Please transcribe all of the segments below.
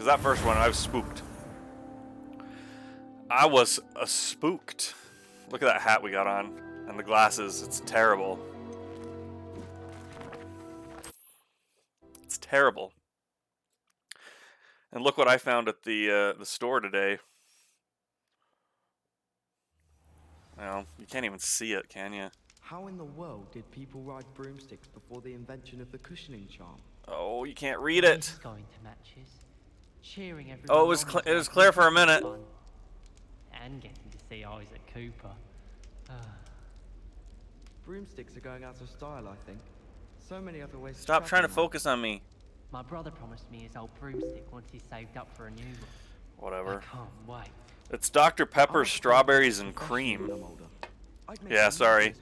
Because that first one, I was spooked. I was spooked. Look at that hat we got on. And the glasses. It's terrible. It's terrible. And look what I found at the store today. Well, you can't even see it, can you? How in the world did people ride broomsticks before the invention of the cushioning charm? Oh, you can't read it. Going to matches, cheering everyone. Oh, it was clear for a minute. And getting to see Isaac Cooper. Broomsticks are going out of style, I think. So many other ways. Stop trying to now. focus on me. My brother promised me his old broomstick once he's saved up for a new one. Whatever. I can't wait. It's Dr. Pepper's strawberries and cream. Yeah, sorry.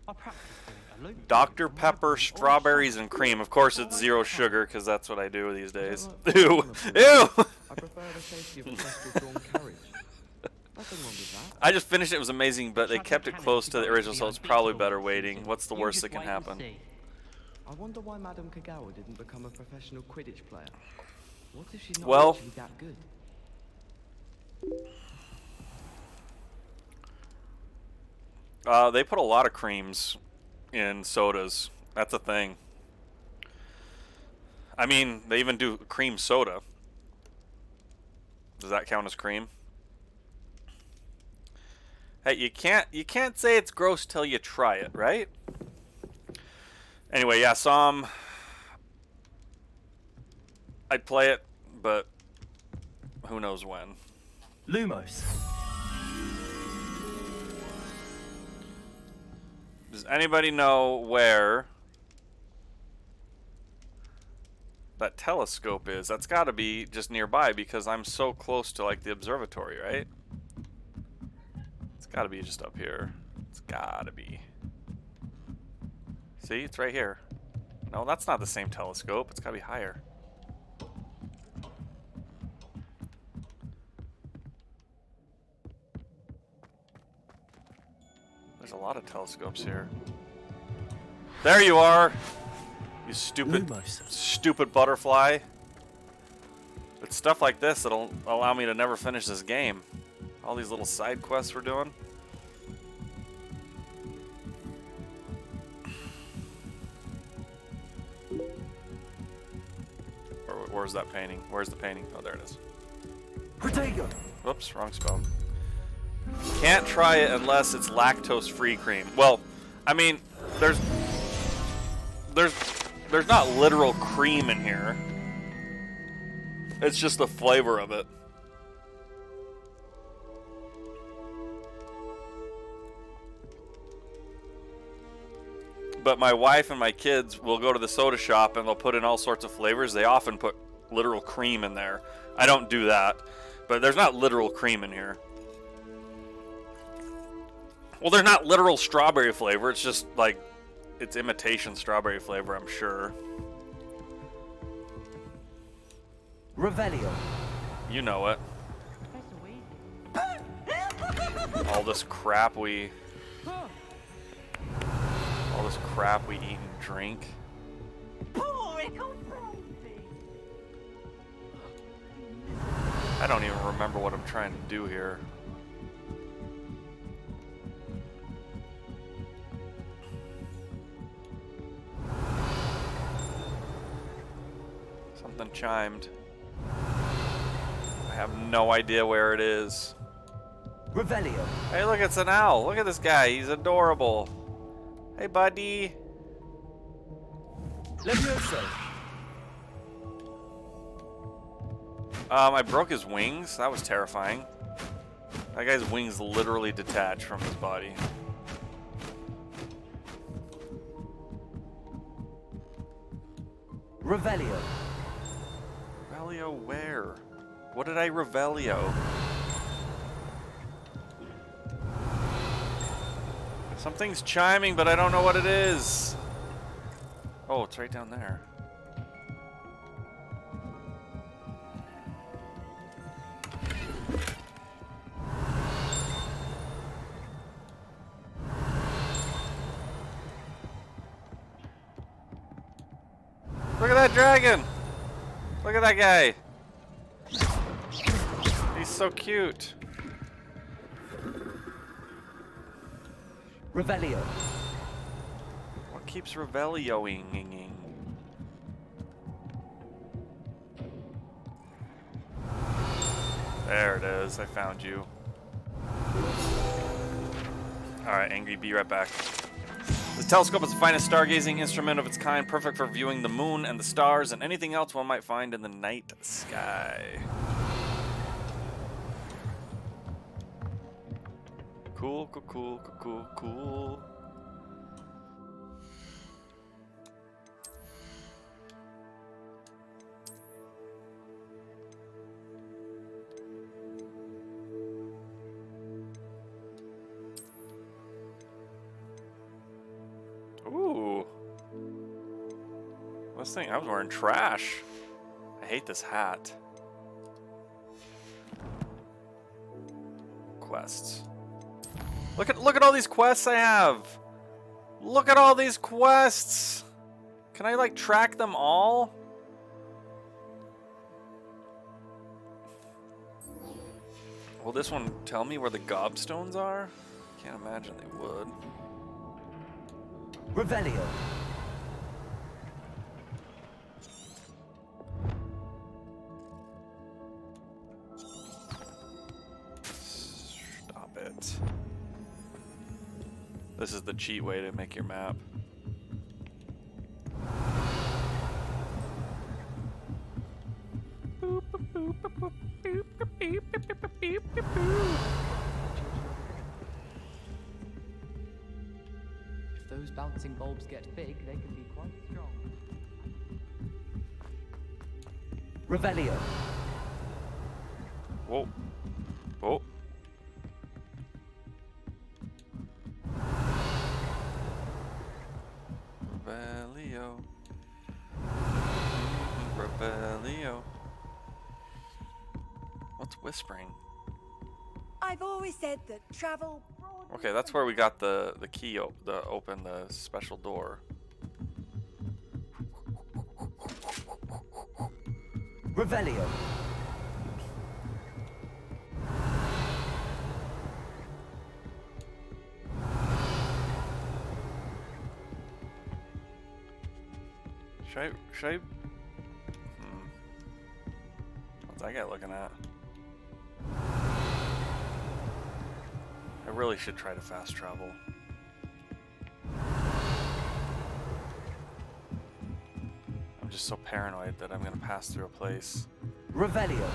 I practiced doing it alone. Dr. Pepper strawberries and cream. Of course, it's 0 sugar because that's what I do these days. Ew! Ew! I prefer the safety of a crystal-drawn carriage. Nothing wrong with that. I just finished it. It was amazing, but they kept it close to the original, so it's probably better waiting. What's the worst that can happen? I wonder why Madame Kagawa didn't become a professional Quidditch player. What if she's not actually that good? They put a lot of creams in sodas. That's a thing. I mean, they even do cream soda. Does that count as cream? Hey, you can't say it's gross till you try it, right? Anyway, yeah, I'd play it, but who knows when. Lumos. Does anybody know where that telescope is? That's got to be just nearby because I'm so close to like the observatory, right? It's got to be just up here. It's got to be. See, it's right here. No, that's not the same telescope. It's got to be higher. There's a lot of telescopes here. There you are! You stupid butterfly. It's stuff like this that'll allow me to never finish this game. All these little side quests we're doing. Where's that painting? Where's the painting? Oh, there it is. Protego. Whoops, wrong spell. Can't try it unless it's lactose-free cream. Well, I mean, there's not literal cream in here. It's just the flavor of it. But my wife and my kids will go to the soda shop and they'll put in all sorts of flavors. They often put literal cream in there. I don't do that. But there's not literal cream in here. Well, there's not literal strawberry flavor. It's just like, it's imitation strawberry flavor, I'm sure. Revelio. You know it. All this crap we eat and drink. I don't even remember what I'm trying to do here. Something chimed. I have no idea where it is. Revelio. Hey, look, it's an owl. Look at this guy. He's adorable. Hey, buddy. Levioso. I broke his wings. That was terrifying. That guy's wings literally detached from his body. Revelio. Revelio where? What did I Revelio? Something's chiming, but I don't know what it is. Oh, it's right down there. Look at that dragon! Look at that guy! so cute. Revelio. What keeps Revelioing? There it is. I found you. Alright, Angry, be right back. This telescope is the finest stargazing instrument of its kind, perfect for viewing the moon and the stars and anything else one might find in the night sky. Cool, cool, cool, cool, cool, cool. Ooh. This thing, I was wearing trash. I hate this hat. Quests. Look at all these quests I have. Look at all these quests. Can I like track them all? Will this one tell me where the gobstones are? Can't imagine they would. Revelio. Stop it. This is the cheat way to make your map. If those bouncing bulbs get big, they can be quite strong. Revelio. Whoa. Whoa. Revelio. Revelio. What's whispering? I've always said that travel. Okay, that's where we got the key to open the special door. Revelio. Should I? What's that guy looking at? I really should try to fast travel. I'm just so paranoid that I'm gonna pass through a place. Revelio.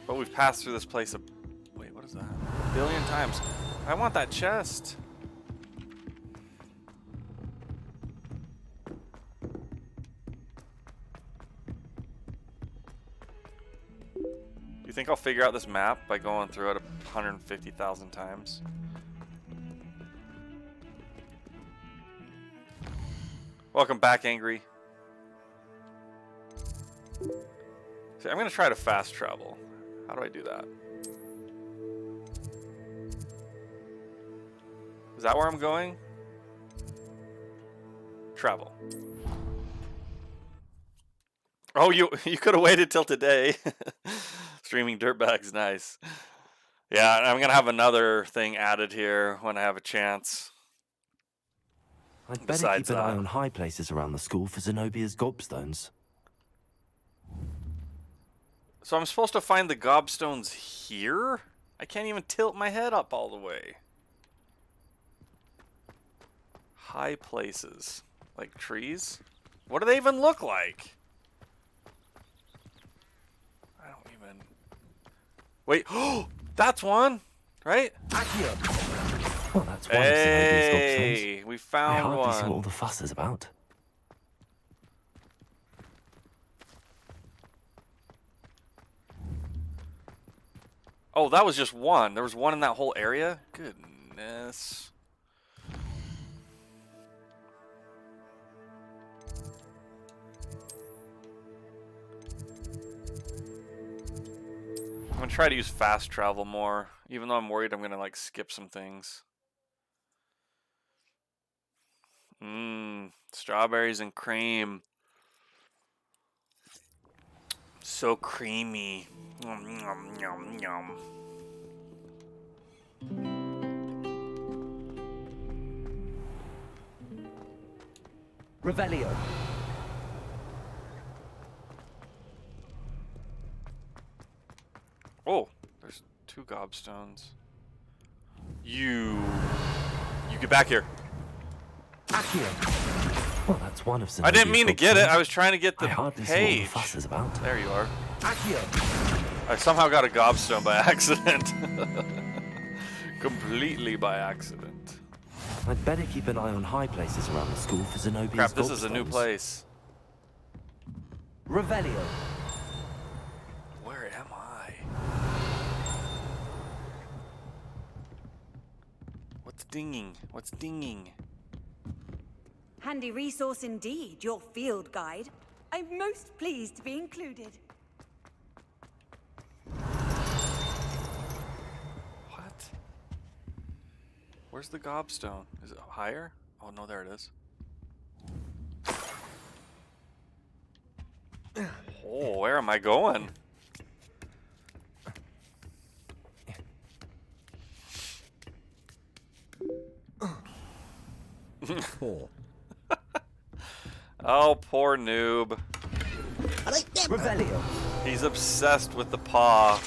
But we've passed through this place wait, what is that? A billion times. I want that chest. You think I'll figure out this map by going through it 150,000 times? Welcome back, Angry. See, I'm gonna try to fast travel. How do I do that? Is that where I'm going? Travel. Oh, you could have waited till today. Streaming dirtbags, nice. Yeah, I'm gonna have another thing added here when I have a chance. I'd better keep an eye on high places around the school for Zenobia's gobstones. So I'm supposed to find the gobstones here? I can't even tilt my head up all the way. High places. Like trees? What do they even look like? I don't even... Wait, oh! That's one! Right? Accio! Well, that's one of Hey! Zenobia's gobstones. We found I hardly see one. what all the fuss is about. Oh, that was just one. There was one in that whole area? Goodness. I'm gonna try to use fast travel more, even though I'm worried I'm gonna like skip some things. Strawberries and cream. So creamy. Yum, yum, yum, yum. Revelio. Oh, there's 2 gobstones. You get back here. Accio. Well, that's one of I didn't mean to get it. I gobstones. was trying to get the I hardly see page. what the fuss is about. There you are. Accio. I somehow got a gobstone by accident. Completely by accident. I'd better keep an eye on high places around the school for Zenobia's Crap, this is a new gobstones. place. Revelio. Where am I? What's dinging? What's dinging? Handy resource indeed, your field guide. I'm most pleased to be included. What? Where's the gobstone? Is it higher? Oh no, there it is. Oh, where am I going? Oh, poor noob. Revelio. He's obsessed with the paw.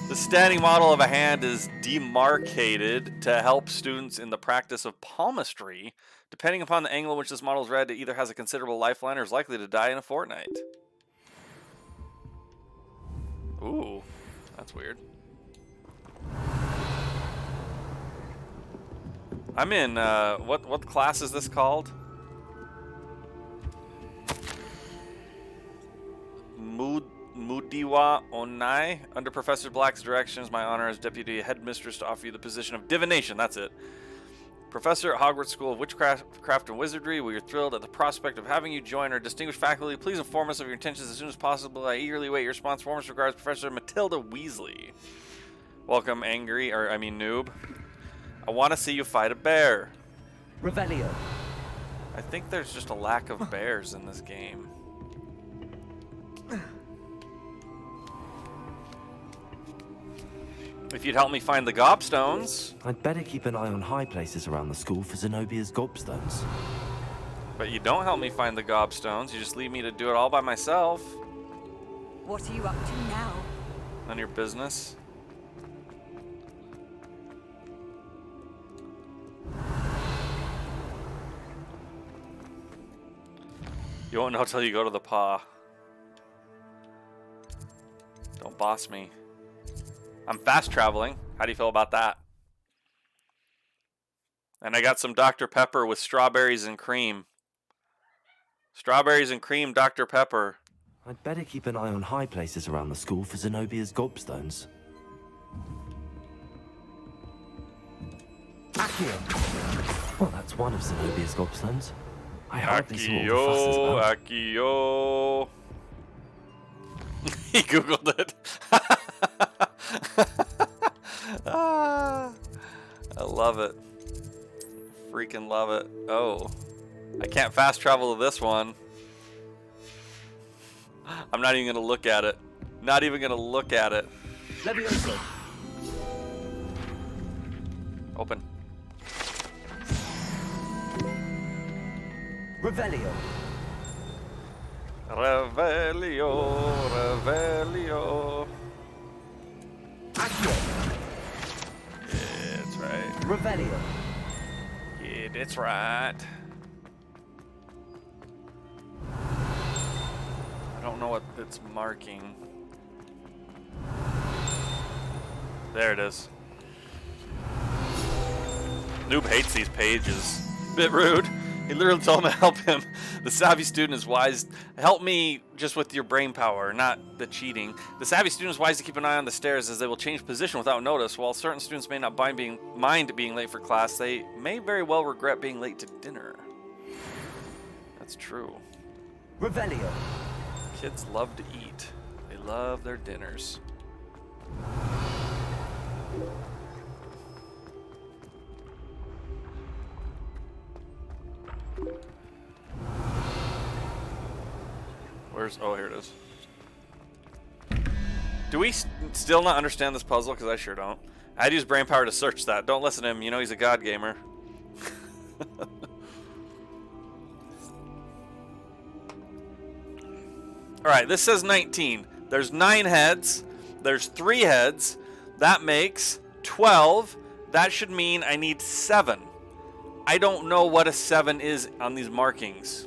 The standing model of a hand is demarcated to help students in the practice of palmistry. Depending upon the angle in which this model is read, it either has a considerable lifeline or is likely to die in a fortnight. Ooh, that's weird. I'm in, what class is this called? Mudiwa Onai. Under Professor Black's directions, my honor as deputy headmistress to offer you the position of divination. That's it. Professor at Hogwarts School of Witchcraft and Wizardry, we are thrilled at the prospect of having you join our distinguished faculty. Please inform us of your intentions as soon as possible. I eagerly await your response. Warmest regards, Professor Matilda Weasley. Welcome, noob. I want to see you fight a bear. Revelio. I think there's just a lack of bears in this game. If you'd help me find the gobstones. I'd better keep an eye on high places around the school for Zenobia's gobstones. But you don't help me find the gobstones. You just leave me to do it all by myself. What are you up to now? None of your business. You won't know till you go to the paw. Don't boss me. I'm fast traveling. How do you feel about that? And I got some Dr. Pepper with strawberries and cream. Strawberries and cream Dr. Pepper. I'd better keep an eye on high places around the school for Zenobia's gobstones. Accio. Well, that's one of Zenobia's gobstones. I hardly see what the fuss is about. Accio. He googled it. I love it. Freaking love it. Oh, I can't fast travel to this one. I'm not even gonna look at it. Not even gonna look at it. Levioso. Open. Revelio. Revelio, Revelio. Accio. Yeah, that's right. Revelio. Yeah, that's right. I don't know what it's marking. There it is. Noob hates these pages. Bit rude. He literally told him to help him. The savvy student is wise. Help me just with your brain power, not the cheating. The savvy student is wise to keep an eye on the stairs as they will change position without notice. While certain students may not mind being late for class, they may very well regret being late to dinner. That's true. Revelio. Kids love to eat. They love their dinners. Where's... Oh, here it is. Do we still not understand this puzzle? Because I sure don't. I had to use brain power to search that. Don't listen to him. You know he's a god gamer. Alright, this says 19. There's 9 heads. There's 3 heads. That makes 12. That should mean I need 7. I don't know what a 7 is on these markings.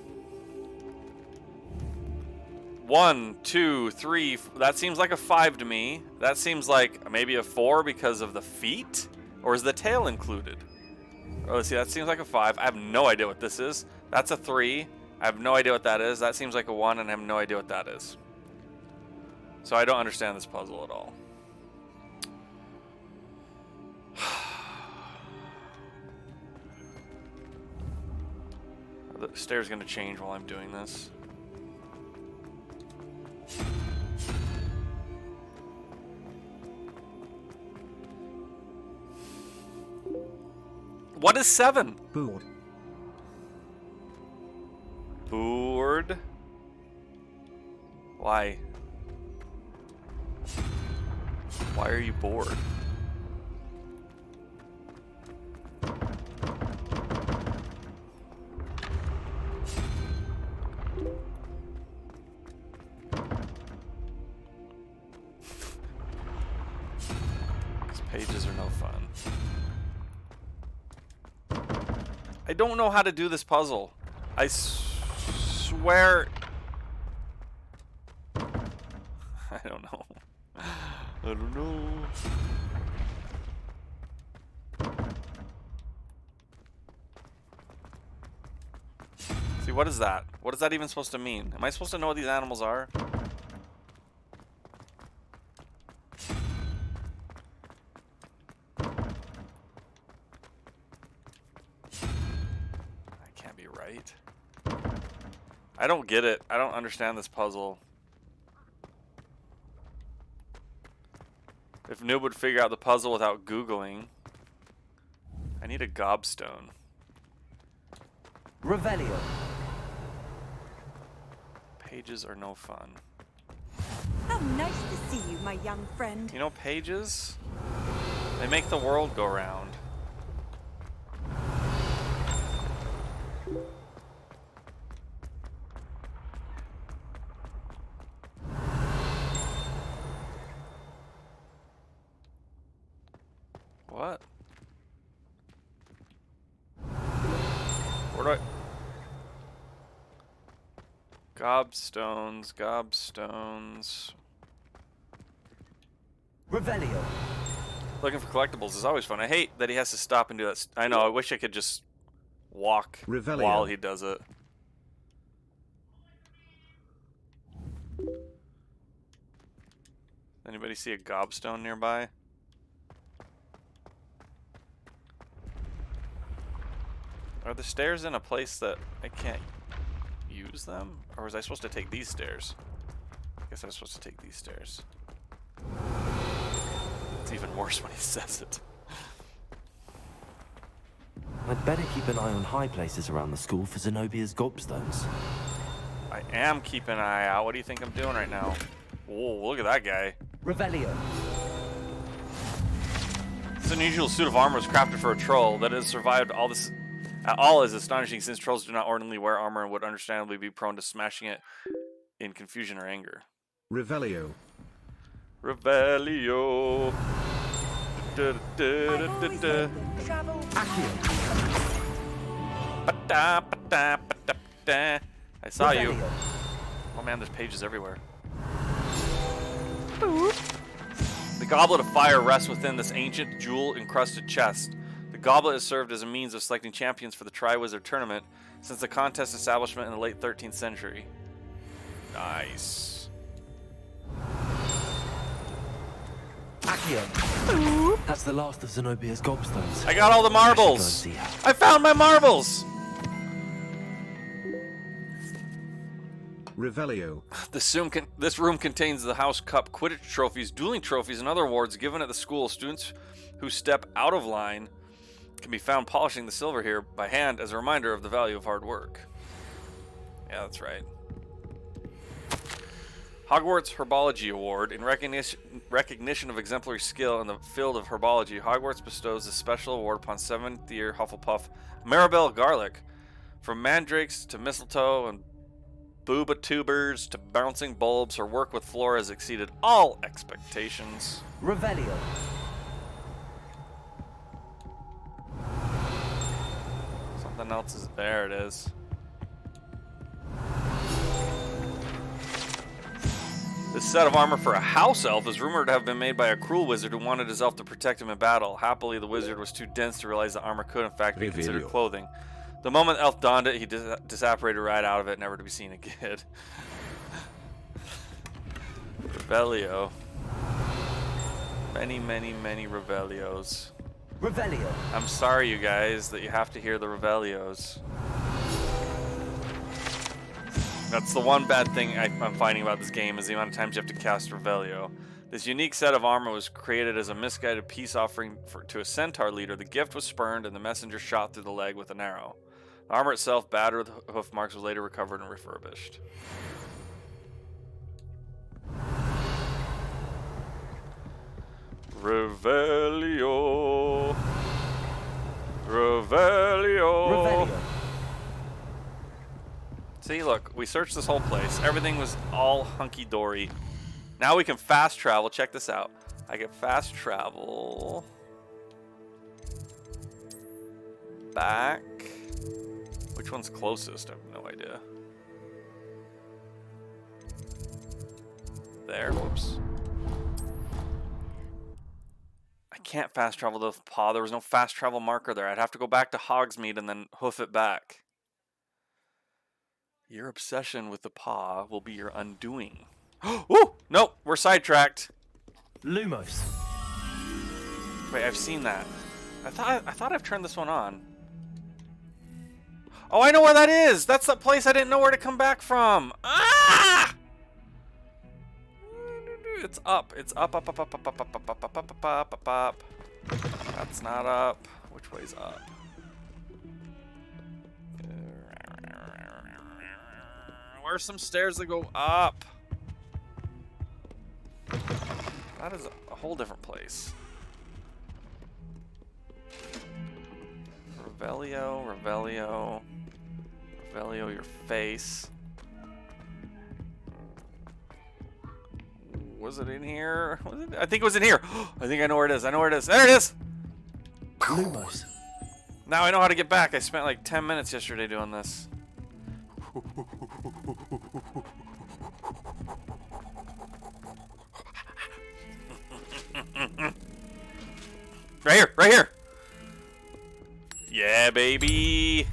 1, 2, 3. That seems like a 5 to me. That seems like maybe a 4 because of the feet? Or is the tail included? Oh, let's see, that seems like a 5. I have no idea what this is. That's a 3. I have no idea what that is. That seems like a 1, and I have no idea what that is. So I don't understand this puzzle at all. The stairs going to change while I'm doing this. What is 7? Bored. Bored? Why? Why are you bored? These pages are no fun. I don't know how to do this puzzle. I swear. I don't know. I don't know. See, what is that? What is that even supposed to mean? Am I supposed to know what these animals are? Right? I don't get it. I don't understand this puzzle. If Noob would figure out the puzzle without Googling. I need a gobstone. Revelio. Pages are no fun. How nice to see you, my young friend. You know, pages? They make the world go round. What? Where do I... Gobstones, gobstones... Revelio. Looking for collectibles is always fun. I hate that he has to stop and do that. I know, I wish I could just walk Revelio. while he does it. Anybody see a gobstone nearby? Are the stairs in a place that I can't use them? Or was I supposed to take these stairs? I guess I was supposed to take these stairs. It's even worse when he says it. I'd better keep an eye on high places around the school for Zenobia's gobstones. I am keeping an eye out. What do you think I'm doing right now? Whoa, look at that guy. Revelio. This unusual suit of armor was crafted for a troll that has survived all this. All is astonishing since trolls do not ordinarily wear armor and would understandably be prone to smashing it in confusion or anger. Revelio. Revelio. I've always said that travel. I saw you. Revelio. Oh man, there's pages everywhere. The goblet of fire rests within this ancient jewel-encrusted chest. The goblet has served as a means of selecting champions for the Triwizard Tournament since the contest establishment in the late 13th century. Nice. Accio. That's the last of Zenobia's gobstones. I got all the marbles! I should go and see her. I found my marbles! Revelio. This room contains the House Cup, Quidditch trophies, dueling trophies, and other awards given at the school. Students who step out of line can be found polishing the silver here by hand as a reminder of the value of hard work. Yeah, that's right. Hogwarts Herbology Award. In recognition of exemplary skill in the field of herbology, Hogwarts bestows a special award upon 7th year Hufflepuff Maribel Garlick. From mandrakes to mistletoe and booba tubers to bouncing bulbs, her work with flora has exceeded all expectations. Revelio. Something else is there. It is. This set of armor for a house elf is rumored to have been made by a cruel wizard who wanted his elf to protect him in battle. Happily, the wizard was too dense to realize the armor could, in fact, be considered clothing. The moment the elf donned it, he disapparated right out of it, never to be seen again. Revelio. Many, many, many Revelios. Revelio. I'm sorry, you guys, that you have to hear the Revelios. That's the one bad thing I'm finding about this game is the amount of times you have to cast Revelio. This unique set of armor was created as a misguided peace offering to a centaur leader. The gift was spurned and the messenger shot through the leg with an arrow. The armor itself, battered with hoof marks, was later recovered and refurbished. Revelio. Revelio. Revelio. See, look, we searched this whole place. Everything was all hunky-dory. Now we can fast travel. Check this out. I can fast travel back. Which one's closest? I have no idea. There, whoops. I can't fast travel to the paw. There was no fast travel marker there. I'd have to go back to Hogsmeade and then hoof it back. Your obsession with the paw will be your undoing. Ooh! Nope, we're sidetracked. Lumos. Wait, I've seen that. I thought I've turned this one on. Oh, I know where that is! That's the place I didn't know where to come back from! Ah! It's up. It's up, up, up, up, up, up, up, up, up, up, up, up, up, up. That's not up. Which way's up? Where's some stairs that go up? That is a whole different place. Revelio, Revelio, Revelio, your face. Was it in here? Was it? I think it was in here. I think I know where it is. I know where it is. There it is. Lumos. Now I know how to get back. I spent like 10 minutes yesterday doing this. Right here, right here. Yeah, baby.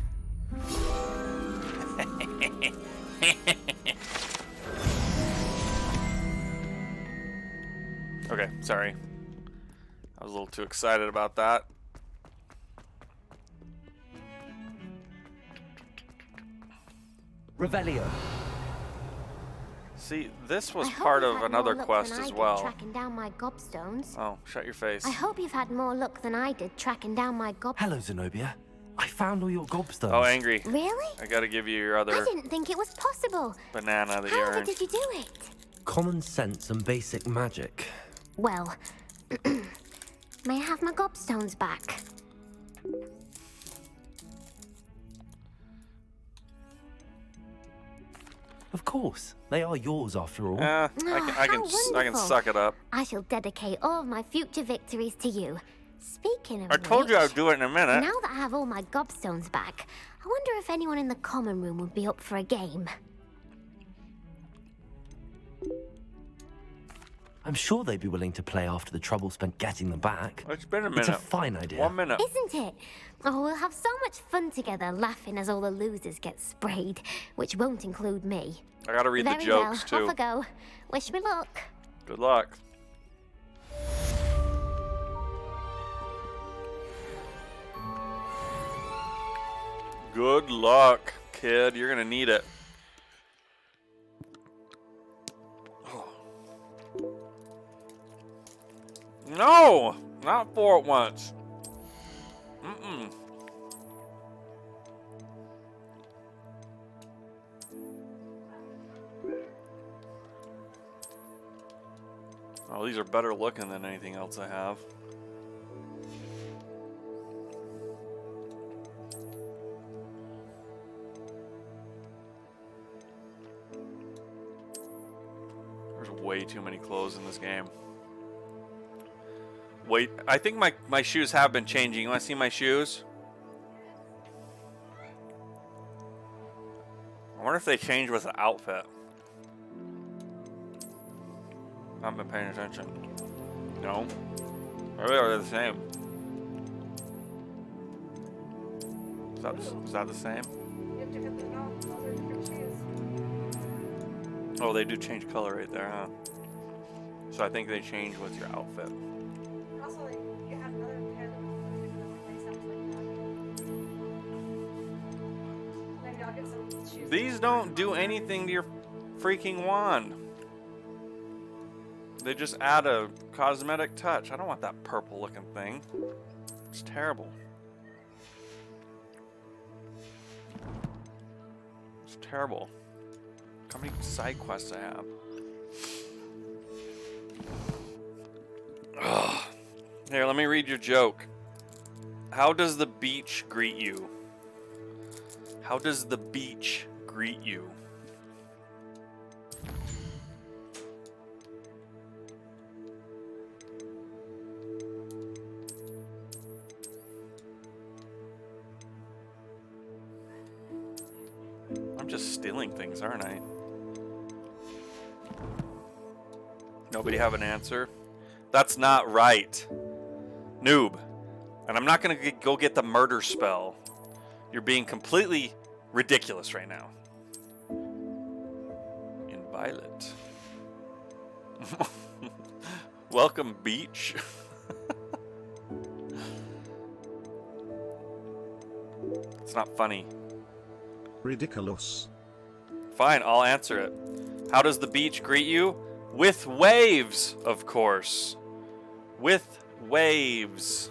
Okay, sorry. I was a little too excited about that. Revelio. See, this was I hope part you've of had another more luck quest than I as did well. Tracking down my gobstones. Oh, shut your face. I hope you've had more luck than I did tracking down my gob. Hello, Zenobia. I found all your gobstones. Oh, angry. Really? I gotta give you your I other didn't think it was possible. banana that you However earned. did you do it? Common sense and basic magic. Well, may I have my gobstones back? Of course. They are yours after all. I how can wonderful. suck it up. I shall dedicate all of my future victories to you. Speaking of I told you which, I'd do it in a minute. now that I have all my gobstones back, I wonder if anyone in the common room would be up for a game. I'm sure they'd be willing to play after the trouble spent getting them back. It's been a It's a minute. fine idea. 1 minute. Isn't it? Oh, we'll have so much fun together laughing as all the losers get sprayed, which won't include me. I gotta read Very the jokes well, too. off I go. Wish me luck. Good luck. Good luck, kid. You're gonna need it. No! Not 4 at once. Mm-mm. Oh, these are better looking than anything else I have. There's way too many clothes in this game. Wait, I think my shoes have been changing. You want to see my shoes? I wonder if they change with the outfit. I haven't been paying attention. No. Maybe they're the same. Is that the same? Oh, they do change color right there, huh? So I think they change with your outfit. Also, like, you have another pair that makes sounds like that. Maybe I'll get some shoes. These don't do anything to your freaking wand. They just add a cosmetic touch. I don't want that purple looking thing. It's terrible. It's terrible. Look how many side quests I have. Ugh. Here, let me read your joke. How does the beach greet you? How does the beach greet you? I'm just stealing things, aren't I? Nobody have an answer? That's not right. Noob. And I'm not going to go get the murder spell. You're being completely ridiculous right now. In violet. Welcome, beach. It's not funny. Ridiculous. Fine, I'll answer it. How does the beach greet you? With waves, of course. With waves.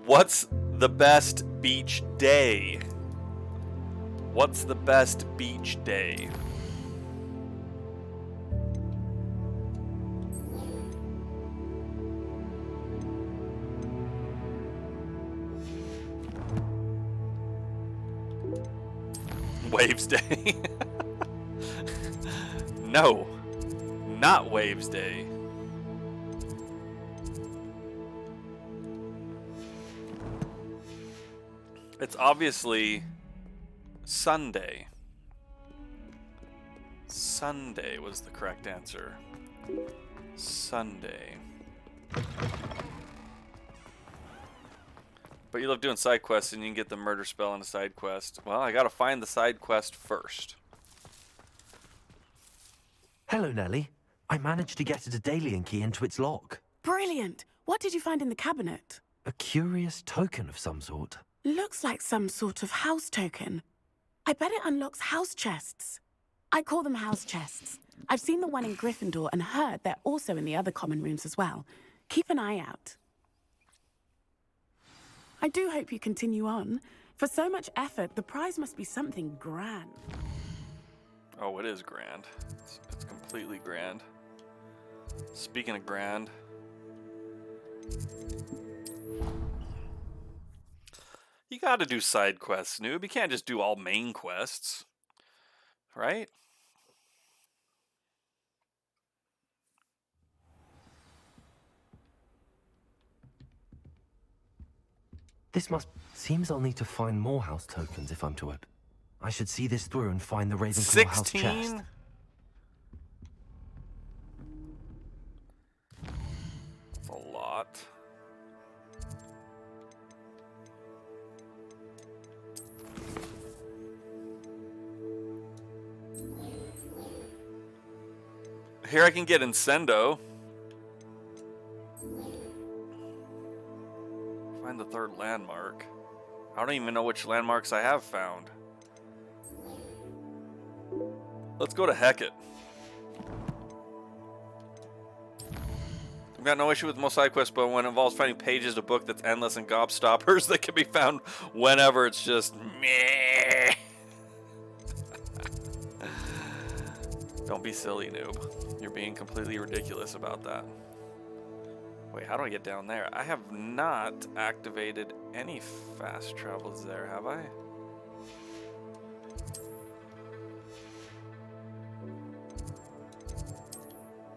What's the best beach day? What's the best beach day? Waves Day. No, not Waves Day. It's obviously Sunday. Sunday was the correct answer. Sunday. But you love doing side quests and you can get the murder spell in a side quest. Well, I gotta find the side quest first. Hello, Nellie. I managed to get a Daedalian key into its lock. Brilliant! What did you find in the cabinet? A curious token of some sort. Looks like some sort of house token. I bet it unlocks house chests. I call them house chests. I've seen the one in Gryffindor and heard they're also in the other common rooms as well. Keep an eye out. I do hope you continue on. For so much effort, the prize must be something grand. Oh, it is grand. It's completely grand. Speaking of grand, you gotta do side quests, noob. You can't just do all main quests, right? Seems I'll need to find more house tokens if I'm to open. I should see this through and find the Ravenclaw house chest. 16? That's a lot. Here I can get Incendo. Find the third landmark. I don't even know which landmarks I have found. Let's go to Hecate. I've got no issue with most side quests, but when it involves finding pages of book that's endless and gobstoppers that can be found whenever, it's just meh. Don't be silly, noob. You're being completely ridiculous about that. Wait, how do I get down there? I have not activated any fast travels there, have I?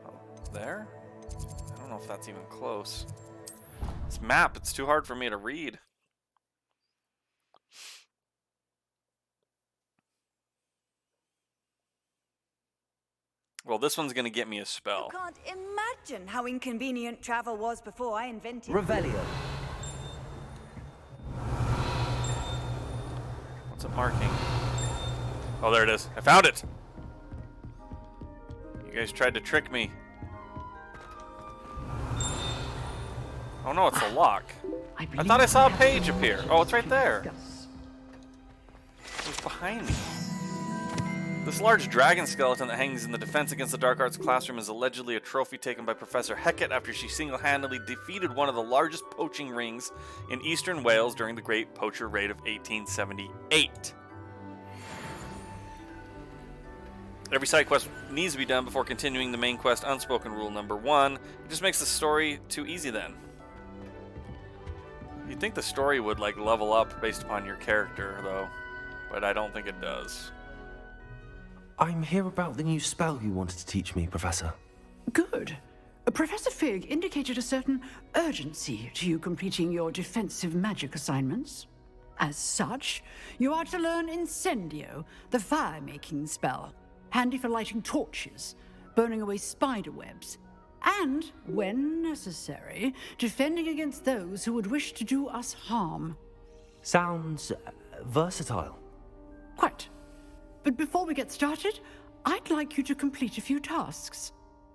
Oh, there? I don't know if that's even close. This map, it's too hard for me to read. Well, this one's gonna get me a spell. You can't imagine how inconvenient travel was before I invented it. Revelio. What's it marking? Oh, there it is. I found it! You guys tried to trick me. Oh no, it's a lock. I thought I saw a page appear. Oh, it's right there. It was behind me. This large dragon skeleton that hangs in the Defense Against the Dark Arts classroom is allegedly a trophy taken by Professor Hecat after she single-handedly defeated one of the largest poaching rings in eastern Wales during the Great Poacher Raid of 1878. Every side quest needs to be done before continuing the main quest. Unspoken rule number 1. It just makes the story too easy then. You'd think the story would like level up based upon your character though, but I don't think it does. I'm here about the new spell you wanted to teach me, Professor. Good. Professor Fig indicated a certain urgency to you completing your defensive magic assignments. As such, you are to learn Incendio, the fire-making spell, handy for lighting torches, burning away spider webs, and, when necessary, defending against those who would wish to do us harm. Sounds versatile. Quite. But before we get started, I'd like you to complete a few tasks.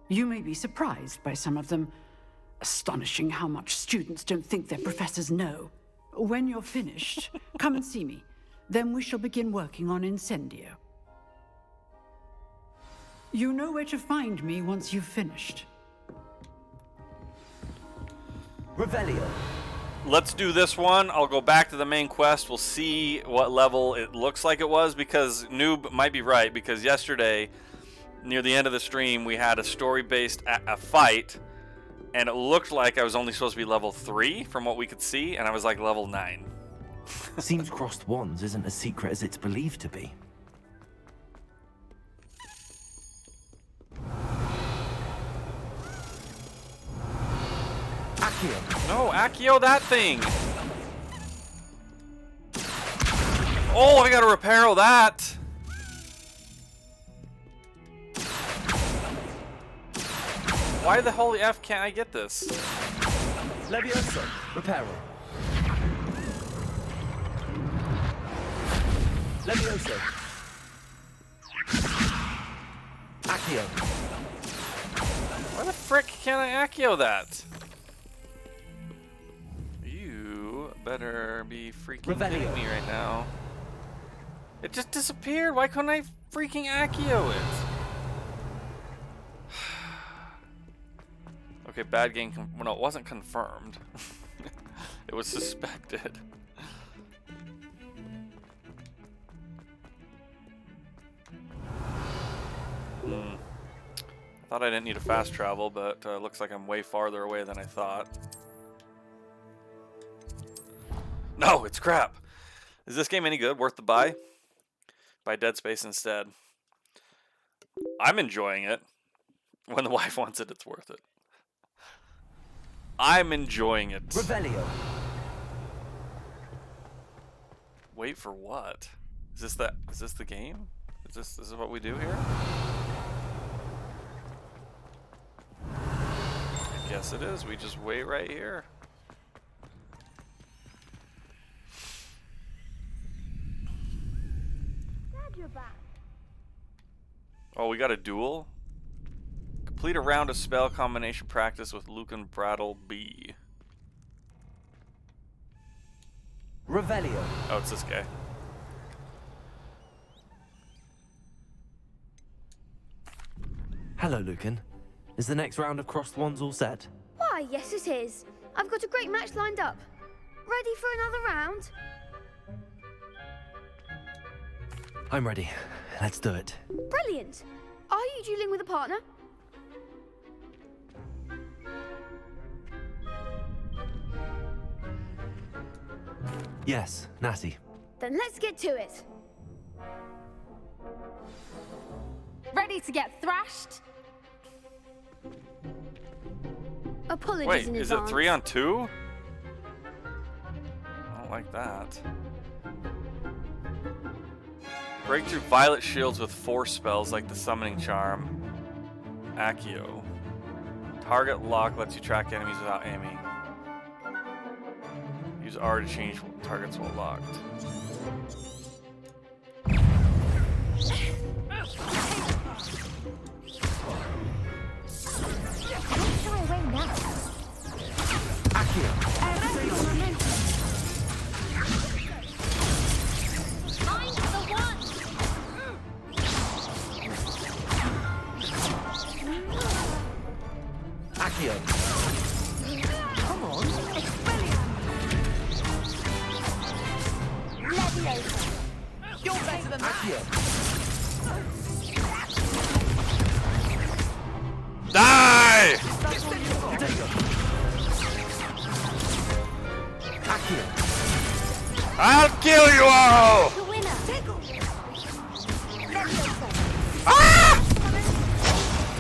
You may be surprised by some of them. Astonishing how much students don't think their professors know. When you're finished, come and see me. Then we shall begin working on Incendio. You know where to find me once you've finished. Revelio. Let's do this one. I'll go back to the main quest. We'll see what level it looks like it was, because Noob might be right, because yesterday, near the end of the stream, we had a story-based a fight, and it looked like I was only supposed to be level 3 from what we could see, and I was like level 9. Seems crossed wands isn't as secret as it's believed to be. Accio. No, Accio that thing! Oh, I gotta repair that! Why the holy F can't I get this? Leviosa. Reparo. Leviosa. Accio. Why the frick can't I Accio that? You better be freaking kidding me right now. It just disappeared. Why couldn't I freaking Accio it? Okay, bad game. Well, no, it wasn't confirmed. It was suspected. I thought I didn't need a fast travel, but looks like I'm way farther away than I thought. No, it's crap. Is this game any good? Worth the buy? Buy Dead Space instead. I'm enjoying it. When the wife wants it, it's worth it. I'm enjoying it. Revelio. Wait for what? Is this the game? Is this what we do here? I guess it is. We just wait right here. Glad you're back. Oh, we got a duel? Complete a round of spell combination practice with Lucan Brattle B. Revelio. Oh, it's this guy. Hello, Lucan. Is the next round of crossed wands all set? Why, Why, yes it is. I've got a great match lined up. Ready for another round? I'm ready. Let's do it. Brilliant. Are you dueling with a partner? Yes, Natty. Then let's get to it. Ready to get thrashed? Apologies Wait, in is advance. it 3-on-2? I don't like that. Break through violet shields with force spells like the summoning charm. Accio. Target lock lets you track enemies without aiming. Use R to change targets while locked. Don't shy away now. Accio. I'm the one. Accio. Come on. Leviosa. You're better than that. Accio. Die! Accio. I'll kill you all! The winner. Leviosa. Ah!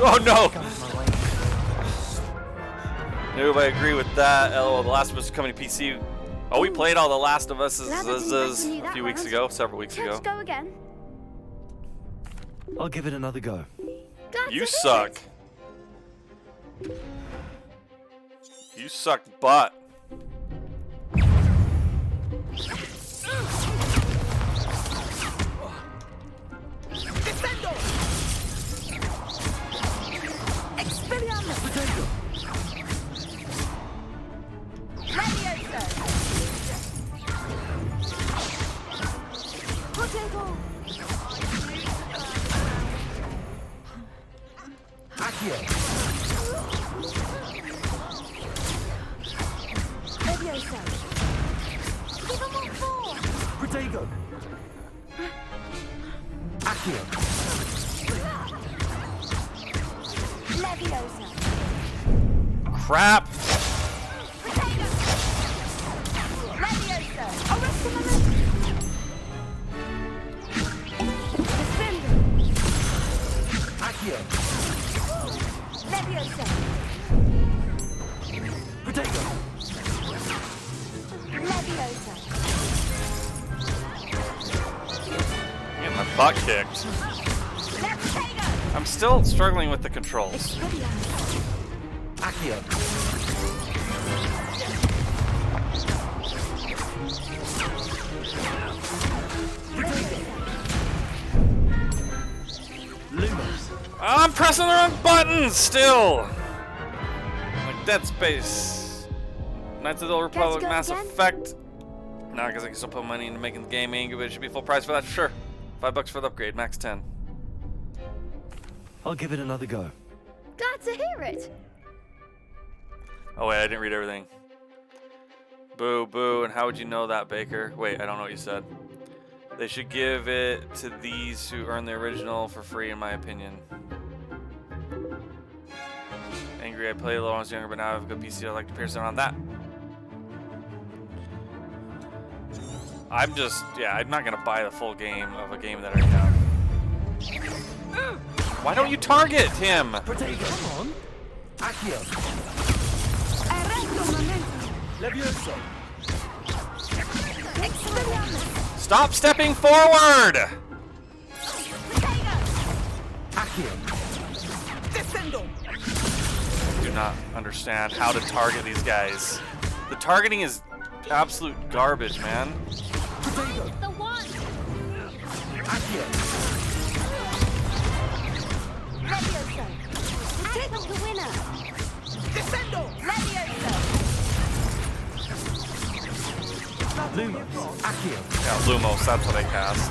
Oh no! Nope, I agree with that. LOL, The Last of Us is coming to PC. Oh, we played all The Last of Us Glad I didn't mention you a that few weeks round. ago, several weeks Let's ago. go again. I'll give it another go. Glad You to hear suck. it. You suck butt. Defendo. Expelliarmus. Leviosa. Potato. Accio. Leviosa. Give him all four. Protego. Accio. Leviosa. Crap! Potato. Leviosa. Arrest the momentum. Defender. Accio. Leviosa. Protego. Leviosa. Getting my butt kicked. Leviosa. I'm still struggling with the controls. Accio. Lumos. I'm pressing the wrong buttons still! Like Dead Space. Knights of the Old Republic, go Mass again? Effect. Nah, because I can still put money into making the game angry, but it should be full price for that, sure. $5 for the upgrade, max 10. I'll give it another go. Glad to hear it. Oh wait, I didn't read everything. Boo, boo, and how would you know that, Baker? Wait, I don't know what you said. They should give it to these who earn the original for free, in my opinion. Angry, I played a little when I was younger, but now I have a good PC. I'd like to pierce down on that. I'm just, yeah, I'm not gonna buy the full game of a game that I already have. Why don't you target him? Protego. Come on. Accio. Arresto momentum. Levioso. Expelliarmus. Stop stepping forward! Accio. Defendo. I do not understand how to target these guys. The targeting is absolute garbage, man. Protego. The one. Accio. Leviosa. Take the winner. Defendo. Leviosa. Lumos. Accio. Yeah, Lumos, that's what I cast.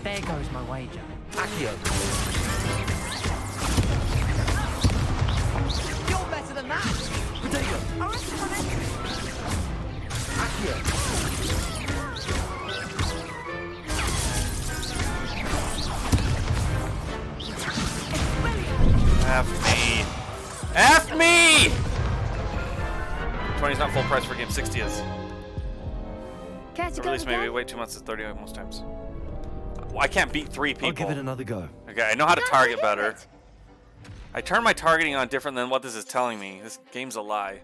There goes my wager. Accio. You're better than that. Potato. Accio. F me. F me! 20's not full price for game, 60 is. Care to The go release maybe again? wait 2 months to 30 most times. Well, I can't beat 3 people. I'll give it another go. Okay, I know how to Glad target hear better. it. I turn my targeting on different than what this is telling me. This game's a lie.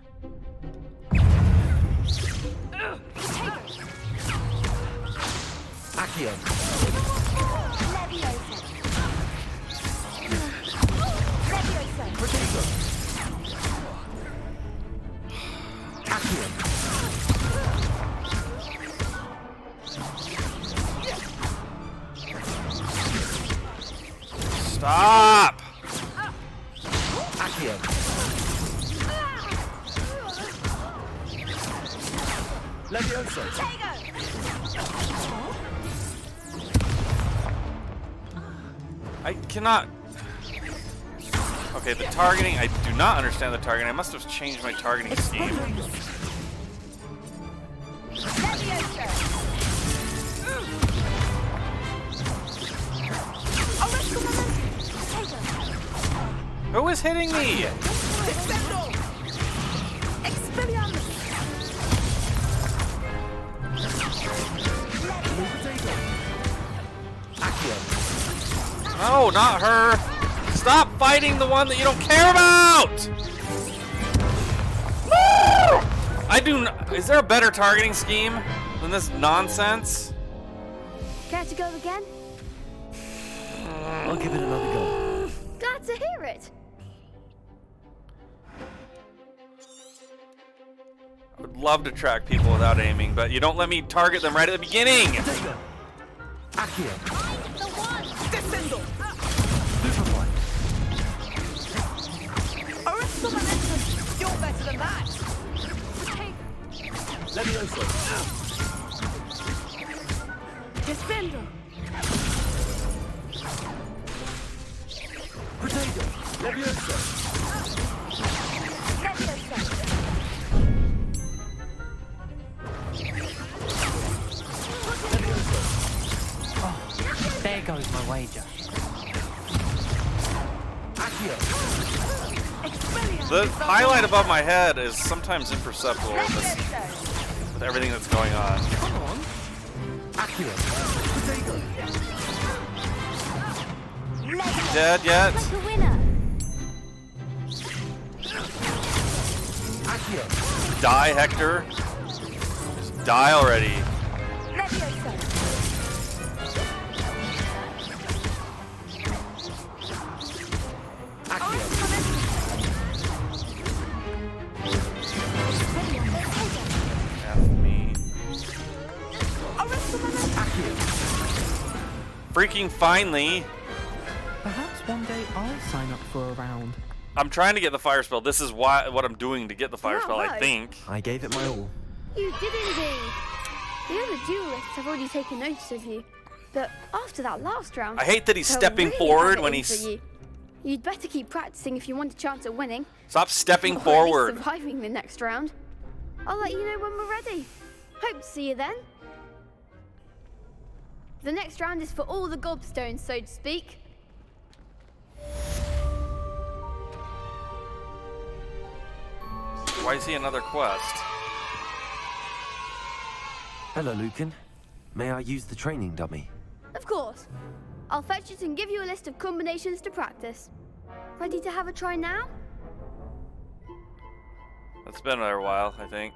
Accio. Potato. Accio. Stop! Accio. Leviosa. I cannot. Okay, the targeting. I do not understand the targeting. I must have changed my targeting scheme. Who is hitting me? No, not her. Stop fighting the one that you don't care about. I do. Is there a better targeting scheme than this nonsense? Care to go again? I'll give it another go. Glad to hear it. I would love to track people without aiming, but you don't let me target them right at the beginning. Accio. Descendo. Superfly. You're better than that. Leviosa. Descendo. Potato. Leviosa. There goes my wager. Accio. The highlight above my head is sometimes imperceptible with everything that's going on. Come on. Accio. Potato. Dead yet? Like a winner. Accio. Die, Hector. Just die already. F me. Freaking finally. Perhaps one day I'll sign up for a round. I'm trying to get the fire spell. This is what I'm doing to get the fire spell, I Right. think. I gave it my all. You did indeed. The other duelists have already taken notice of you. But after that last round, I hate that he's they'll stepping really forward have it when in for he's... you. You'd better keep practicing if you want a chance at winning. Stop stepping Or at least forward. surviving the next round. I'll let you know when we're ready. Hope to see you then. The next round is for all the gobstones, so to speak. Why is he another quest? Hello, Lucan. May I use the training dummy? Of course. I'll fetch it and give you a list of combinations to practice. Ready to have a try now? It's been a while, I think.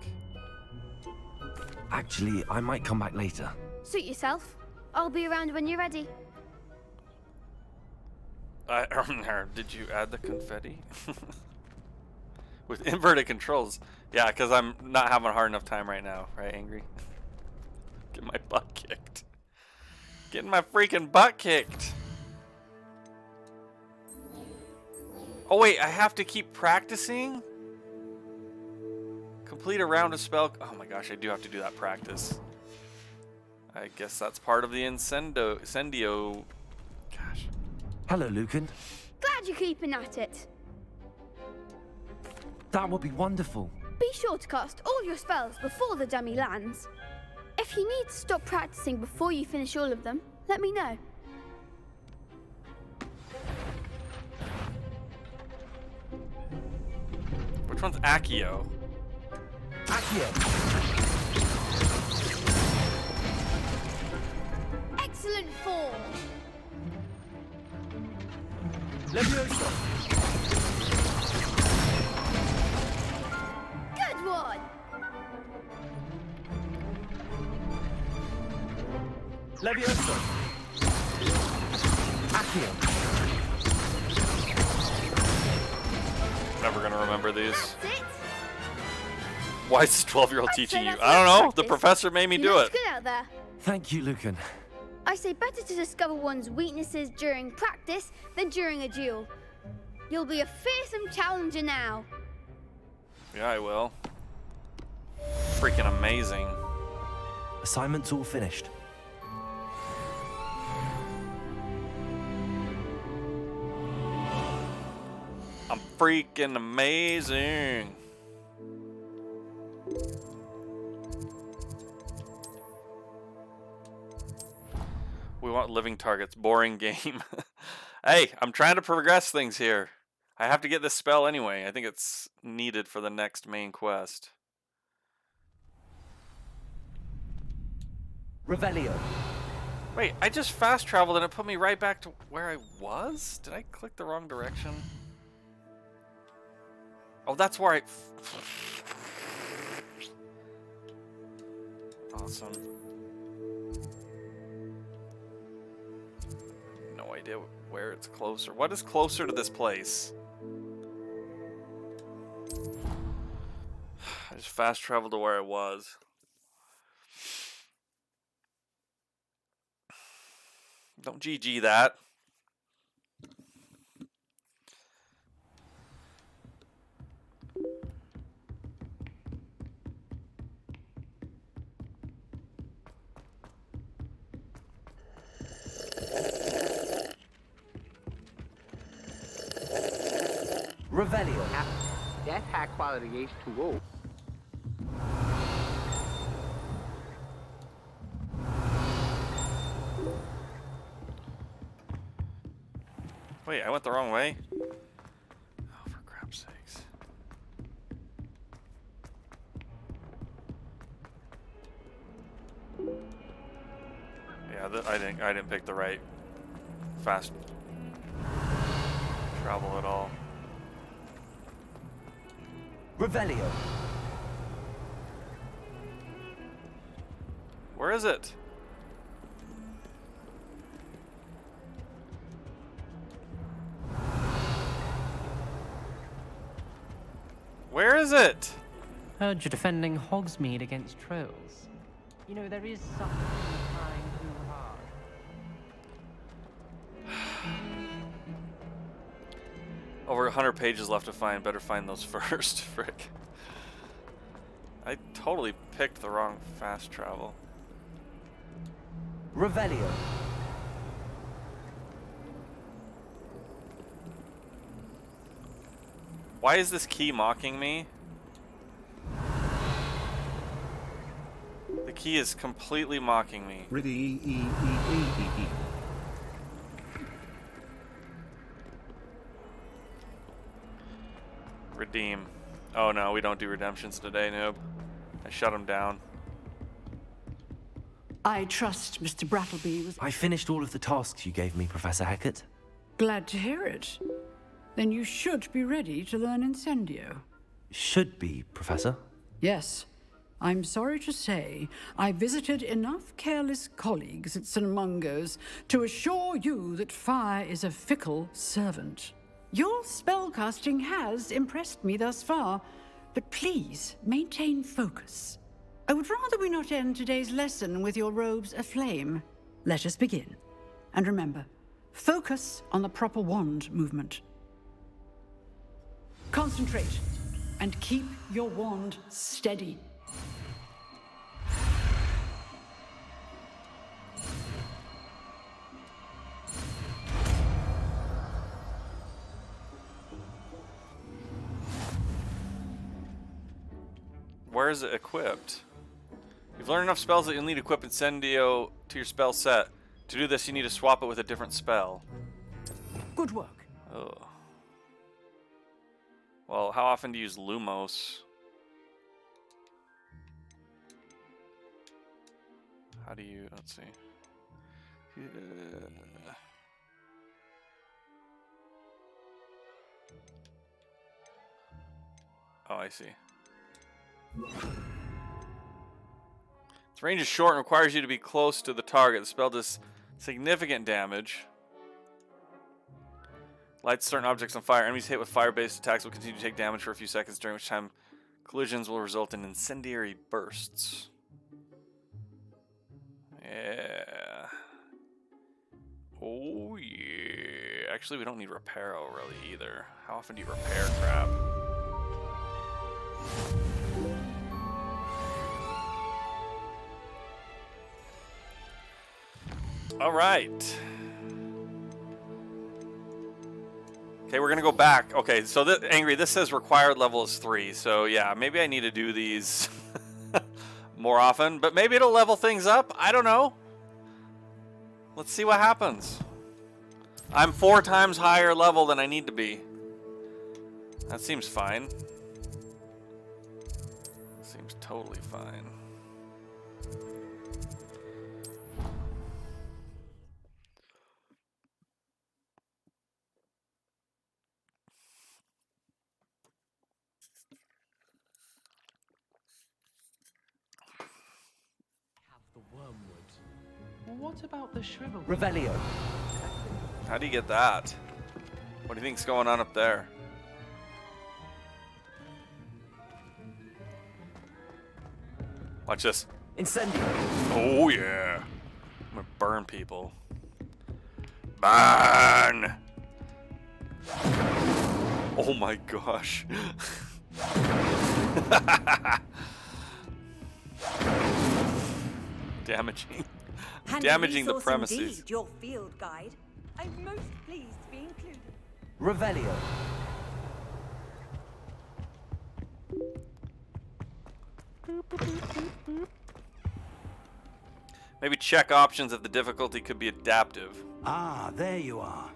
Actually, I might come back later. Suit yourself. I'll be around when you're ready. Did you add the confetti? With inverted controls. Yeah, because I'm not having a hard enough time right now. Right, Angry? Get my butt kicked. Getting my freaking butt kicked. Oh wait, I have to keep practicing? Complete a round of spell. Oh my gosh, I do have to do that practice. I guess that's part of the incendio. Gosh. Hello, Lucan. Glad you're keeping at it. That would be wonderful. Be sure to cast all your spells before the dummy lands. If you need to stop practicing before you finish all of them, let me know. Which one's Accio? Accio. Excellent fall. Leviosa. Good one. Leviosa. Accio. Never gonna remember these. That's it. Why is this 12-year-old I'd teaching say you? that's I don't know. enough The practice. professor made me You do looked it. good out there. Thank you, Lucan. I say better to discover one's weaknesses during practice than during a duel. You'll be a fearsome challenger now. Yeah, I will. Freaking amazing. Assignment's all finished. I'm freaking amazing. We want living targets. Boring game. Hey, I'm trying to progress things here. I have to get this spell anyway. I think it's needed for the next main quest. Revelio. Wait, I just fast traveled and it put me right back to where I was? Did I click the wrong direction? Oh, that's where I... Awesome. No idea where it's closer. What is closer to this place? I just fast traveled to where I was. Don't GG that. Revelio. That's high quality H2O. Wait, I went the wrong way? Oh, for crap's sakes. Yeah, I didn't pick the right fast travel at all. Revelio. Where is it? Where is it? Heard you're defending Hogsmeade against trolls. You know, there is something in trying too hard. Over 100 pages left to find. Better find those first. Frick. I totally picked the wrong fast travel. Revelio. Why is this key mocking me? The key is completely mocking me. Redeem. Oh no, we don't do redemptions today, noob. I shut him down. I trust Mr. Brattleby was... I finished all of the tasks you gave me, Professor Hackett. Glad to hear it. Then you should be ready to learn Incendio. Should be, Professor. Yes. I'm sorry to say, I visited enough careless colleagues at St. Mungo's to assure you that fire is a fickle servant. Your spellcasting has impressed me thus far, but please maintain focus. I would rather we not end today's lesson with your robes aflame. Let us begin. And remember, focus on the proper wand movement. Concentrate, and keep your wand steady. Where is it equipped? You've learned enough spells that you'll need to equip Incendio to your spell set. To do this, you need to swap it with a different spell. Good work. Oh. Well, how often do you use Lumos? How do you... Let's see. Oh, I see. Its range is short and requires you to be close to the target. The spell does significant damage. Lights certain objects on fire. Enemies hit with fire-based attacks will continue to take damage for a few seconds, during which time collisions will result in incendiary bursts. Yeah. Oh, yeah. Actually, we don't need Reparo, really, either. How often do you repair crap? All right. Okay, we're gonna go back. Okay, so Angry, this says required level is 3. So yeah, maybe I need to do these more often, but maybe it'll level things up. I don't know. Let's see what happens. I'm 4 times higher level than I need to be. That seems fine. Seems totally fine. What about the shrivel? Revelio. How do you get that? What do you think's going on up there? Watch this. Incendio. Oh yeah. I'm gonna burn people. Burn! Oh my gosh. Damaging the premises. Indeed, your field guide. I'm most pleased to be included. Revelio. Maybe check options if the difficulty could be adaptive. Ah, there you are.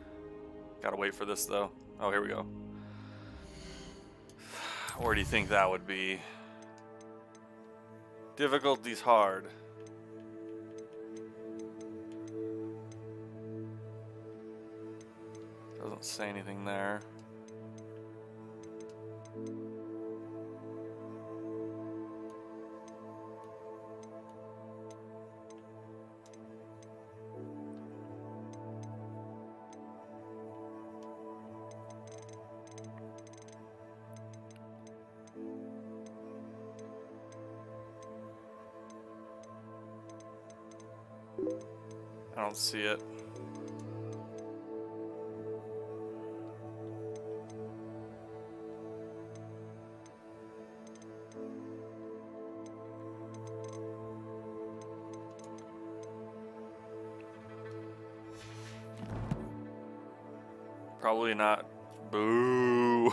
Gotta wait for this though. Oh, here we go. Where do you think that would be? Difficulty's hard. Doesn't say anything there. I don't see it. Probably not. Boo.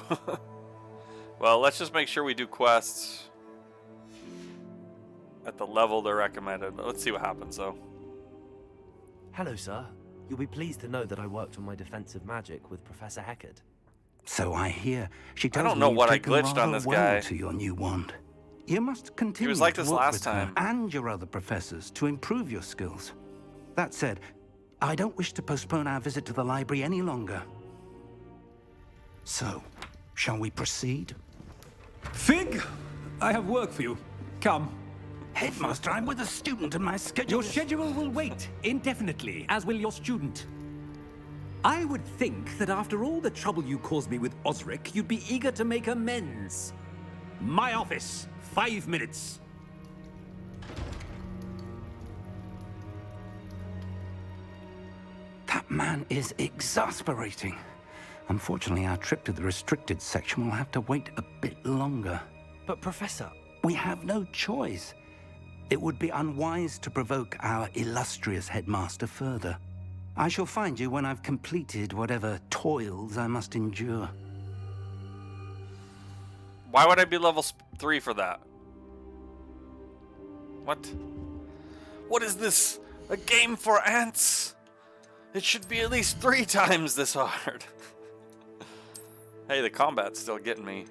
Well, let's just make sure we do quests at the level they're recommended. But let's see what happens, though. Hello, sir. You'll be pleased to know that I worked on my defensive magic with Professor Heckard. So I hear. She tells I don't know me what you've I taken glitched on rather this well guy. to your new wand. You must continue He was like to this work last with her time. and your other professors to improve your skills. That said, I don't wish to postpone our visit to the library any longer. So, shall we proceed? Fig, I have work for you. Come. Headmaster, I'm with a student and my schedule... Your schedule will wait indefinitely, as will your student. I would think that after all the trouble you caused me with Osric, you'd be eager to make amends. My office, 5 minutes. That man is exasperating. Unfortunately, our trip to the restricted section will have to wait a bit longer. But, Professor... We have no choice. It would be unwise to provoke our illustrious headmaster further. I shall find you when I've completed whatever toils I must endure. Why would I be level 3 for that? What? What is this? A game for ants? It should be at least 3 times this hard. Hey, the combat's still getting me.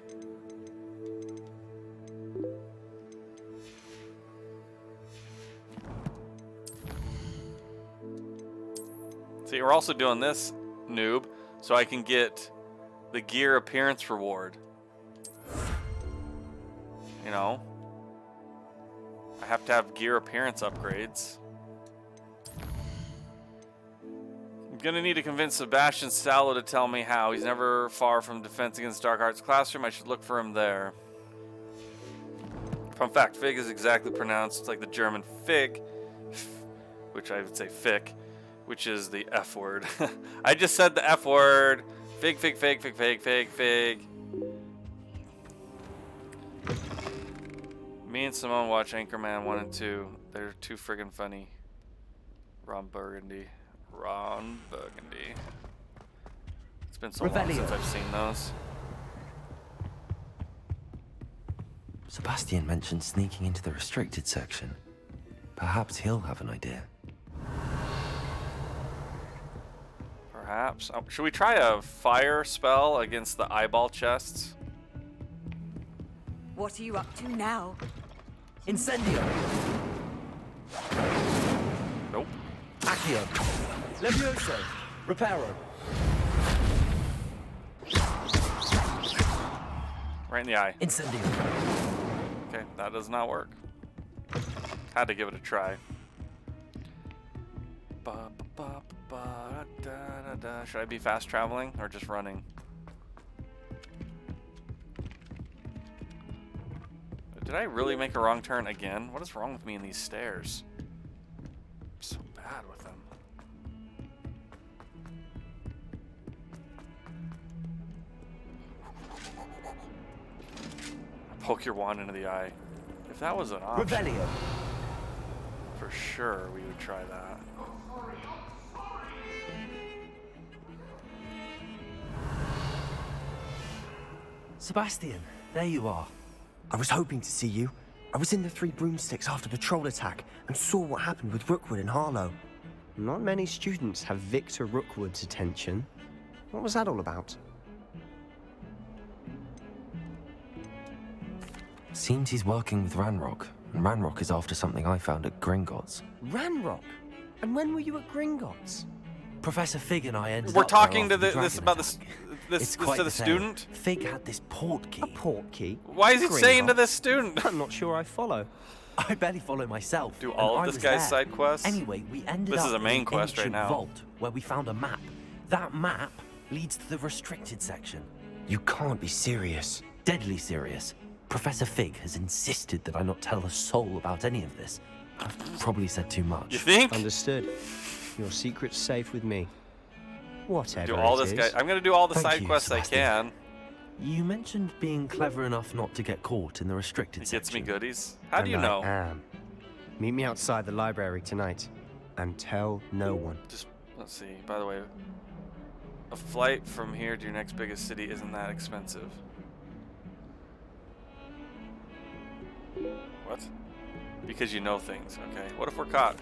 See, we're also doing this, noob, so I can get the gear appearance reward. You know? I have to have gear appearance upgrades. I'm gonna need to convince Sebastian Sallow to tell me how. He's never far from Defense Against Dark Arts classroom. I should look for him there. Fun fact, Fig is exactly pronounced like the German Fig, which I would say Fick, which is the F word. I just said the F word. Fig, fig, fig, fig, fig, fig, fig. Me and Simone watch Anchorman 1 and 2. They're too friggin' funny. Ron Burgundy. Ron Burgundy. It's been so long since I've seen those. Sebastian mentioned sneaking into the restricted section. Perhaps he'll have an idea. Perhaps. Oh, should we try a fire spell against the eyeball chests? What are you up to now? Incendio. Nope. Accio. Levioso. Reparo. Right in the eye. Incendio. Okay, that does not work. Had to give it a try. Should I be fast traveling or just running? Did I really make a wrong turn again? What is wrong with me in these stairs? I'm so bad with them. Poke your wand into the eye. If that was an option, Revelio. For sure we would try that. Sebastian, there you are. I was hoping to see you. I was in the Three Broomsticks after the troll attack and saw what happened with Rookwood and Harlow. Not many students have Victor Rookwood's attention. What was that all about? Seems he's working with Ranrock, and Ranrock is after something I found at Gringotts. Ranrock? And when were you at Gringotts? Professor Fig and I ended We're up there talking to after the this dragon about attack. this It's quite to the the tale. student. Fig had this port key. A port key? Why is he saying to this student? I'm not sure I follow. I barely follow myself. Do all and of I this was guy's there. side quests? Anyway, we ended This up is a main in an quest right ancient now. vault where we found a map. That map leads to the restricted section. You can't be serious. Deadly serious. Professor Fig has insisted that I not tell a soul about any of this. I've probably said too much. You think? Understood. Your secret's safe with me. Whatever. Do all it this is. guy. I'm gonna do all the Thank side you, quests Sebastian. I can. You mentioned being clever enough not to get caught in the restricted It section. gets me goodies. How do you And know? I am. Meet me outside the library tonight, and tell no one. Just let's see. By the way, a flight from here to your next biggest city isn't that expensive. What? Because you know things. Okay. What if we're caught?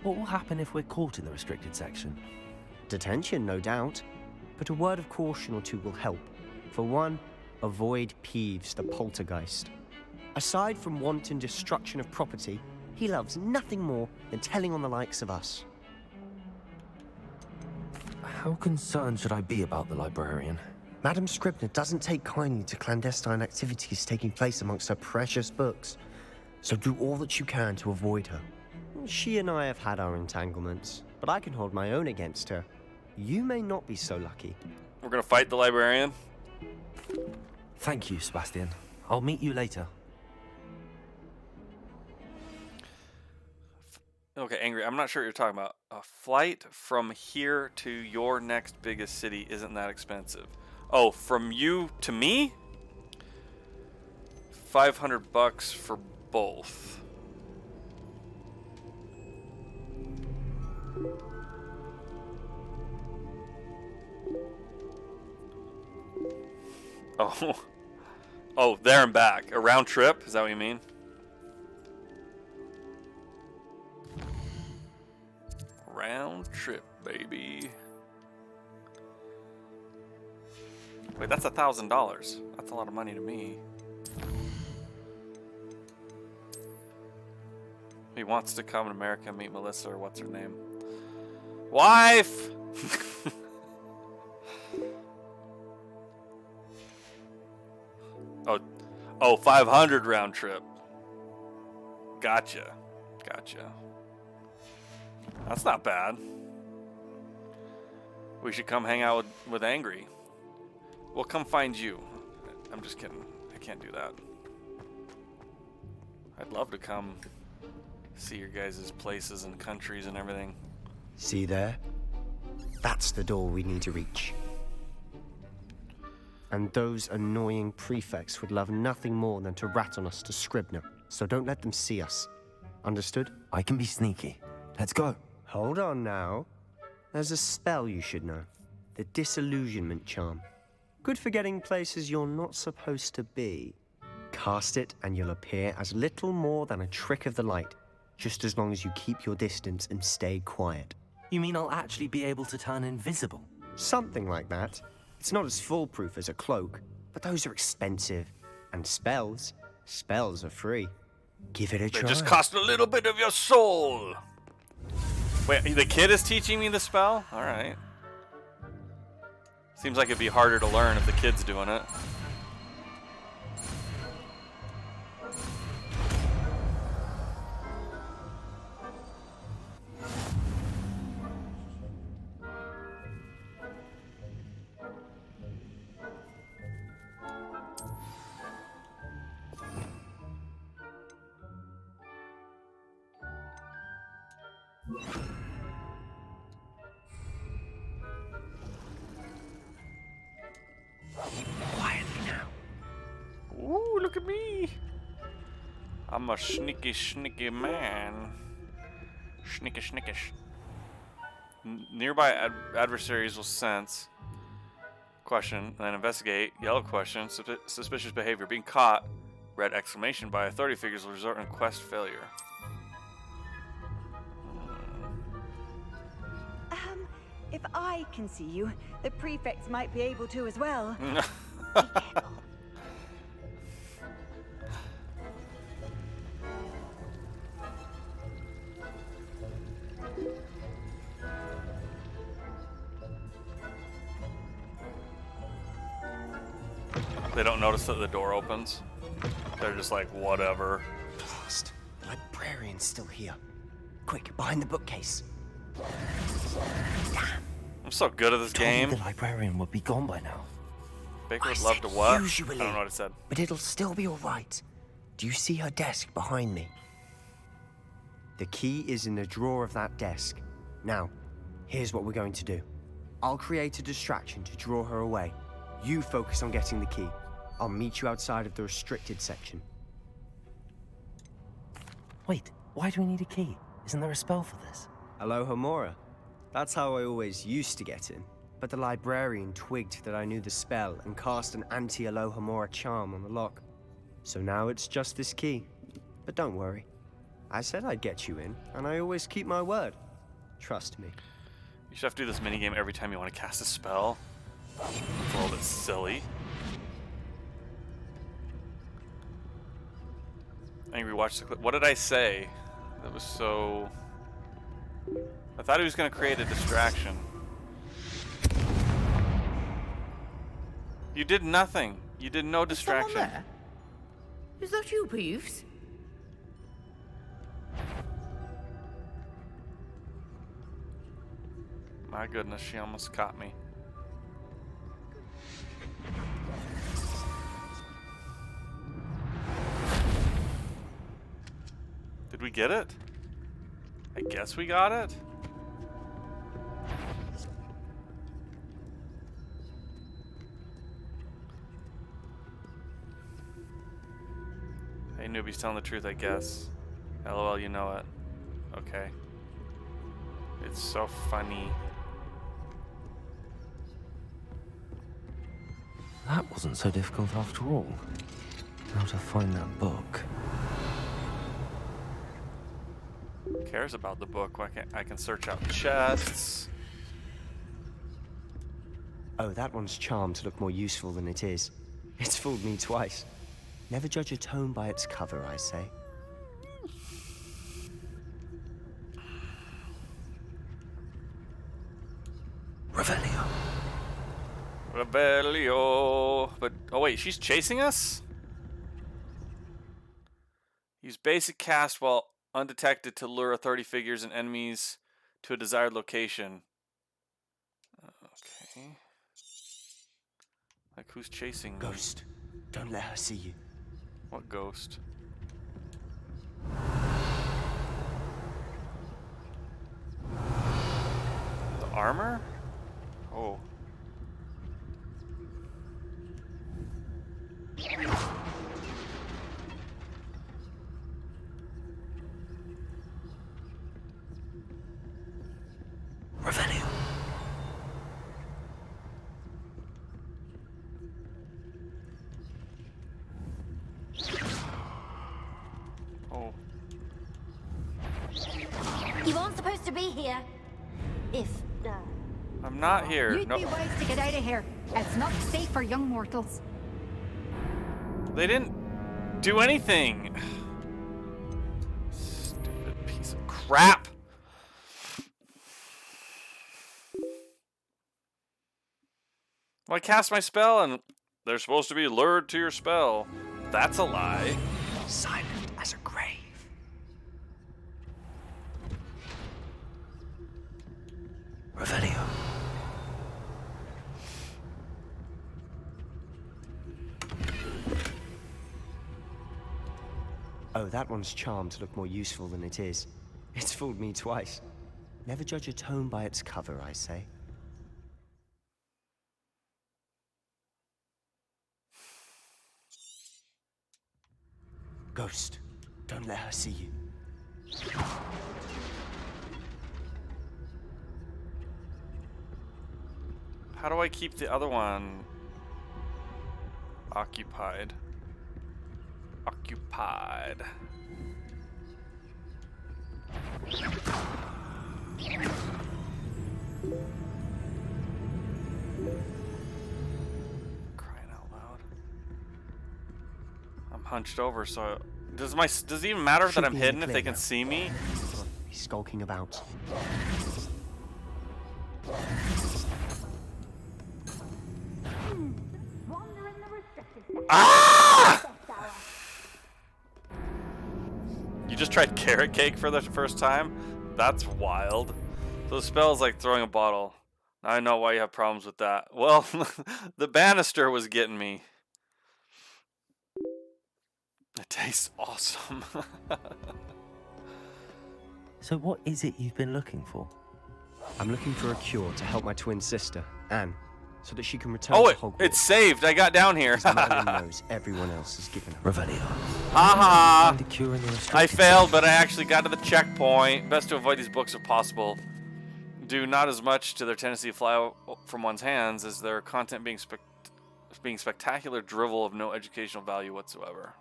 What will happen if we're caught in the restricted section? Detention, no doubt. But a word of caution or two will help. For one, avoid Peeves, the poltergeist. Aside from wanton destruction of property, he loves nothing more than telling on the likes of us. How concerned should I be about the librarian? Madam Scribner doesn't take kindly to clandestine activities taking place amongst her precious books. So do all that you can to avoid her. She and I have had our entanglements, but I can hold my own against her. You may not be so lucky. We're gonna fight the librarian. Thank you, Sebastian. I'll meet you later. Okay, Angry. I'm not sure what you're talking about. A flight from here to your next biggest city isn't that expensive. Oh, from you to me? $500 for both. Oh. Oh, there and back. A round trip? Is that what you mean? round trip, baby. Wait, that's $1,000. That's a lot of money to me. He wants to come to America and meet Melissa, or what's her name? Wife! Oh, 500 round trip. Gotcha. That's not bad. We should come hang out with Angry. We'll come find you. I'm just kidding. I can't do that. I'd love to come see your guys' places and countries and everything. See there? That's the door we need to reach. And those annoying prefects would love nothing more than to rat on us to Scribner, so don't let them see us. Understood? I can be sneaky. Let's go. Hold on now. There's a spell you should know. The Disillusionment Charm. Good for getting places you're not supposed to be. Cast it and you'll appear as little more than a trick of the light, just as long as you keep your distance and stay quiet. You mean I'll actually be able to turn invisible? Something like that. It's not as foolproof as a cloak, but those are expensive. And spells are free. Give it a try. They just cost a little bit of your soul. Wait, the kid is teaching me the spell? Alright. Seems like it'd be harder to learn if the kid's doing it. Quietly now. Ooh, look at me. I'm a sneaky man. Sneakish. Nearby adversaries will sense. Question, and then investigate. Yellow question, suspicious behavior. Being caught. Red exclamation by authority figures will result in quest failure. If I can see you, the prefects might be able to as well. They don't notice that the door opens. They're just like, whatever. Blast. The librarian's still here. Quick, behind the bookcase. Damn. I'm so good at this game. The librarian would be gone by now. Baker would love to what? Usually, I don't know what it said. But it'll still be all right. Do you see her desk behind me? The key is in the drawer of that desk. Now, here's what we're going to do. I'll create a distraction to draw her away. You focus on getting the key. I'll meet you outside of the restricted section. Wait, why do we need a key? Isn't there a spell for this? Alohomora. That's how I always used to get in. But the librarian twigged that I knew the spell and cast an anti-Alohomora charm on the lock. So now it's just this key. But don't worry. I said I'd get you in, and I always keep my word. Trust me. You should have to do this minigame every time you want to cast a spell. It's a little bit silly. Angry, watch the clip. What did I say? That was so... I thought he was going to create a distraction. You did nothing. You did no distraction. There? Is that you, Peeves? My goodness, she almost caught me. Did we get it? I guess we got it. Hey, newbie's telling the truth, I guess. LOL, you know it. Okay. It's so funny. That wasn't so difficult after all. How to find that book. cares about the book? Why can't I can search out chests? Oh, that one's charmed to look more useful than it is. It's fooled me twice. Never judge a tome by its cover, I say. Revelio. Revelio. But, oh wait, she's chasing us? Use basic cast while undetected to lure authority figures and enemies to a desired location. Okay. Like, who's chasing me? Ghost, don't let her see you. What ghost? The armor? Oh. Revelio. Oh. You aren't supposed to be here. If, I'm not here. You'd No. be wise to get out of here. It's not safe for young mortals. They didn't do anything. Stupid piece of crap. Well, I cast my spell and they're supposed to be lured to your spell. That's a lie. Silent as a grave. Revelio. Oh, that one's charmed to look more useful than it is. It's fooled me twice. Never judge a tome by its cover, I say. Ghost, don't let her see you. How do I keep the other one occupied? Occupied. Crying out loud. I'm hunched over, so does it even matter that I'm hidden if they can see me? He's skulking about. Ah! You just tried carrot cake for the first time? That's wild. So the spell's like throwing a bottle. Now I know why you have problems with that. Well, the banister was getting me. It tastes awesome. So what is it you've been looking for? I'm looking for a cure to help my twin sister, Anne, so that she can return Oh, to Hogwarts. it's saved. I got down here. Merlin knows everyone else is given her. Revelio. Haha. Find a cure in the I restricted failed, zone. but I actually got to the checkpoint. Best to avoid these books if possible. Do not as much to their tendency to fly from one's hands as their content being spectacular drivel of no educational value whatsoever.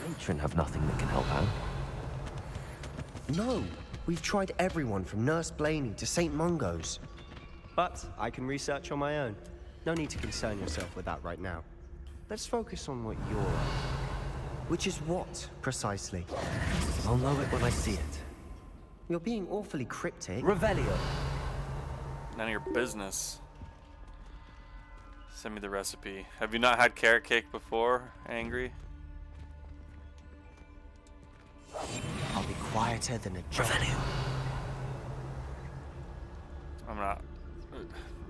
Matron have nothing that can help out. No, we've tried everyone from Nurse Blaney to St. Mungo's. But I can research on my own. No need to concern yourself with that right now. Let's focus on what you're at. Which is what, precisely? I'll know it when I see it. You're being awfully cryptic. Revelio. None of your business. Send me the recipe. Have you not had carrot cake before, Angry? I'll be quieter than a jump. I'm not.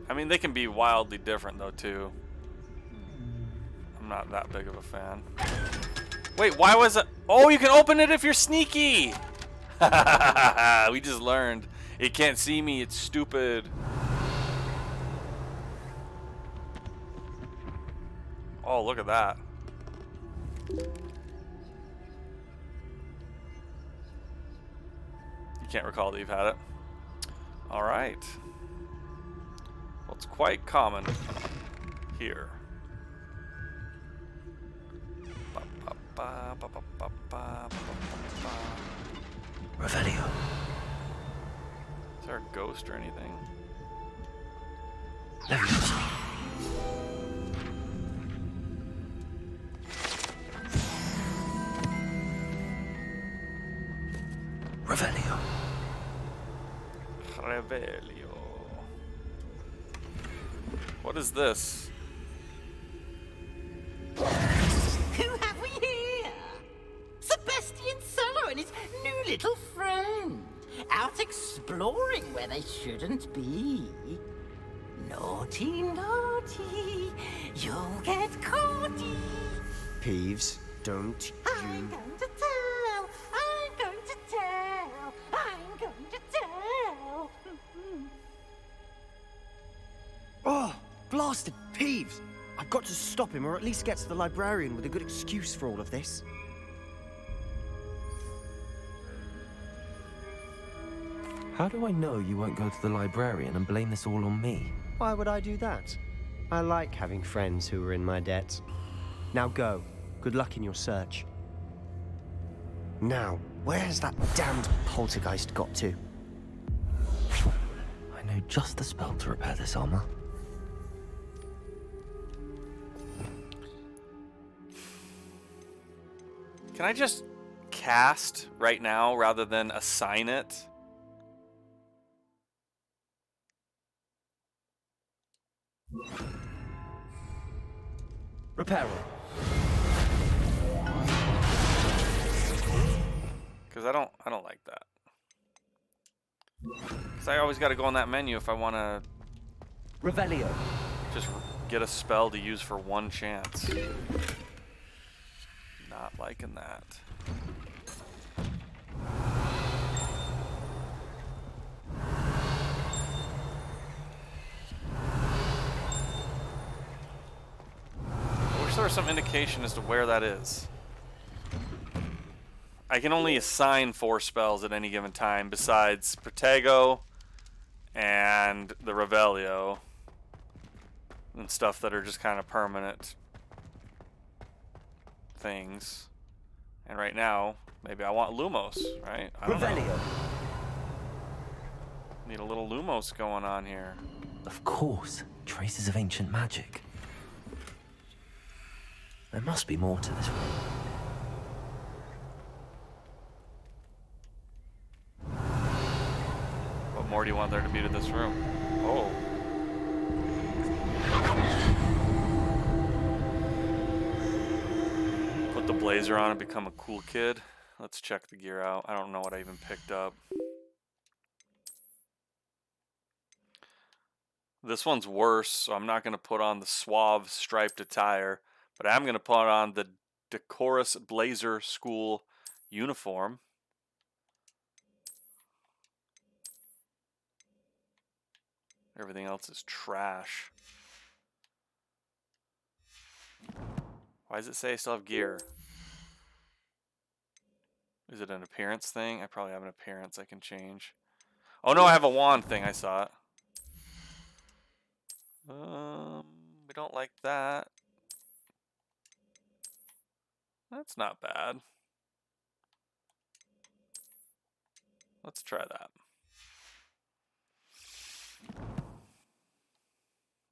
I mean, they can be wildly different, though, too. I'm not that big of a fan. Wait, why was it? Oh, you can open it if you're sneaky! We just learned. It can't see me, it's stupid. Oh, look at that. You can't recall that you've had it. Alright. Well, it's quite common here. Revelio. there a ghost or anything? Revelio. Revelio. What is this? Who have we here? Sebastian Solo and his new little friend. Out exploring where they shouldn't be. Naughty, naughty. You'll get caughty. Peeves, don't I'm you... going to tell. I'm going to tell. I'm going to tell. Oh, blasted Peeves! I've got to stop him, or at least get to the librarian with a good excuse for all of this. How do I know you won't go to the librarian and blame this all on me? Why would I do that? I like having friends who are in my debt. Now go. Good luck in your search. Now, where has that damned poltergeist got to? I know just the spell to repair this armor. Can I just cast right now rather than assign it? Reparo. Because I don't like that. Because I always got to go on that menu if I want to Revelio. just get a spell to use for one chance. Not liking that. I wish there was some indication as to where that is. I can only assign 4 spells at any given time besides Protego and the Revelio and stuff that are just kind of permanent things. And right now, maybe I want Lumos, right? I don't know. Need a little Lumos going on here. Of course, traces of ancient magic. There must be more to this room. What more do you want there to be to this room? Oh. Put the blazer on and become a cool kid. Let's check the gear out. I don't know what I even picked up. This one's worse, so I'm not going to put on the suave striped attire, but I am going to put on the decorous blazer school uniform. Everything else is trash. Why does it say I still have gear? Is it an appearance thing? I probably have an appearance I can change. Oh no, I have a wand thing, I saw it. We don't like that. That's not bad. Let's try that.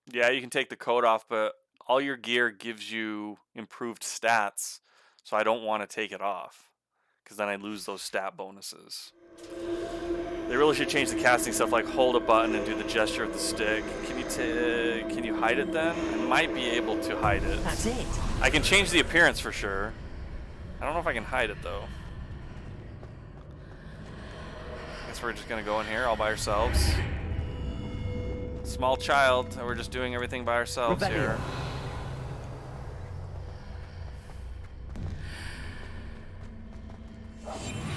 Yeah, you can take the coat off, but all your gear gives you improved stats, so I don't want to take it off, because then I lose those stat bonuses. They really should change the casting stuff, like hold a button and do the gesture of the stick. Can you hide it then? I might be able to hide it. That's it. I can change the appearance for sure. I don't know if I can hide it though. Guess we're just gonna go in here all by ourselves. Small child, and we're just doing everything by ourselves here.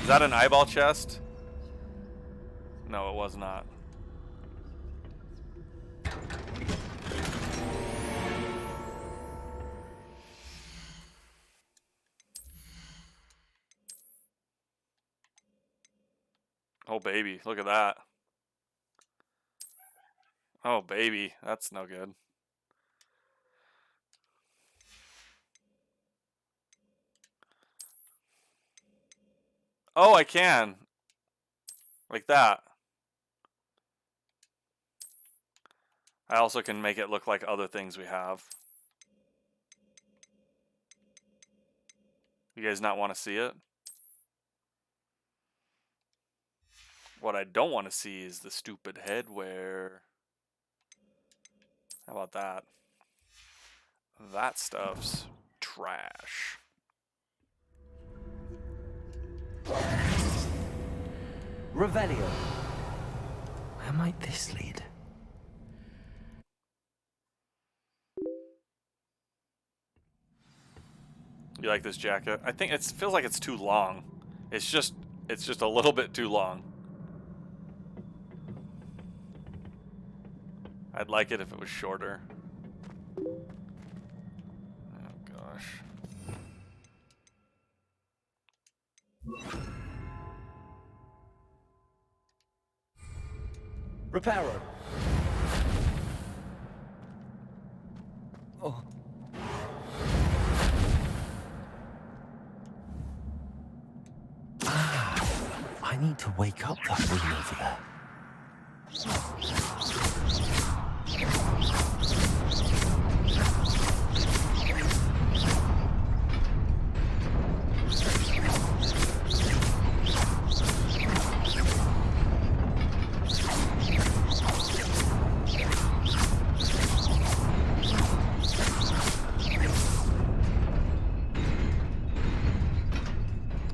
Is that an eyeball chest? No, it was not. Oh baby, look at that. Oh baby, that's no good. Oh, I can. Like that. I also can make it look like other things we have. You guys not want to see it? What I don't want to see is the stupid headwear. How about that? That stuff's trash. Revelio. Where might this lead? You like this jacket? I think it feels like it's too long. It's just a little bit too long. I'd like it if it was shorter. Oh gosh. Reparo. Oh. I need to wake up that room over there.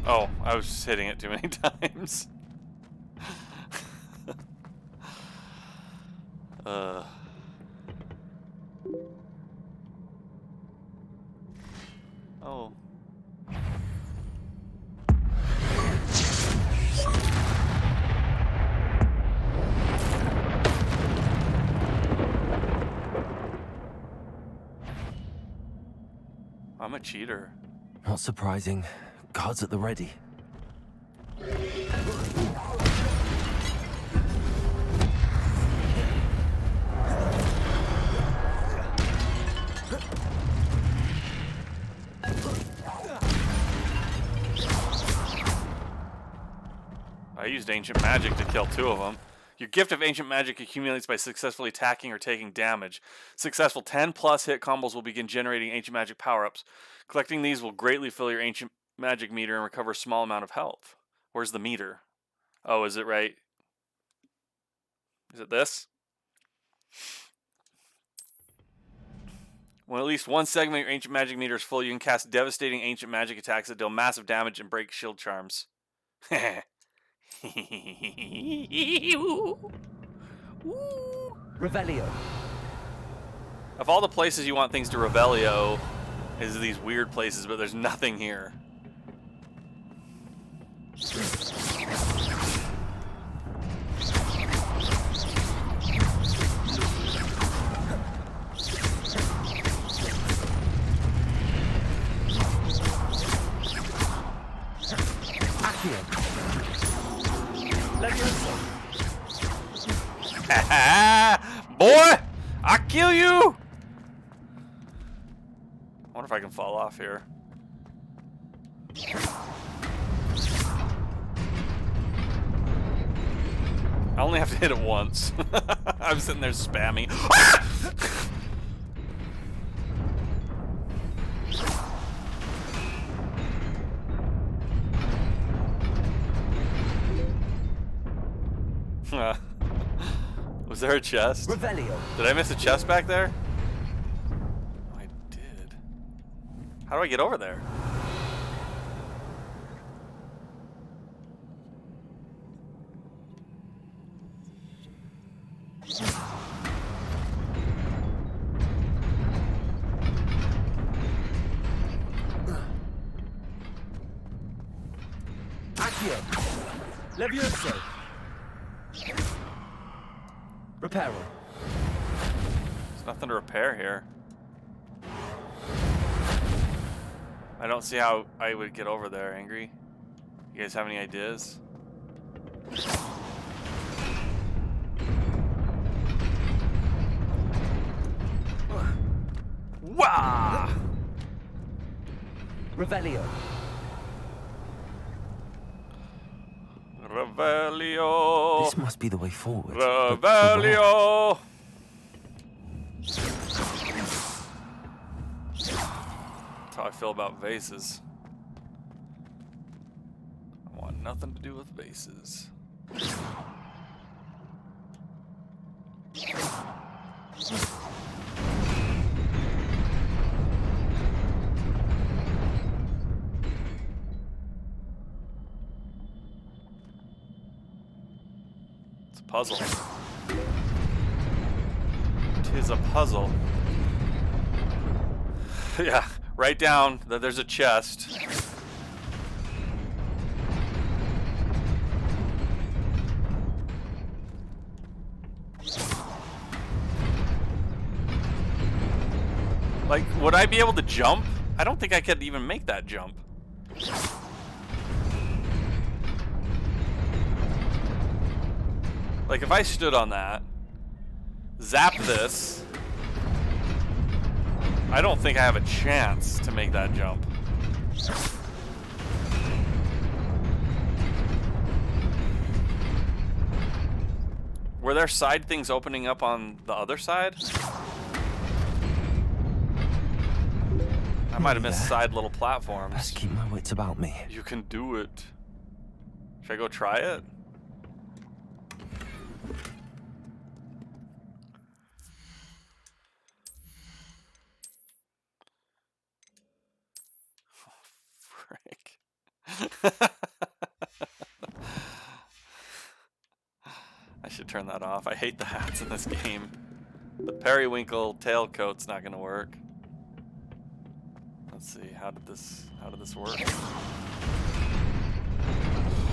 Oh, I was just hitting it too many times. Oh. I'm a cheater. Not surprising. Guards at the ready. I used ancient magic to kill 2 of them. Your gift of ancient magic accumulates by successfully attacking or taking damage. Successful 10+ hit combos will begin generating ancient magic power-ups. Collecting these will greatly fill your ancient magic meter and recover a small amount of health. Where's the meter? Oh, is it right? Is it this? When at least one segment of your ancient magic meter is full, you can cast devastating ancient magic attacks that deal massive damage and break shield charms. Revelio. Of all the places you want things to Revelio, is these weird places, but there's nothing here. Legacy-osa. Boy, I'll kill you! I wonder if I can fall off here. I only have to hit it once. I'm sitting there spamming. Was there a chest? Revelio. Did I miss a chest back there? Oh, I did. How do I get over there? Accio. Levioso. Reparo. There's nothing to repair here. I don't see how I would get over there, Angry. You guys have any ideas? Wah! Revelio. Revelio. This must be the way forward. Revelio. That's how I feel about vases. I want nothing to do with vases. It's a puzzle. Tis a puzzle. Yeah, write down that there's a chest. Like, would I be able to jump? I don't think I could even make that jump. Like, if I stood on that, zap this, I don't think I have a chance to make that jump. Were there side things opening up on the other side? I might have missed side little platforms. Best keep my wits about me. You can do it. Should I go try it? Frick. I should turn that off. I hate the hats in this game. The periwinkle tailcoat's not gonna work. Let's see, how did this work?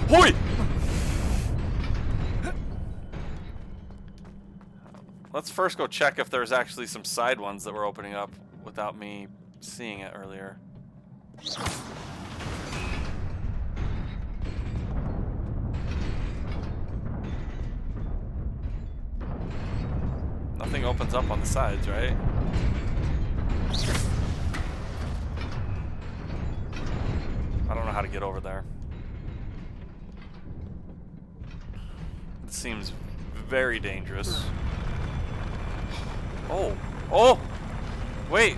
Hoi! Let's first go check if there's actually some side ones that were opening up without me seeing it earlier. Nothing opens up on the sides, right? I don't know how to get over there. It seems very dangerous. Oh! Oh! Wait!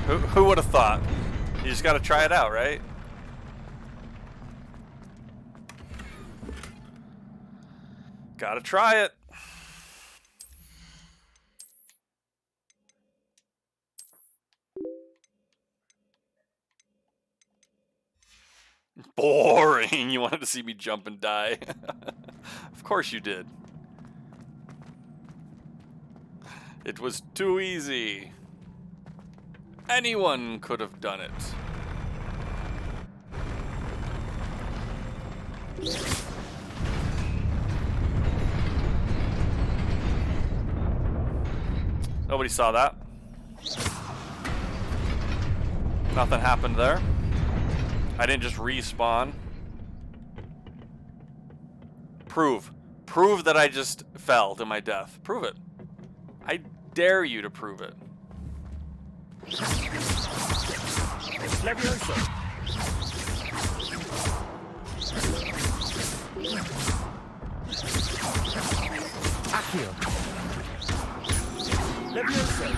Who would have thought? You just gotta try it out, right? Gotta try it. Boring. You wanted to see me jump and die. Of course you did. It was too easy. Anyone could have done it. Nobody saw that. Nothing happened there. I didn't just respawn. Prove that I just fell to my death. Prove it. I dare you to prove it. Legacy-osa. Accio. Legacy-osa.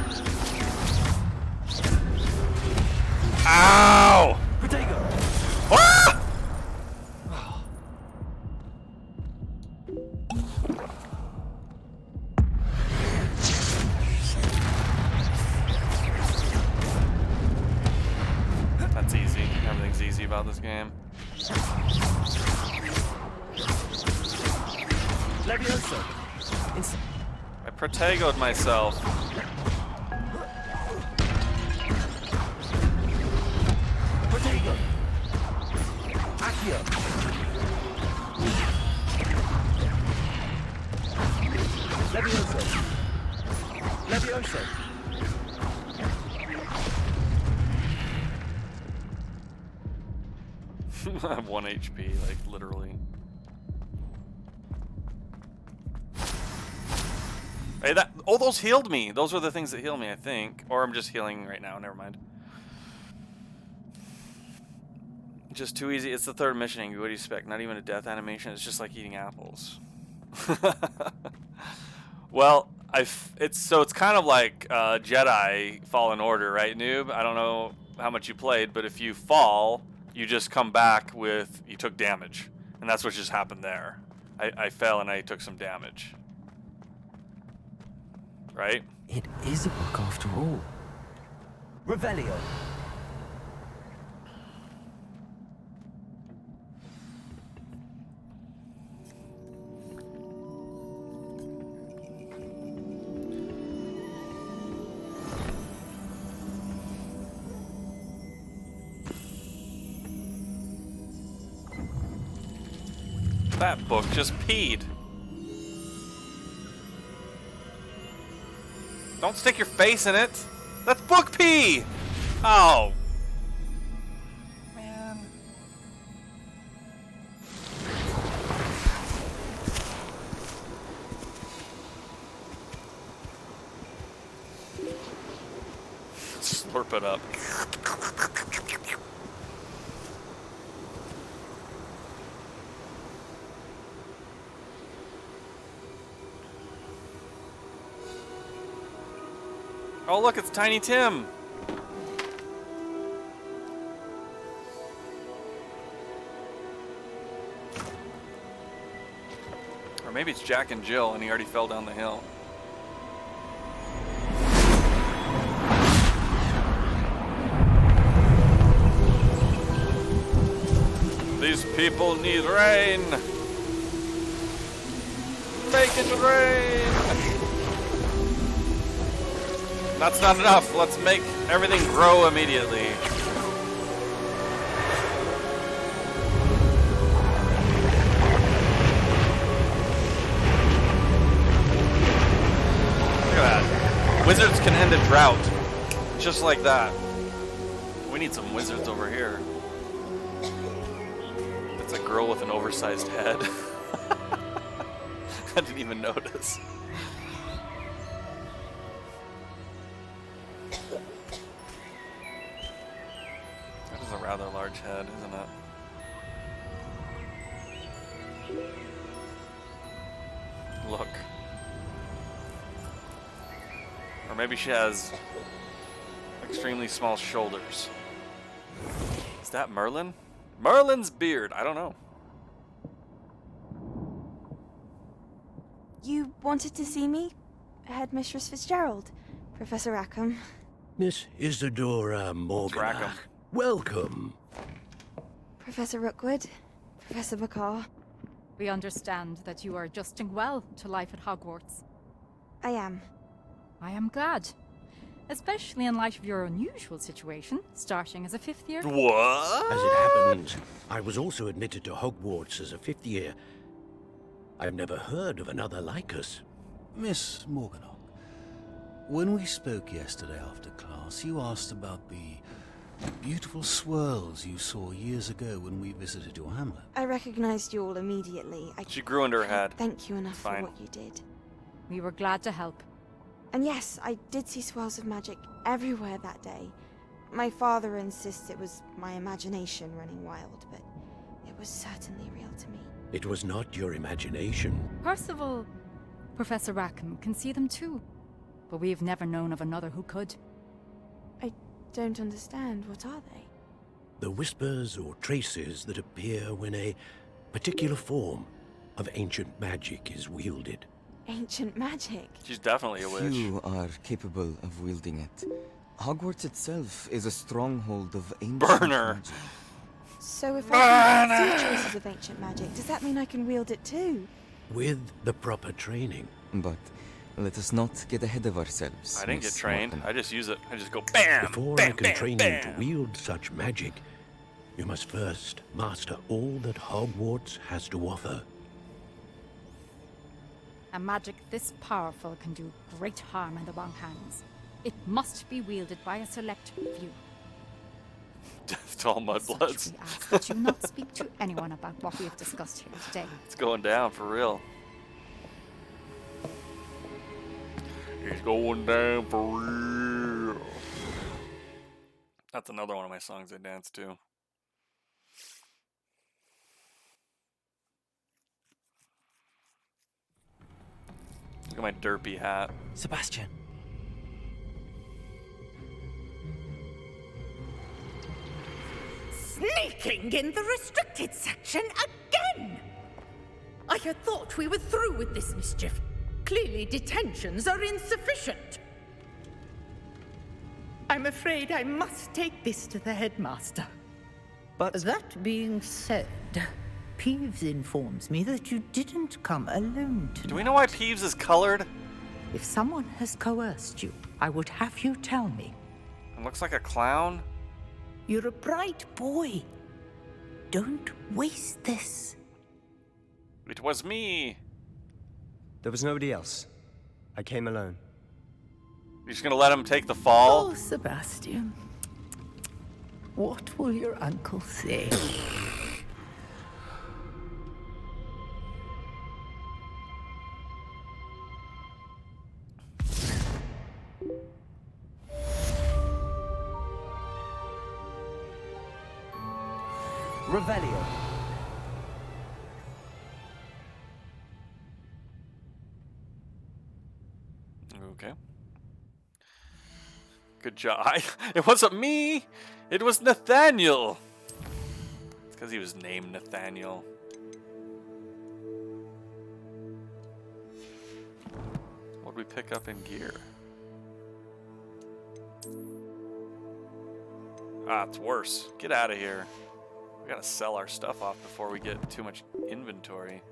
Ow! Protego. Ah! That's easy. Everything's easy about this game. Legacy-osa. I protegoed myself. Protego. Accio. Legacy-osa. Legacy-osa. I have 1 HP, like literally. Hey, those healed me. Those were the things that heal me, I think. Or I'm just healing right now. Never mind. Just too easy. It's the third mission, Angry. What do you expect? Not even a death animation. It's just like eating apples. Well, it's kind of like Jedi Fallen Order, right, noob? I don't know how much you played, but if you fall, you just come back with you took damage, and that's what just happened there. I fell and I took some damage. Right? It is a book after all. Revelio. That book just peed. Don't stick your face in it. That's book pee. Oh. Man. Slurp it up. Oh, look, it's Tiny Tim. Or maybe it's Jack and Jill and he already fell down the hill. These people need rain. Make it rain. That's not enough. Let's make everything grow immediately. Look at that. Wizards can end a drought. Just like that. We need some wizards over here. It's a girl with an oversized head. I didn't even notice. That is a rather large head, isn't it? Look. Or maybe she has extremely small shoulders. Is that Merlin? Merlin's beard. I don't know. You wanted to see me? Headmistress Fitzgerald, Professor Rackham. Miss Isadora Morganach. Welcome. Professor Rookwood, Professor McCaw. We understand that you are adjusting well to life at Hogwarts. I am. I am glad. Especially in light of your unusual situation, starting as a 5th year. What? As it happens, I was also admitted to Hogwarts as a 5th year. I've never heard of another like us. Miss Morganach, when we spoke yesterday after class, you asked about the beautiful swirls you saw years ago when we visited your hamlet. I recognized you all immediately. She grew into her head. Thank you enough Fine. for what you did. We were glad to help. And yes, I did see swirls of magic everywhere that day. My father insists it was my imagination running wild, but it was certainly real to me. It was not your imagination. Percival, Professor Rackham can see them too. But we've never known of another who could. I don't understand. What are they? The whispers or traces that appear when a particular form of ancient magic is wielded. Ancient magic? She's definitely a witch. Few are capable of wielding it. Hogwarts itself is a stronghold of ancient Burner. magic. So if I can see traces of ancient magic, does that mean I can wield it too? With the proper training. But let us not get ahead of ourselves. I didn't get Miss trained. Morgan. I just use it. I just go bam, Before bam, I can bam, train bam. you to wield such magic, you must first master all that Hogwarts has to offer. A magic this powerful can do great harm in the wrong hands. It must be wielded by a select few. Death to all mudbloods. We ask that you not speak to anyone about what we have discussed here today. It's going down for real. It's going down for real. That's another one of my songs I dance to. Look at my derpy hat. Sebastian. Sneaking in the restricted section again! I had thought we were through with this mischief. Clearly detentions are insufficient. I'm afraid I must take this to the headmaster. But that being said, Peeves informs me that you didn't come alone tonight. Do we know why Peeves is colored? If someone has coerced you, I would have you tell me. It looks like a clown. You're a bright boy. Don't waste this. It was me. There was nobody else. I came alone. You're just gonna let him take the fall? Oh, Sebastian. What will your uncle say? Revelio. Okay. Good job. It wasn't me. It was Nathaniel. It's because he was named Nathaniel. What did we pick up in gear? Ah, it's worse. Get out of here. We gotta sell our stuff off before we get too much inventory.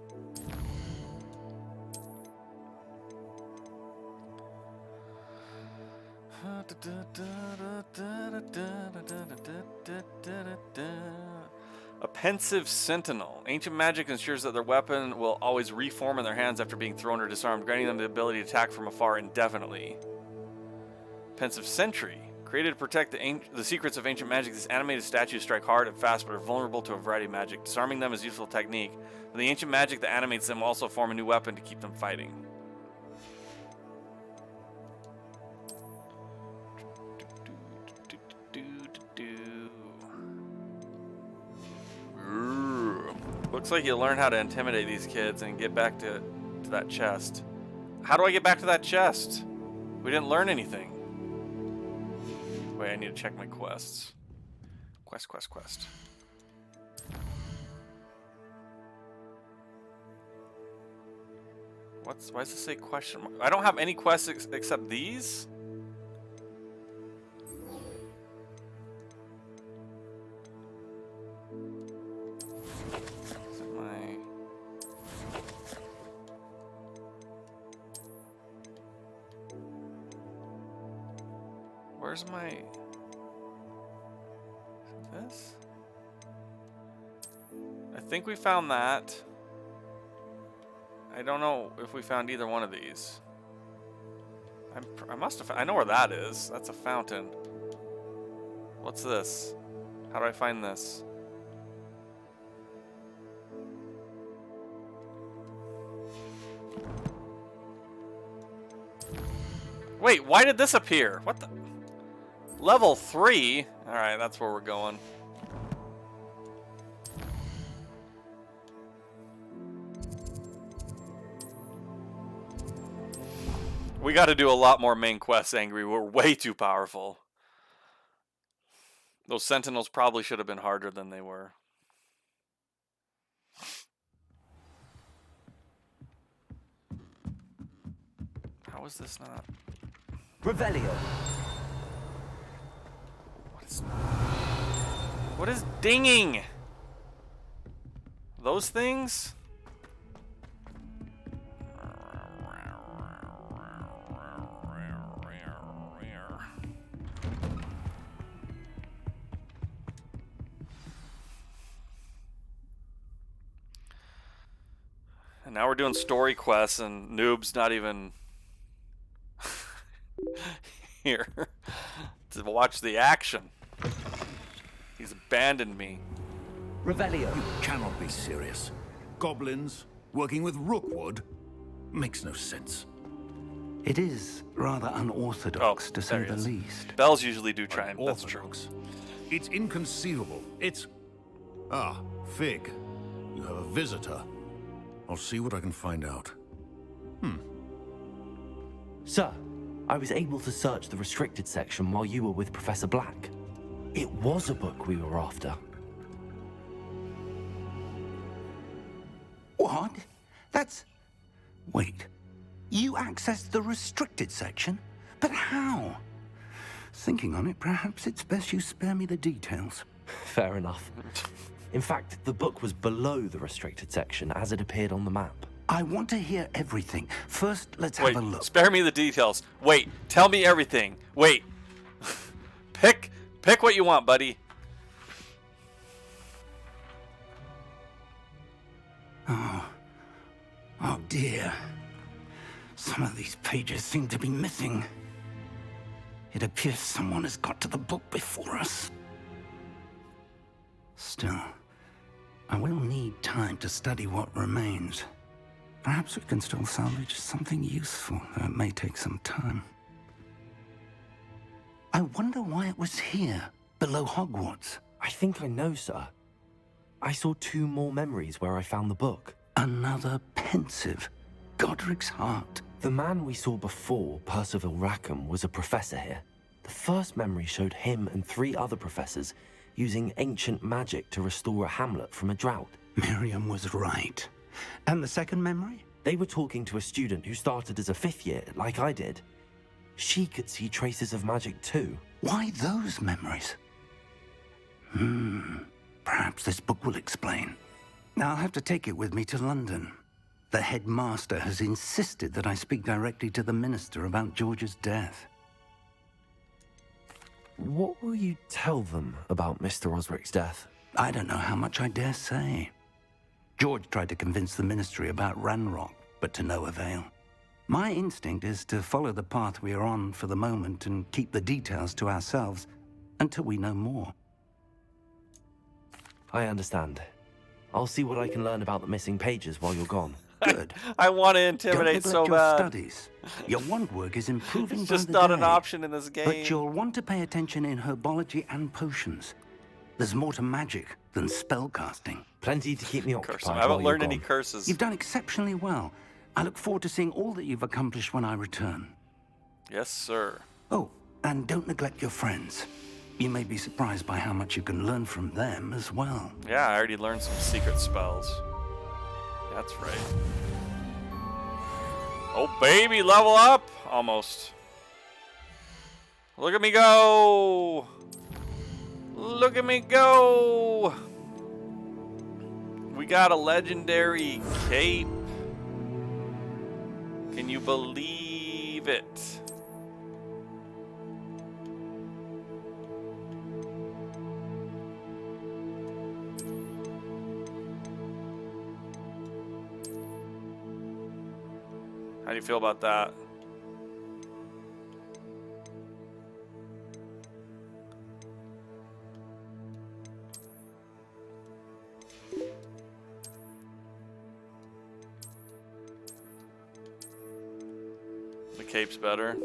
A pensive sentinel. Ancient magic ensures that their weapon will always reform in their hands after being thrown or disarmed, granting them the ability to attack from afar indefinitely. Pensive sentry. Created to protect the secrets of ancient magic, these animated statues strike hard and fast but are vulnerable to a variety of magic. Disarming them is a useful technique, but the ancient magic that animates them will also form a new weapon to keep them fighting. Looks like you learn how to intimidate these kids and get back to that chest. How do I get back to that chest? We didn't learn anything. Wait, I need to check my quests. Quest. Why does it say question mark? I don't have any quests except these? Where's my... This? I think we found that. I don't know if we found either one of these. I must have... I know where that is. That's a fountain. What's this? How do I find this? Wait, why did this appear? What the... Level 3? Alright, that's where we're going. We gotta do a lot more main quests, Angry. We're way too powerful. Those sentinels probably should have been harder than they were. How is this not... Revelio. What is dinging? Those things? And now we're doing story quests and Noob's not even here to watch the action. He's abandoned me. Revelio. You cannot be serious. Goblins working with Rookwood makes no sense. It is rather unorthodox, to say the least. Bells usually do try and... That's true. It's inconceivable. It's... Ah, Fig. You have a visitor. I'll see what I can find out. Sir, I was able to search the restricted section while you were with Professor Black. It was a book we were after. What? That's... Wait. You accessed the restricted section? But how? Thinking on it, perhaps it's best you spare me the details. Fair enough. In fact, the book was below the restricted section as it appeared on the map. I want to hear everything. First, let's have a look. Spare me the details. Wait, tell me everything. Wait. Pick what you want, buddy. Oh dear. Some of these pages seem to be missing. It appears someone has got to the book before us. Still, I will need time to study what remains. Perhaps we can still salvage something useful, though it may take some time. I wonder why it was here, below Hogwarts. I think I know, sir. I saw 2 more memories where I found the book. Another pensive. Godric's heart. The man we saw before, Percival Rackham, was a professor here. The first memory showed him and 3 other professors using ancient magic to restore a hamlet from a drought. Miriam was right. And the second memory? They were talking to a student who started as a 5th year, like I did. She could see traces of magic too. Why those memories? Perhaps this book will explain. Now I'll have to take it with me to London. The headmaster has insisted that I speak directly to the minister about George's death. What will you tell them about Mr. Osric's death? I don't know how much I dare say. George tried to convince the ministry about Ranrock, but to no avail. My instinct is to follow the path we are on for the moment and keep the details to ourselves until we know more. I understand. I'll see what I can learn about the missing pages while you're gone. Good. I want to intimidate so Don't neglect your bad. studies. Your wand work is improving It's by just the not day. an option in this game. But you'll want to pay attention in herbology and potions. There's more to magic than spellcasting. Plenty to keep me occupied. I haven't learned any curses. You've done exceptionally well. I look forward to seeing all that you've accomplished when I return. Yes, sir. Oh, and don't neglect your friends. You may be surprised by how much you can learn from them as well. Yeah, I already learned some secret spells. That's right. Oh, baby, level up! Almost. Look at me go! Look at me go! We got a legendary cape. Can you believe it? How do you feel about that? The cape's better.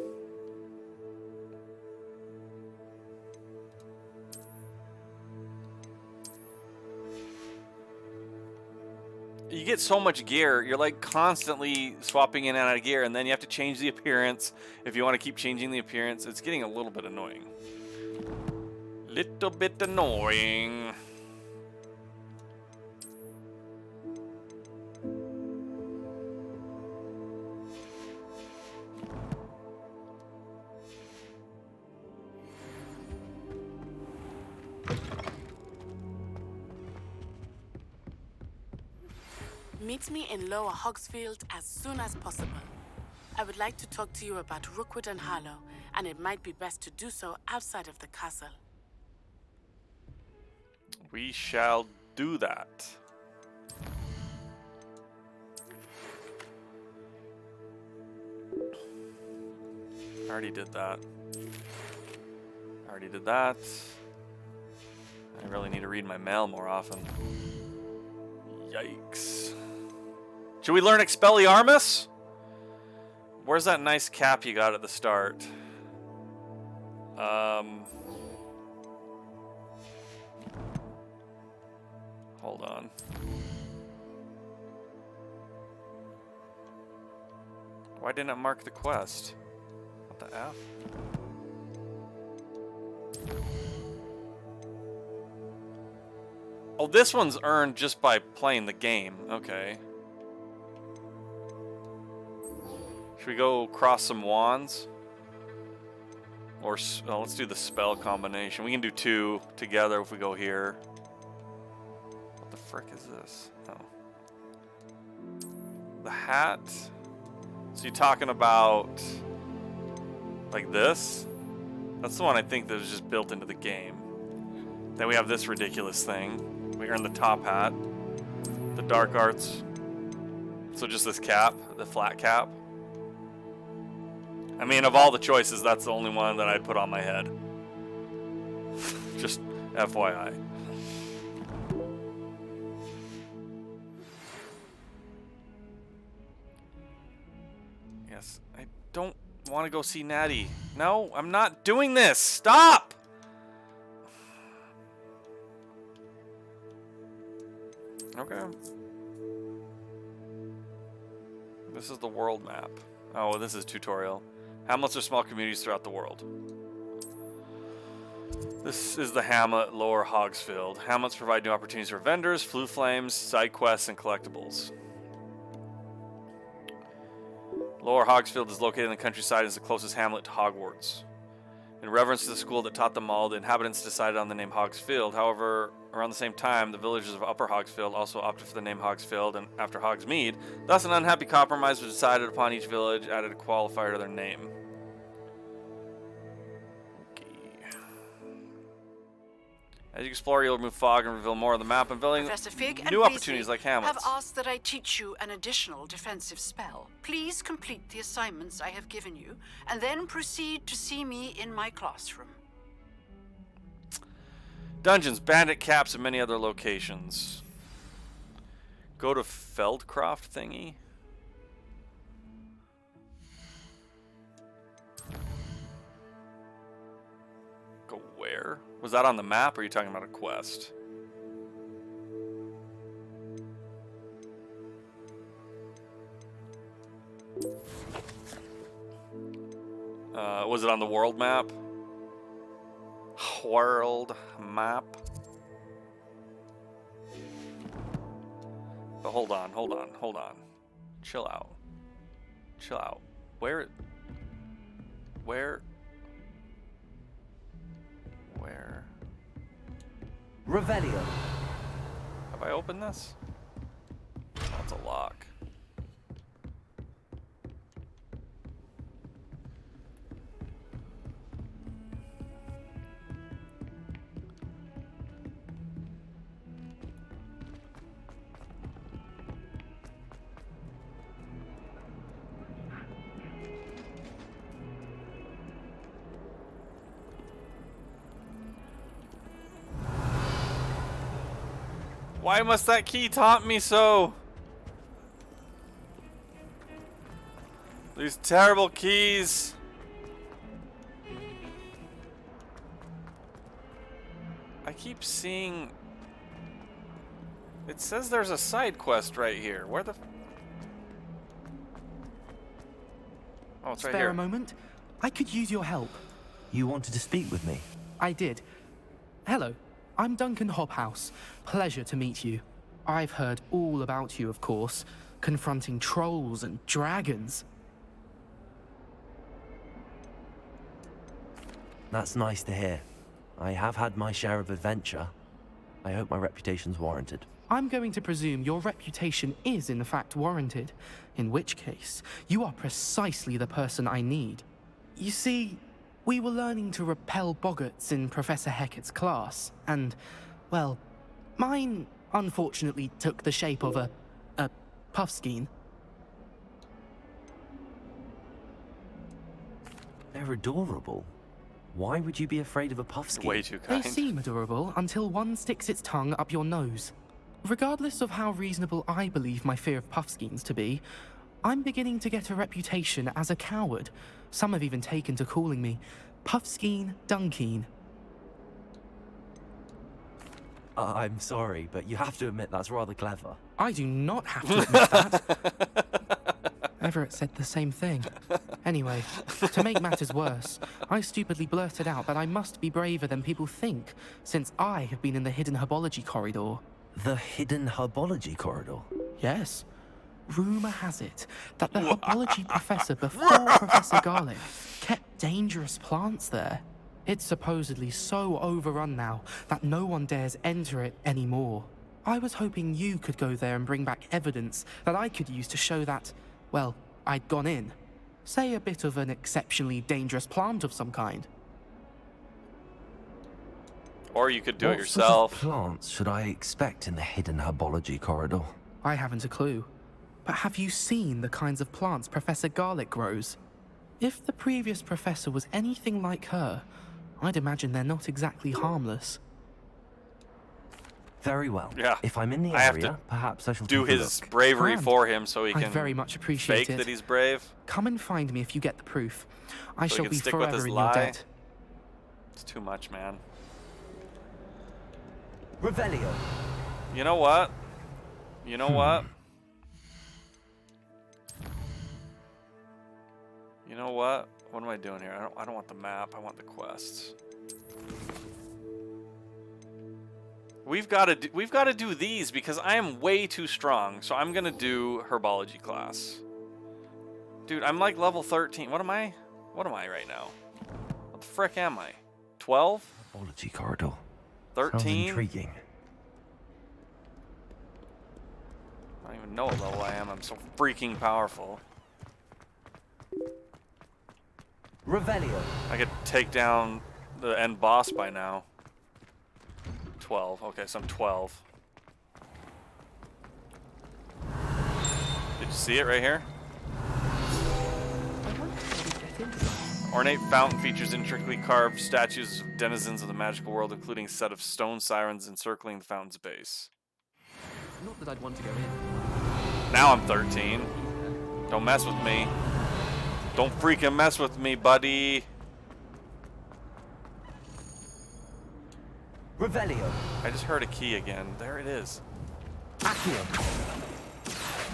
You get so much gear, you're like constantly swapping in and out of gear, and then you have to change the appearance. If you want to keep changing the appearance, it's getting a little bit annoying. Little bit annoying. Meet me in Lower Hogsfield as soon as possible. I would like to talk to you about Rookwood and Harlow, and it might be best to do so outside of the castle. We shall do that. I already did that. I already did that. I really need to read my mail more often. Yikes. Should we learn Expelliarmus? Where's that nice cap you got at the start? Hold on. Why didn't it mark the quest? What the F? Oh, this one's earned just by playing the game. Okay. Should we go cross some wands? Or let's do the spell combination. We can do 2 together if we go here. What the frick is this? Oh. The hat. So you're talking about like this? That's the one I think that was just built into the game. Then we have this ridiculous thing. We earn the top hat, the dark arts. So just this cap, the flat cap. I mean, of all the choices, that's the only one that I'd put on my head. Just FYI. Yes, I don't want to go see Natty. No, I'm not doing this. Stop! Okay. This is the world map. Oh, this is tutorial. Hamlets are small communities throughout the world. This is the hamlet, Lower Hogsfield. Hamlets provide new opportunities for vendors, flue flames, side quests, and collectibles. Lower Hogsfield is located in the countryside and is the closest hamlet to Hogwarts. In reverence to the school that taught them all, the inhabitants decided on the name Hogsfield. However, around the same time, the villagers of Upper Hogsfield also opted for the name Hogsfield and after Hogsmeade. Thus, an unhappy compromise was decided upon. Each village added a qualifier to their name. As you explore, you'll remove fog and reveal more of the map, unveiling Professor Fig and new Weasley opportunities like hamlets. have asked that I teach you an additional defensive spell. Please complete the assignments I have given you, and then proceed to see me in my classroom. Dungeons, bandit caps, and many other locations. Go to Feldcroft thingy. Go where? Was that on the map, or are you talking about a quest? Was it on the world map? World map. But hold on. Chill out. Where? Revelio. Have I opened this? That's a lock. Why must that key taunt me so? These terrible keys. I keep seeing... It says there's a side quest right here. Where the... Oh, it's right Spare here. a moment? I could use your help. You wanted to speak with me? I did. Hello, I'm Duncan Hobhouse. Pleasure to meet you. I've heard all about you, of course, confronting trolls and dragons. That's nice to hear. I have had my share of adventure. I hope my reputation's warranted. I'm going to presume your reputation is in fact warranted, in which case, you are precisely the person I need. You see, we were learning to repel boggarts in Professor Hecat's class, and, well, mine unfortunately took the shape of a puffskein. They're adorable. Why would you be afraid of a puffskein? Way too kind. They seem adorable until one sticks its tongue up your nose. Regardless of how reasonable I believe my fear of puffskeins to be, I'm beginning to get a reputation as a coward. Some have even taken to calling me Puffskein Dunkeen. I'm sorry, but you have to admit that's rather clever. I do not have to admit that. Everett said the same thing. Anyway, to make matters worse, I stupidly blurted out that I must be braver than people think, since I have been in the hidden herbology corridor. The hidden herbology corridor? Yes. Rumour has it that the herbology professor before Professor Garlic kept dangerous plants there. It's supposedly so overrun now that no one dares enter it anymore. I was hoping you could go there and bring back evidence that I could use to show that, well, I'd gone in. Say a bit of an exceptionally dangerous plant of some kind. Or you could do it What yourself. sort of plants should I expect in the hidden herbology corridor? I haven't a clue. But have you seen the kinds of plants Professor Garlic grows? If the previous professor was anything like her, I'd imagine they're not exactly harmless. Very well. Yeah. If I'm in the I have area, to perhaps I shall do take a his look. bravery Grand. for him so he I can very much appreciate fake it. that he's brave. Come and find me if you get the proof. I So he shall can be stick with his forever in lie. your debt. It's too much, man. Revelio. You know what? You know what? You know what? What am I doing here? I don't want the map. I want the quests. We've got to do these because I am way too strong. So I'm gonna do herbology class. Dude, I'm like level 13. What am I? What am I right now? What the frick am I? 12? Herbology corridor. 13? Sounds intriguing. I don't even know what level I am. I'm so freaking powerful. Revelio. I could take down the end boss by now. 12. Okay, so I'm 12. Did you see it right here? Ornate fountain features intricately carved statues of denizens of the magical world, including a set of stone sirens encircling the fountain's base. Not that I'd want to go in. Now I'm 13. Don't mess with me. Don't freaking mess with me, buddy. Revelio. I just heard a key again. There it is. Accio.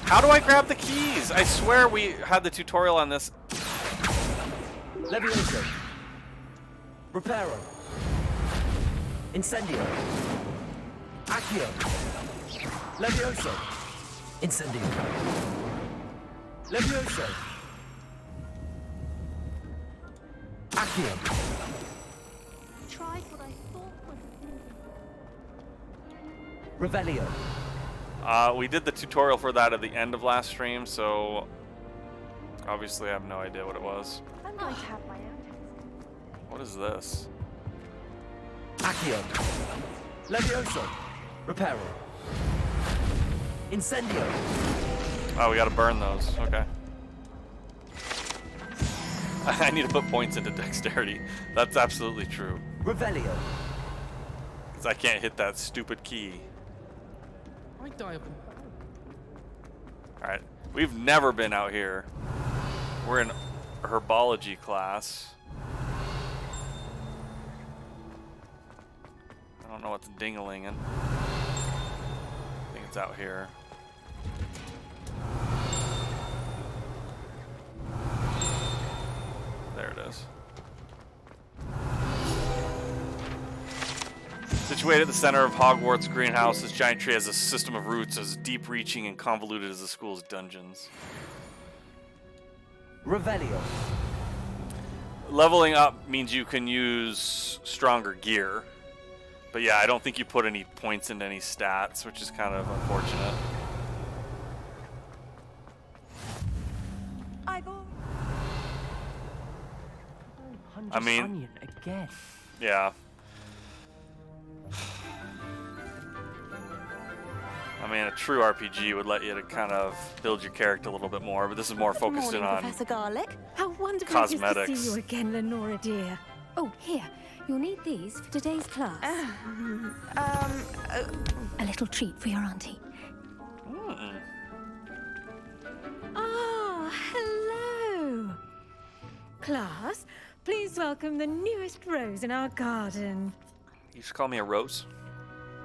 How do I grab the keys? I swear we had the tutorial on this. Levioso. Reparo. Incendio. Accio. Levioso. Incendio. Levioso. Accio. Tried what I thought was Revelio. We did the tutorial for that at the end of last stream, so obviously I have no idea what it was. I'm going to have my own. What is this? Accio. Levioso. Reparo. Incendio. Oh, we gotta burn those. Okay. I need to put points into dexterity. That's absolutely true. Revelio. Because I can't hit that stupid key. I die of... Alright. We've never been out here. We're in herbology class. I don't know what's ding-a-linging. I think it's out here. There it is. Situated at the center of Hogwarts greenhouse, this giant tree has a system of roots as deep-reaching and convoluted as the school's dungeons. Revelio. Leveling up means you can use stronger gear. But yeah, I don't think you put any points into any stats, which is kind of unfortunate. I mean, onion again. Yeah. I mean, a true RPG would let you to kind of build your character a little bit more, but this is more focused in on Professor Garlic. How wonderful cosmetics. it is to see you again, Lenora dear. Oh, here. You'll need these for today's class. A little treat for your auntie. Ah, hello. Class, please welcome the newest rose in our garden. You just call me a rose?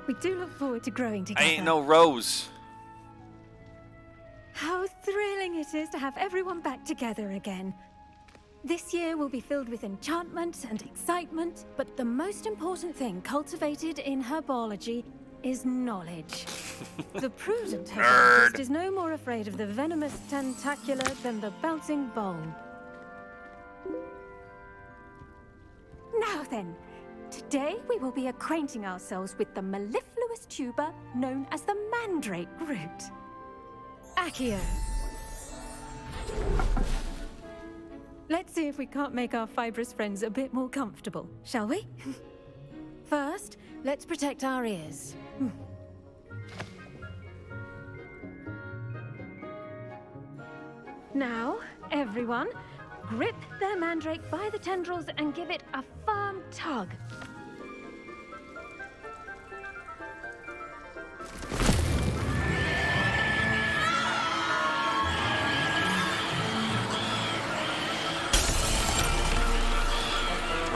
We do look forward to growing together. I ain't no rose. How thrilling it is to have everyone back together again. This year will be filled with enchantment and excitement, but the most important thing cultivated in herbology is knowledge. The prudent herbologist is no more afraid of the venomous tentacula than the bouncing bulb. Now then, today we will be acquainting ourselves with the mellifluous tuber known as the mandrake root. Accio. Let's see if we can't make our fibrous friends a bit more comfortable, shall we? First, let's protect our ears. Now, everyone, grip their mandrake by the tendrils and give it a firm tug.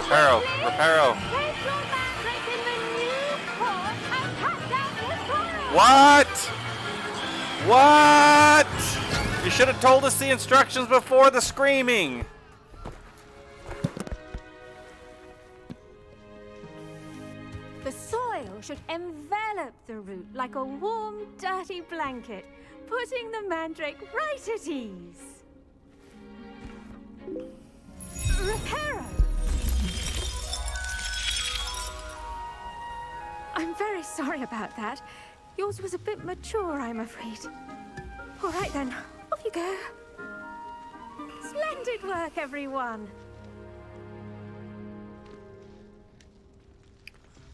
Reparo. What? What? You should have told us the instructions before the screaming. The soil should envelop the root like a warm, dirty blanket, putting the mandrake right at ease. Reparo! I'm very sorry about that. Yours was a bit mature, I'm afraid. All right then, off you go. Splendid work, everyone.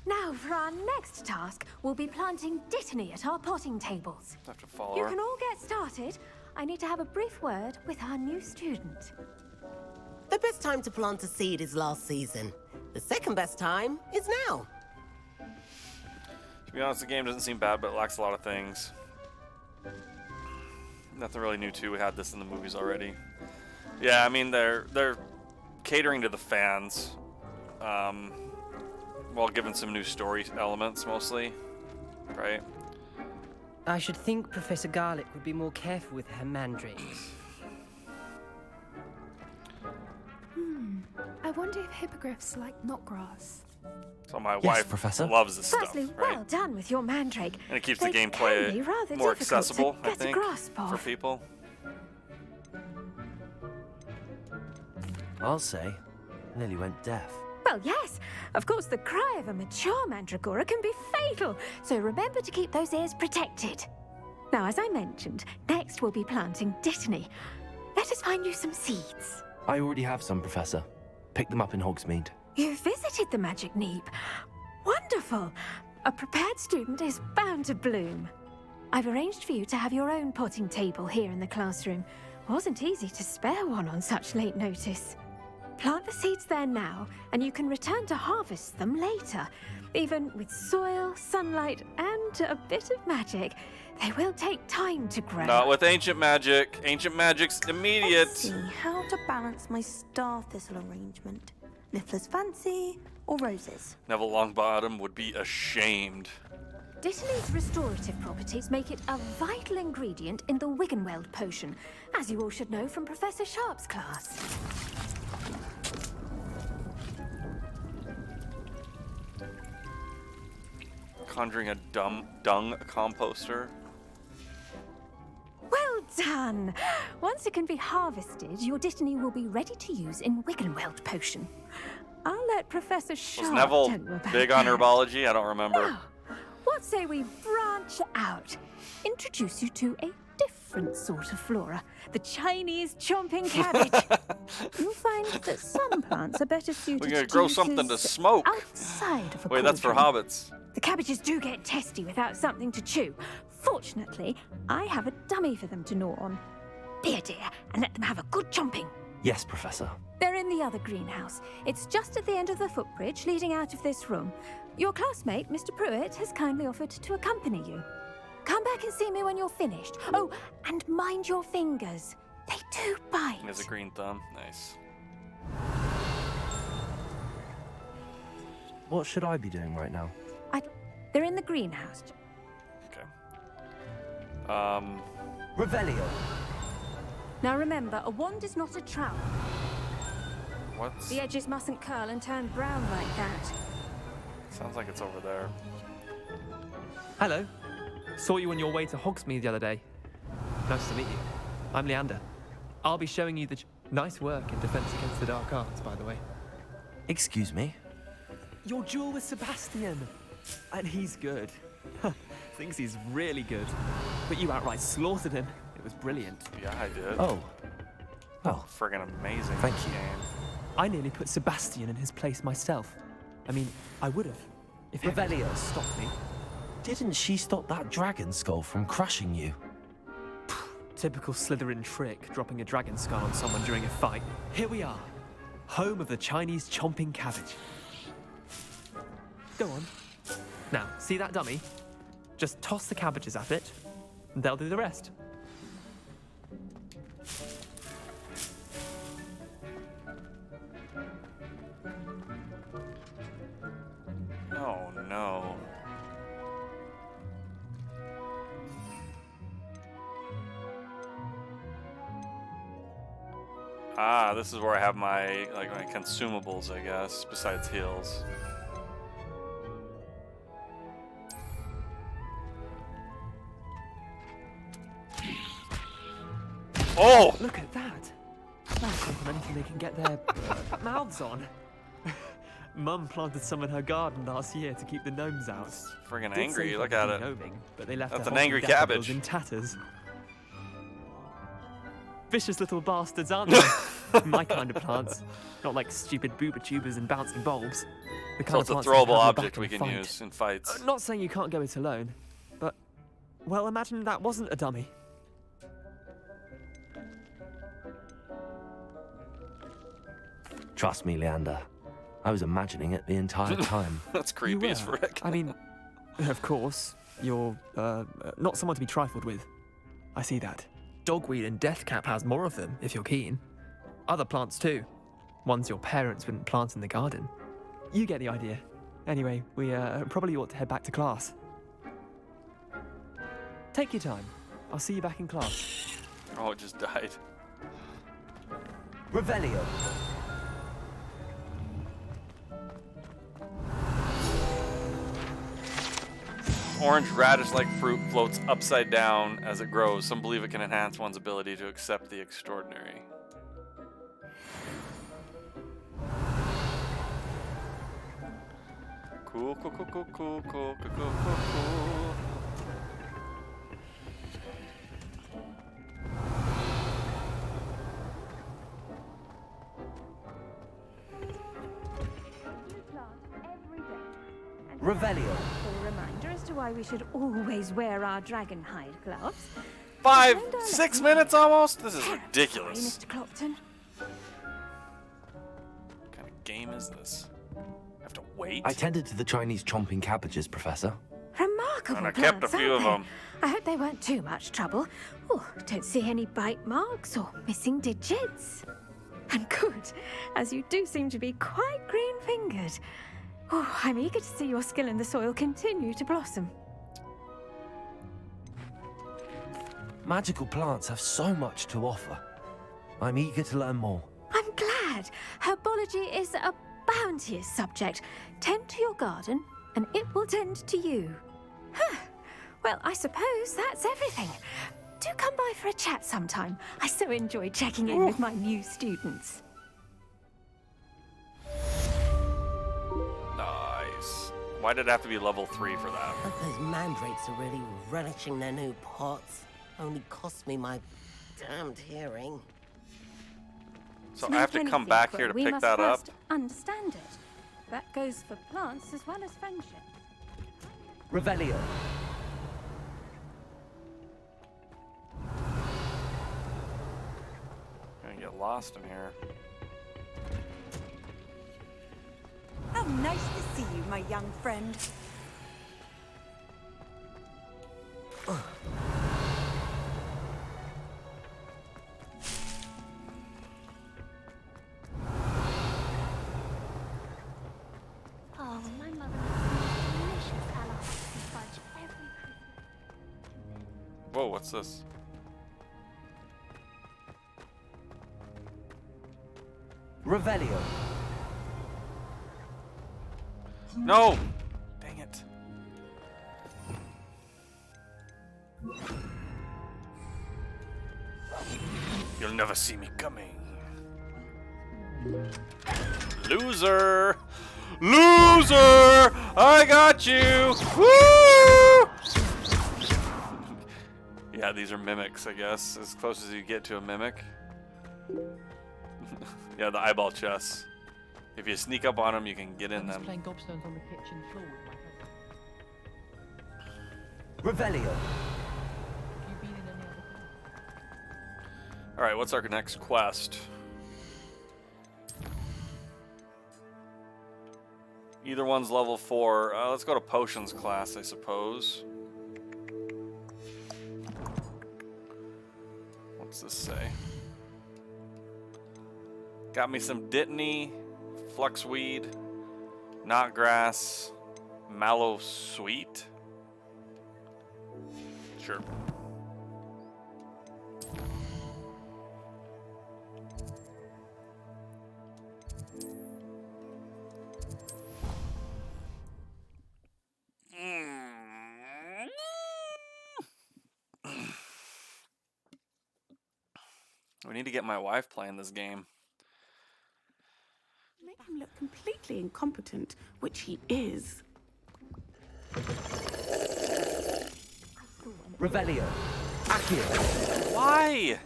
Now, for our next task, we'll be planting dittany at our potting tables. I have to follow You her. can all get started. I need to have a brief word with our new student. The best time to plant a seed is last season. The second best time is now. To be honest, the game doesn't seem bad, but it lacks a lot of things. Nothing really new too. We had this in the movies already. Yeah, I mean they're catering to the fans, while giving some new story elements mostly, right? I should think Professor Garlick would be more careful with her mandrakes. I wonder if hippogriffs like knotgrass. So my Yes, wife Professor. loves this stuff, Firstly, right? well done with your mandrake. And it keeps They the can gameplay be rather more difficult to accessible, I get a think, grasp for of. people. I'll say, nearly went deaf. Well, yes. Of course, the cry of a mature mandragora can be fatal, so remember to keep those ears protected. Now, as I mentioned, next we'll be planting dittany. Let us find you some seeds. I already have some, Professor. Pick them up in Hogsmeade. You visited the Magic Neep. Wonderful. A prepared student is bound to bloom. I've arranged for you to have your own potting table here in the classroom. Wasn't easy to spare one on such late notice. Plant the seeds there now, and you can return to harvest them later. Even with soil, sunlight, and a bit of magic, they will take time to grow. Not with ancient magic. Ancient magic's immediate. Let's see how to balance my star thistle arrangement. Niffler's fancy or roses? Neville Longbottom would be ashamed. Dittany's restorative properties make it a vital ingredient in the Wiggenweld potion, as you all should know from Professor Sharp's class. Conjuring a dung composter. Well done! Once it can be harvested, your dittany will be ready to use in Wiggenweld potion. I'll let Professor Sharp Was Neville tell you about big on that. herbology? I don't remember. Now, what say we branch out? Introduce you to a different sort of flora, the Chinese chomping cabbage. You'll find that some plants are better suited We're gonna to grow something to uses smoke. outside of a Wait, that's for cauldron. hobbits. The cabbages do get testy without something to chew. Fortunately, I have a dummy for them to gnaw on. Be a dear and let them have a good chomping. Yes, Professor. They're in the other greenhouse. It's just at the end of the footbridge leading out of this room. Your classmate, Mr. Pruitt, has kindly offered to accompany you. Come back and see me when you're finished. Oh, and mind your fingers. They do bite. He has a green thumb. Nice. What should I be doing right now? They're in the greenhouse. Revelio. Now remember, a wand is not a trowel. What's... The edges mustn't curl and turn brown like that. Sounds like it's over there. Hello. Saw you on your way to Hogsmeade the other day. Nice to meet you. I'm Leander. I'll be showing you the... Nice work in Defense Against the Dark Arts, by the way. Excuse me? Your duel with Sebastian. And he's good. Thinks he's really good. But you outright slaughtered him. It was brilliant. Yeah, I did. Oh. Oh, friggin' amazing. Thank you. Game. I nearly put Sebastian in his place myself. I mean, I would have. If Revelio had stopped me. Didn't she stop that dragon skull from crushing you? Typical Slytherin trick, dropping a dragon skull on someone during a fight. Here we are, home of the Chinese chomping cabbage. Go on. Now, see that dummy? Just toss the cabbages at it, and they'll do the rest. Oh no. Ah, this is where I have my my consumables, I guess, besides heals. Oh! Look at that. That's anything they can get their mouths on. Mum planted some in her garden last year to keep the gnomes out. It's friggin' angry, look at it. Gnoming, but they left That's her an angry cabbage. in tatters. Vicious little bastards, aren't they? My kind of plants. Not like stupid booba tubers and bouncing bulbs. The kind So of it's a plants that throwable have your object back in we a can fight. use in fights. Not saying you can't go it alone, but... Well, imagine that wasn't a dummy. Trust me, Leander. I was imagining it the entire time. That's creepy as frick. I mean, of course, you're not someone to be trifled with. I see that. Dogweed and Deathcap has more of them, if you're keen. Other plants too. Ones your parents wouldn't plant in the garden. You get the idea. Anyway, we probably ought to head back to class. Take your time. I'll see you back in class. Oh, it just died. Revelio. Orange radish-like fruit floats upside down as it grows. Some believe it can enhance one's ability to accept the extraordinary. Cool, cool, cool, cool, cool, cool, cool, cool, cool. Revelio. A reminder as to why we should always wear our dragon hide gloves. 6 minutes almost? This is ridiculous. Mr. Clopton. What kind of game is this? I have to wait? I tended to the Chinese chomping cabbages, Professor. Remarkable And I kept a plants, few of aren't them. they? I hope they weren't too much trouble. Oh, don't see any bite marks or missing digits. And good, as you do seem to be quite green-fingered. Oh, I'm eager to see your skill in the soil continue to blossom. Magical plants have so much to offer. I'm eager to learn more. I'm glad. Herbology is a bounteous subject. Tend to your garden, and it will tend to you. Huh. Well, I suppose that's everything. Do come by for a chat sometime. I so enjoy checking in with my new students. Nice. Why did it have to be level 3 for that? But those mandrakes are really relishing their new pots. Only cost me my damned hearing. So I have to come back here to we pick must that up? first understand it. That goes for plants as well as friendship. Revelio. I'm gonna get lost in here. How nice to see you, my young friend. Oh, my mother makes delicious alloy fudge every Christmas. Whoa, what's this? Revelio. No! Dang it. You'll never see me coming. Loser! Loser! I got you! Woo! Yeah, these are mimics, I guess. As close as you get to a mimic. Yeah, the eyeball chests. If you sneak up on them, you can get in them. Playing gobstones on the kitchen floor with my cousin. Revelio. Alright, what's our next quest? Either one's level 4. Let's go to potions class, I suppose. What's this say? Got me some Dittany, Fluxweed, Knotgrass, Mallow Sweet. Sure. We need to get my wife playing this game. Make him look completely incompetent, which he is. Revelio. Accio. Why?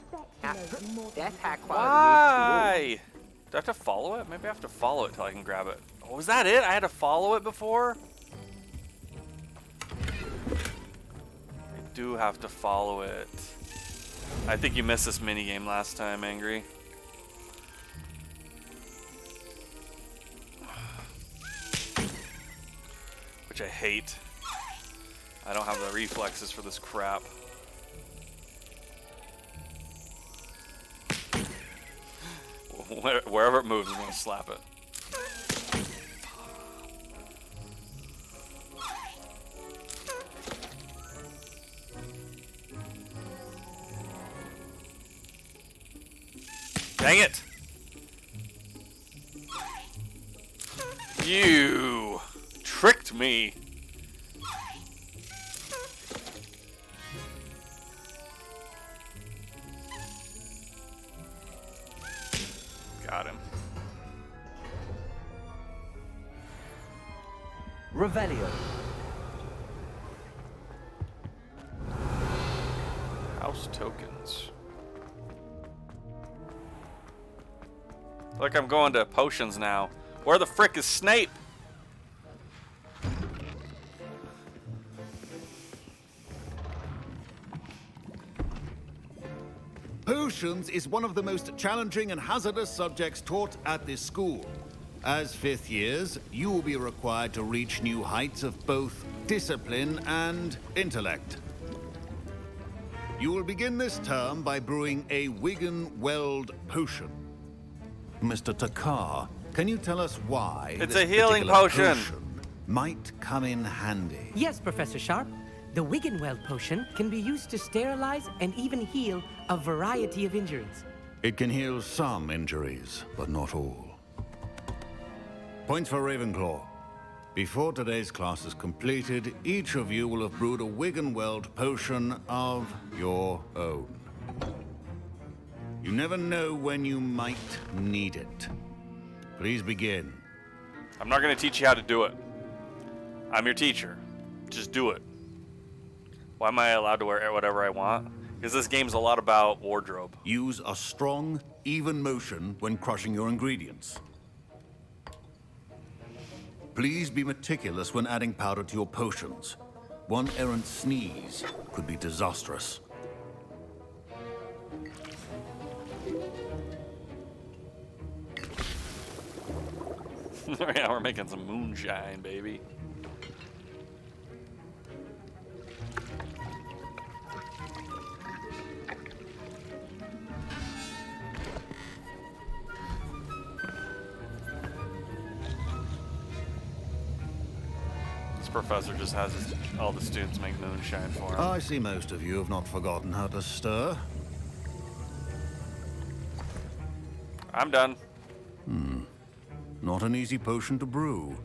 Why? Do I have to follow it? Maybe I have to follow it till I can grab it. Oh, was that it? I had to follow it before? I do have to follow it. I think you missed this minigame last time, Angry. Which I hate. I don't have the reflexes for this crap. Wherever it moves, I'm gonna slap it. Dang it! You tricked me. Got him. Revelio. House tokens. Like I'm going to potions now. Where the frick is Snape? Potions is one of the most challenging and hazardous subjects taught at this school. As fifth years, you will be required to reach new heights of both discipline and intellect. You will begin this term by brewing a Wiggenweld potion. Mr. Takar, can you tell us why It's this a healing particular potion. might come in handy? Yes, Professor Sharp. The Wiggenweld potion can be used to sterilize and even heal a variety of injuries. It can heal some injuries, but not all. Points for Ravenclaw. Before today's class is completed, each of you will have brewed a Wiggenweld potion of your own. You never know when you might need it. Please begin. I'm not going to teach you how to do it. I'm your teacher. Just do it. Why am I allowed to wear whatever I want? Because this game's a lot about wardrobe. Use a strong, even motion when crushing your ingredients. Please be meticulous when adding powder to your potions. One errant sneeze could be disastrous. Yeah, we're making some moonshine, baby. This professor just has all the students make moonshine for him. I see most of you have not forgotten how to stir. I'm done. Not an easy potion to brew.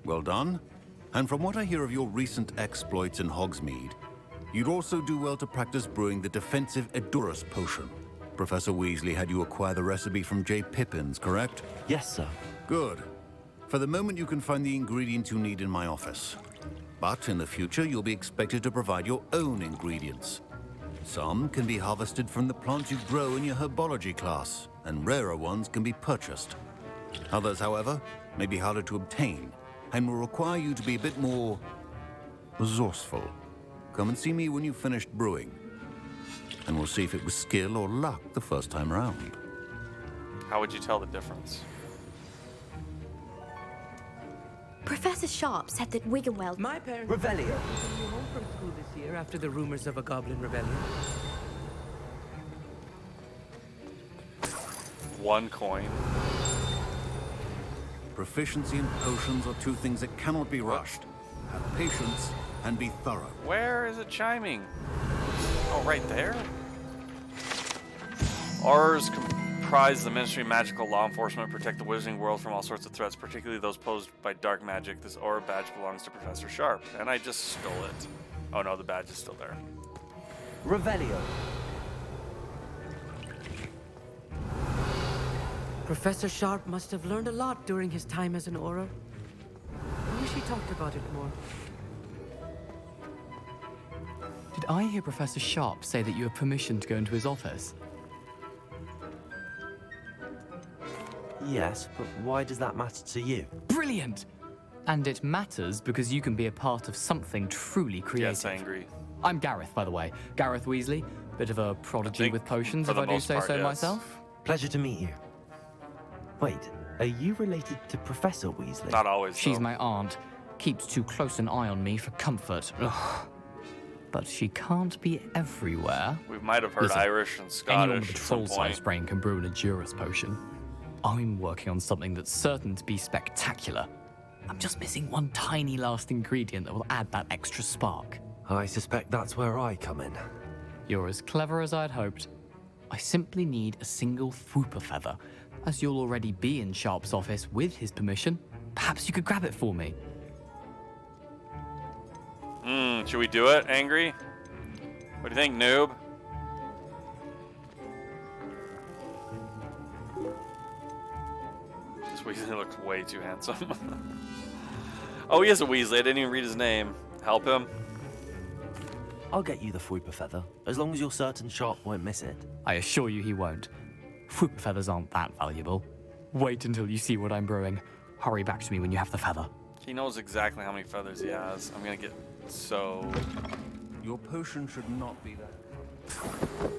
Well done. And from what I hear of your recent exploits in Hogsmeade, you'd also do well to practice brewing the defensive Edurus potion. Professor Weasley had you acquire the recipe from J. Pippins, correct? Yes, sir. Good. For the moment, you can find the ingredients you need in my office. But in the future, you'll be expected to provide your own ingredients. Some can be harvested from the plants you grow in your herbology class, and rarer ones can be purchased. Others, however, may be harder to obtain, and will require you to be a bit more resourceful. Come and see me when you've finished brewing, and we'll see if it was skill or luck the first time around. How would you tell the difference? Professor Sharp said that Wiggenweld... My parents... Revelio. ...sent you home from school this year after the rumors of a goblin rebellion. 1 coin. Proficiency and potions are two things that cannot be rushed. Have patience and be thorough. Where is it chiming? Oh, right there? Aurors comprise the Ministry of Magical Law Enforcement, protect the wizarding world from all sorts of threats, particularly those posed by dark magic. This aura badge belongs to Professor Sharp, and I just stole it. Oh no, the badge is still there. Revelio. Professor Sharp must have learned a lot during his time as an Auror. I wish he talked about it more. Did I hear Professor Sharp say that you have permission to go into his office? Yes, but why does that matter to you? Brilliant! And it matters because you can be a part of something truly creative. Yes, Angry. I'm Gareth, by the way. Gareth Weasley. Bit of a prodigy with potions, if I do say so myself. Pleasure to meet you. Wait, are you related to Professor Weasley? Not always, She's my aunt. Keeps too close an eye on me for comfort. Ugh. But she can't be everywhere. We might have heard Listen, Irish and Scottish anyone with a at some troll-sized point. brain can brew an Edurus potion. I'm working on something that's certain to be spectacular. I'm just missing one tiny last ingredient that will add that extra spark. I suspect that's where I come in. You're as clever as I'd hoped. I simply need a single Fwooper feather. As you'll already be in Sharp's office with his permission, perhaps you could grab it for me. Should we do it, Angry? What do you think, noob? This Weasley looks way too handsome. Oh, he is a Weasley. I didn't even read his name. Help him. I'll get you the Fwooper feather, as long as you're certain Sharp won't miss it. I assure you he won't. Fwooper feathers aren't that valuable. Wait until you see what I'm brewing. Hurry back to me when you have the feather. He knows exactly how many feathers he has. I'm gonna get so... Your potion should not be that.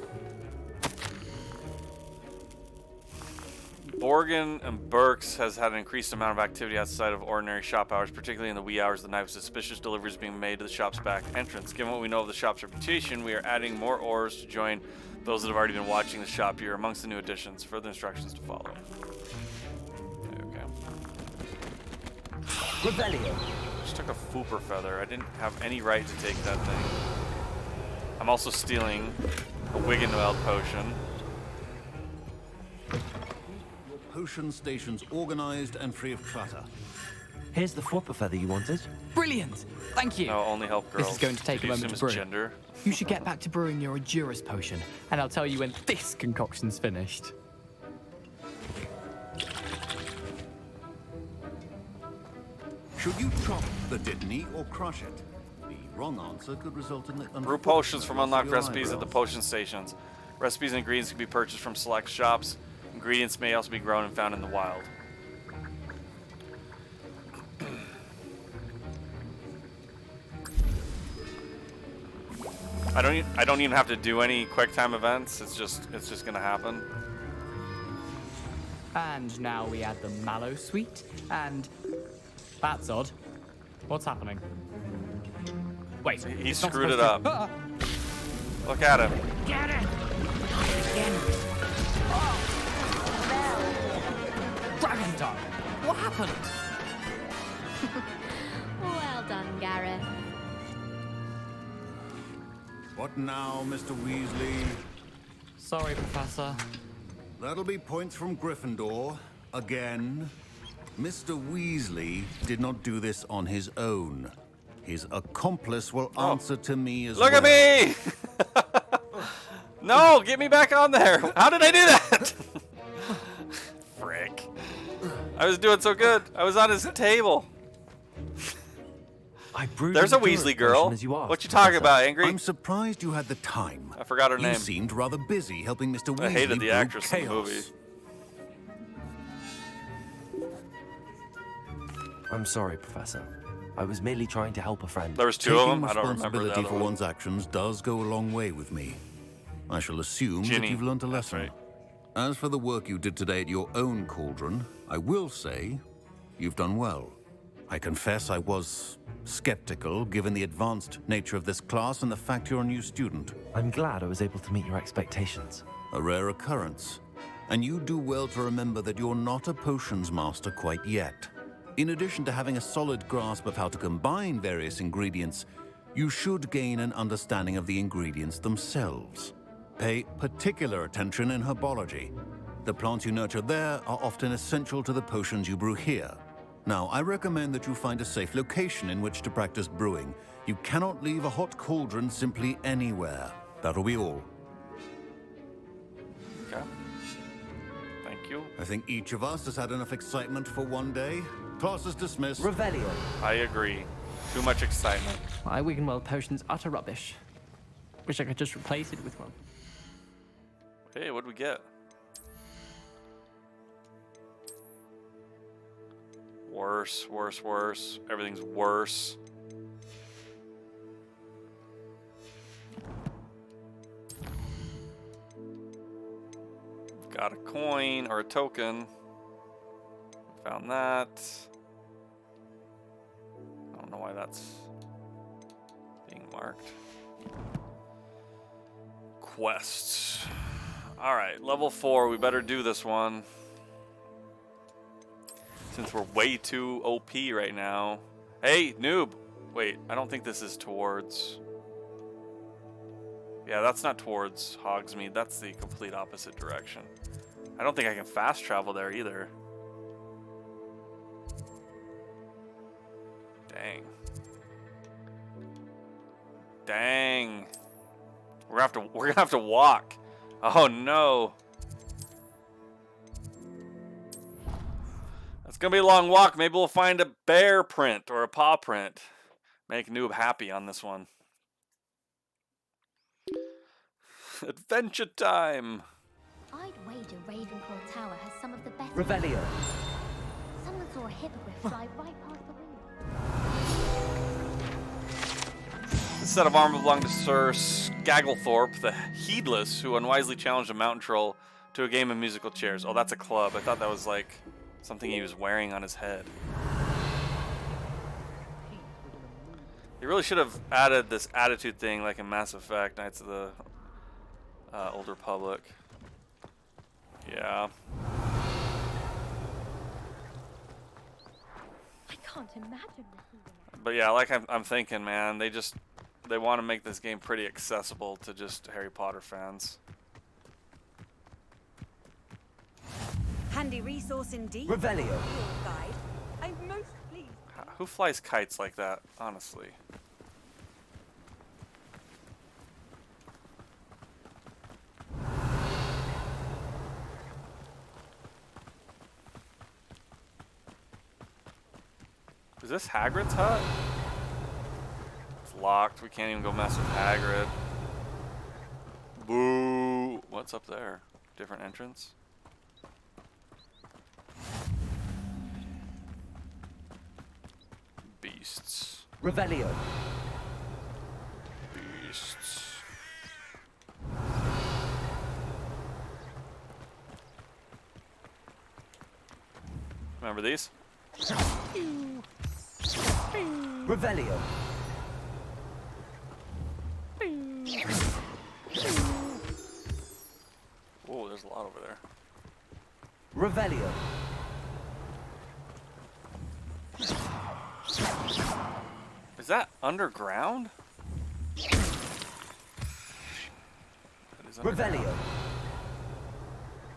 Borgin and Burks has had an increased amount of activity outside of ordinary shop hours, particularly in the wee hours of the night, with suspicious deliveries being made to the shop's back entrance. Given what we know of the shop's reputation, we are adding more ores to join those that have already been watching the shop here amongst the new additions. Further instructions to follow. Okay. Revelio. Just took a Fwooper feather. I didn't have any right to take that thing. I'm also stealing a Wiggenweld potion. Your potion station's organized and free of clutter. Here's the Fwooper feather you wanted. Brilliant! Thank you. No, only help girls. This is going to take a Did you moment to assume brew. it's gender? You should get back to brewing your Edurus potion, and I'll tell you when this concoction's finished. Should you chop the Dittany or crush it? The wrong answer could result in the Brew potions from unlocked recipes at the potion stations. Recipes and ingredients can be purchased from select shops. Ingredients may also be grown and found in the wild. I don't even have to do any quick time events. It's just gonna happen. And now we add the Mallow Sweet, and that's odd. What's happening? Wait, He it's not screwed it supposed up. to- Look at him. Get it! Dragon time! What happened? Well done, Gareth. What now, Mr. Weasley? Sorry, Professor. That'll be points from Gryffindor. Again, Mr. Weasley did not do this on his own. His accomplice will answer to me as well. Look at me! No, get me back on there. How did I do that? Frick. I was doing so good. I was on his table. There's a Weasley girl. What you talking about, Angry? I'm surprised you had the time. I forgot her name. You seemed rather busy helping Mr. Weasley. I hated the brew actress in the chaos. movie. I'm sorry, Professor. I was merely trying to help a friend. There was two of them. I Taking don't remember the responsibility other for one. one's actions does go a long way with me. I shall assume that Ginny. you've learned a lesson. Right. As for the work you did today at your own cauldron, I will say you've done well. I confess I was skeptical, given the advanced nature of this class and the fact you're a new student. I'm glad I was able to meet your expectations. A rare occurrence. And you do well to remember that you're not a potions master quite yet. In addition to having a solid grasp of how to combine various ingredients, you should gain an understanding of the ingredients themselves. Pay particular attention in herbology. The plants you nurture there are often essential to the potions you brew here. Now, I recommend that you find a safe location in which to practice brewing. You cannot leave a hot cauldron simply anywhere. That'll be all. Okay. Thank you. I think each of us has had enough excitement for one day. Class is dismissed. Revelio. I agree. Too much excitement. My Wiggenweld potion's utter rubbish. Wish I could just replace it with one. Hey, what'd we get? Worse, worse, worse. Everything's worse. Got a coin or a token. Found that. I don't know why that's being marked. Quests. Alright, level 4. We better do this one. Since we're way too OP right now. Hey, noob! Wait, I don't think this is towards... Yeah, that's not towards Hogsmeade. That's the complete opposite direction. I don't think I can fast travel there either. Dang. Dang. We're gonna have to walk. Oh no. It's gonna be a long walk. Maybe we'll find a bear print or a paw print. Make Noob happy on this one. Adventure time. I'd wager Ravenclaw Tower has some of the best. Revelio. Someone saw a hippogriff fly right past the window. This set of armor belonged to Sir Skagglethorpe, the Heedless, who unwisely challenged a mountain troll to a game of musical chairs. Oh, that's a club. I thought that was like something he was wearing on his head. He really should have added this attitude thing like in Mass Effect, Knights of the Old Republic. Yeah. I can't imagine this. But yeah, like I'm thinking, man, they want to make this game pretty accessible to just Harry Potter fans. Handy resource indeed. Revelio. Field guide. I'm most pleased. Who flies kites like that, honestly? Is this Hagrid's hut? It's locked. We can't even go mess with Hagrid. Boo! What's up there? Different entrance? Beasts. Revelio. Beasts. Remember these? Revelio. Whoa, there's a lot over there. Revelio. Is that underground? That is underground. Revelio.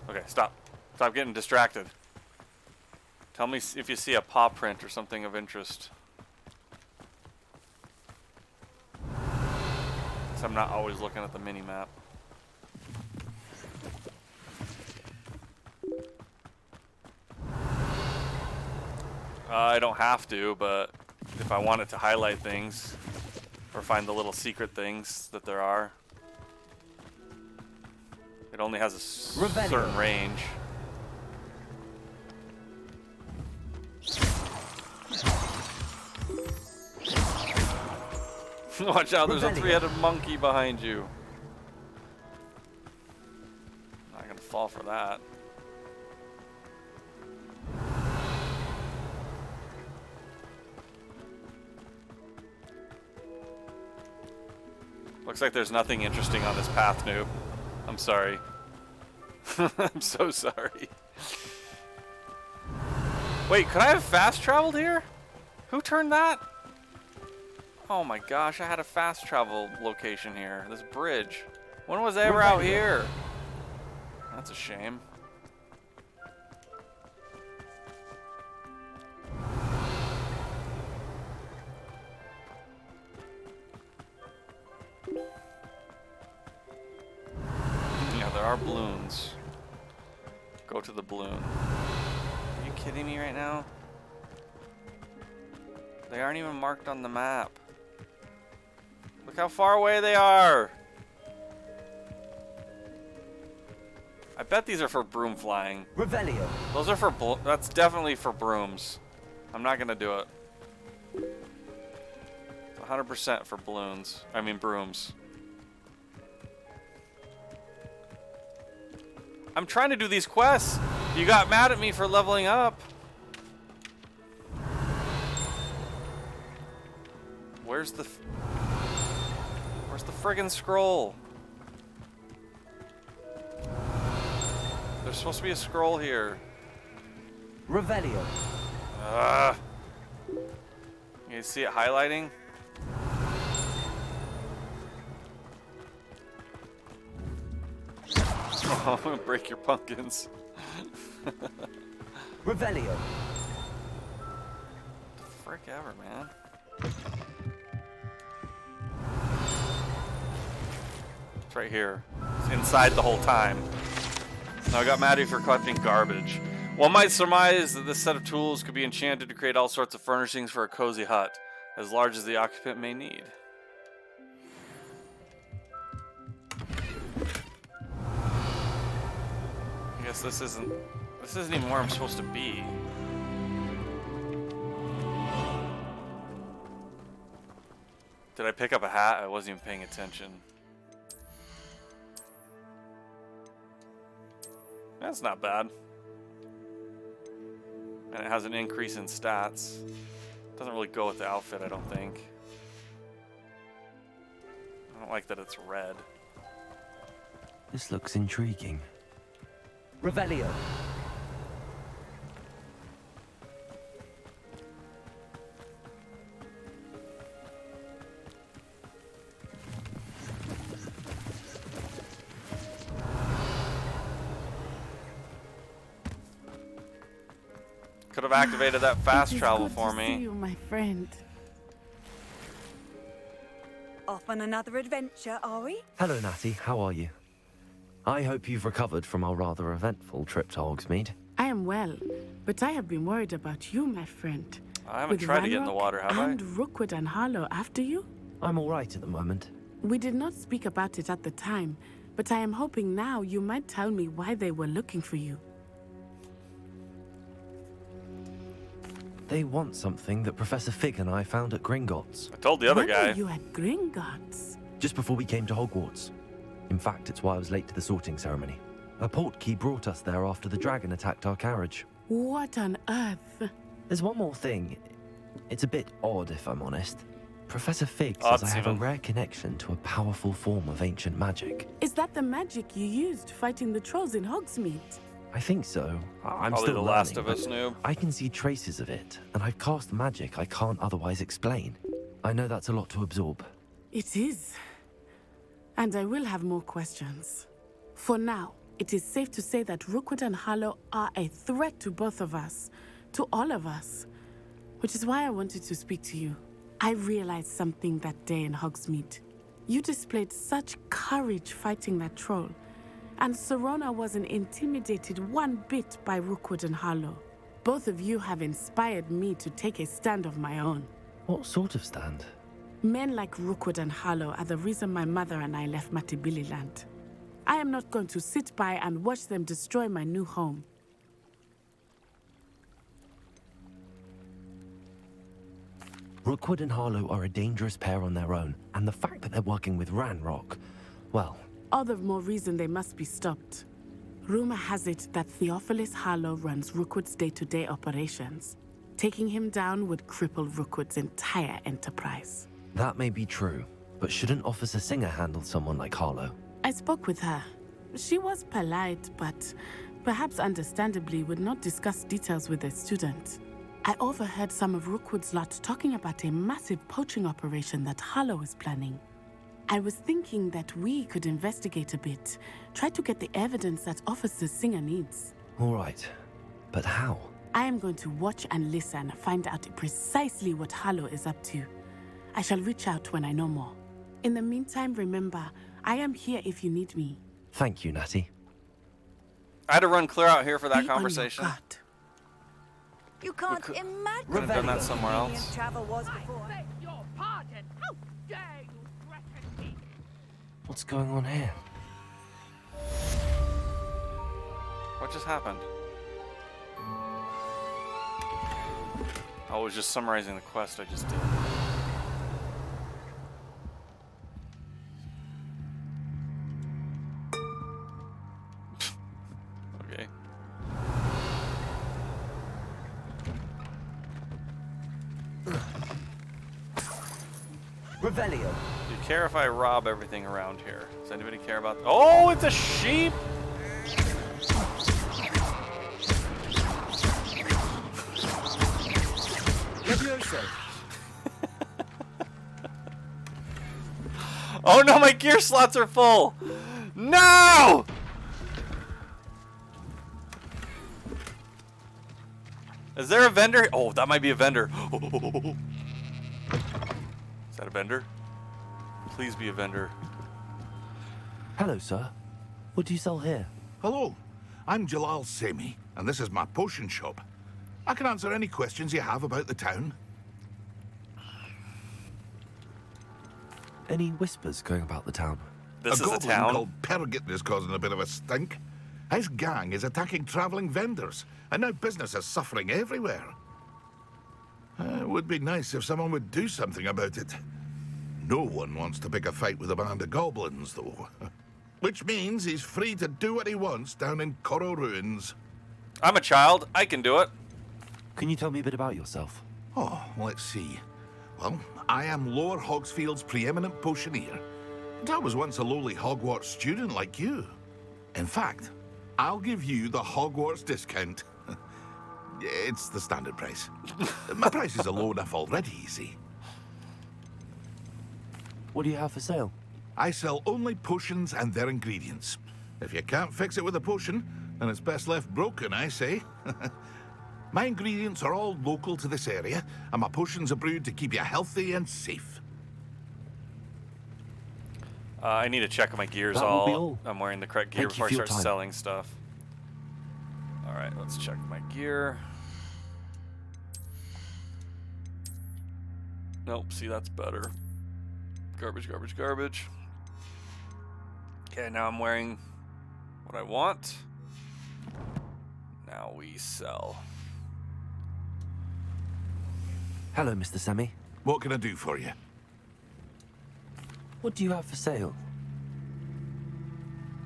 Okay, stop. Stop getting distracted. Tell me if you see a paw print or something of interest. So I'm not always looking at the mini-map. I don't have to, but if I wanted to highlight things or find the little secret things that there are, it only has a certain range. Watch out, there's a three-headed monkey behind you. Not gonna fall for that. Looks like there's nothing interesting on this path, noob. I'm sorry. I'm so sorry. Wait, could I have fast traveled here? Who turned that? Oh my gosh, I had a fast travel location here. This bridge. When was I ever out here? That's a shame. Yeah, there are balloons. Go to the balloon. Are you kidding me right now? They aren't even marked on the map. Look how far away they are. I bet these are for broom flying. Revelio. Those are for that's definitely for brooms. I'm not gonna do it. It's 100% for balloons. I mean brooms. I'm trying to do these quests. You got mad at me for leveling up. Where's the friggin' scroll? There's supposed to be a scroll here. Revelio. You see it highlighting? Oh, I'm gonna break your pumpkins. Revelio. The frick ever, man. It's right here. It's inside the whole time. Now I got mad at you for collecting garbage. One might surmise that this set of tools could be enchanted to create all sorts of furnishings for a cozy hut, as large as the occupant may need. I guess this isn't even where I'm supposed to be. Did I pick up a hat? I wasn't even paying attention. That's not bad. And it has an increase in stats. Doesn't really go with the outfit, I don't think. I don't like that it's red. This looks intriguing. Revelio. Could have activated that fast travel for me. See you, my friend. Off on another adventure, are we? Hello, Natty. How are you? I hope you've recovered from our rather eventful trip to Hogsmeade. I am well, but I have been worried about you, my friend. I haven't tried to get in the water, have I? And Rookwood and Harlow after you? I'm all right at the moment. We did not speak about it at the time, but I am hoping now you might tell me why they were looking for you. They want something that Professor Fig and I found at Gringotts. I told the other guy. When were you at Gringotts? Just before we came to Hogwarts. In fact, it's why I was late to the sorting ceremony. A portkey brought us there after the dragon attacked our carriage. What on earth? There's one more thing. It's a bit odd, if I'm honest. Professor Fig says I have a rare connection to a powerful form of ancient magic. Is that the magic you used fighting the trolls in Hogsmeade? I think so. I'm Probably still the last learning, of us, noob. I can see traces of it, and I've cast magic I can't otherwise explain. I know that's a lot to absorb. It is. And I will have more questions. For now, it is safe to say that Rookwood and Harlow are a threat to both of us. to all of us. Which is why I wanted to speak to you. I realized something that day in Hogsmeade. You displayed such courage fighting that troll, and Serona wasn't intimidated one bit by Rookwood and Harlow. Both of you have inspired me to take a stand of my own. What sort of stand? Men like Rookwood and Harlow are the reason my mother and I left Matibili land. I am not going to sit by and watch them destroy my new home. Rookwood and Harlow are a dangerous pair on their own, and the fact that they're working with Ranrock, well... All the more reason they must be stopped. Rumor has it that Theophilus Harlow runs Rookwood's day-to-day operations. Taking him down would cripple Rookwood's entire enterprise. That may be true, but shouldn't Officer Singer handle someone like Harlow? I spoke with her. She was polite, but perhaps understandably would not discuss details with a student. I overheard some of Rookwood's lot talking about a massive poaching operation that Harlow is planning. I was thinking that we could investigate a bit, try to get the evidence that Officer Singer needs. All right, but how? I am going to watch and listen, find out precisely what Harlow is up to. I shall reach out when I know more. In the meantime, remember, I am here if you need me. Thank you, Natty. I had to run clear out here for that Be on your conversation. guard. You can't imagine Could have done that somewhere how else. travel was before. Your pardon. How dare you threaten me? What's going on here? What just happened? I was just summarizing the quest I just did. Okay. Revelio. Do you care if I rob everything around here? Does anybody care about... Oh, it's a sheep! Leviosa. Oh no, my gear slots are full! No! Is there a vendor? Oh, that might be a vendor. Is that a vendor? Please be a vendor. Hello, sir. What do you sell here? Hello, I'm Jalal Semi, and this is my potion shop. I can answer any questions you have about the town. Any whispers going about the town? This is a goblin town? called Pergit is causing a bit of a stink. His gang is attacking traveling vendors, and now business is suffering everywhere. It would be nice if someone would do something about it. No one wants to pick a fight with a band of goblins, though. Which means he's free to do what he wants down in Coral Ruins. I'm a child. I can do it. Can you tell me a bit about yourself? Oh, let's see. Well, I am Lower Hogsfield's preeminent potioneer. And I was once a lowly Hogwarts student like you. In fact, I'll give you the Hogwarts discount. It's the standard price. My prices are low enough already, you see. What do you have for sale? I sell only potions and their ingredients. If you can't fix it with a potion, then it's best left broken, I say. My ingredients are all local to this area, and my potions are brewed to keep you healthy and safe. I need to check my gears That will be all. I'm wearing the correct gear Thank you before I for your start time. selling stuff. Alright, let's check my gear. Nope, see, that's better. Garbage, garbage, garbage. Okay, now I'm wearing what I want. Now we sell. Hello, Mr. Semi. What can I do for you? What do you have for sale?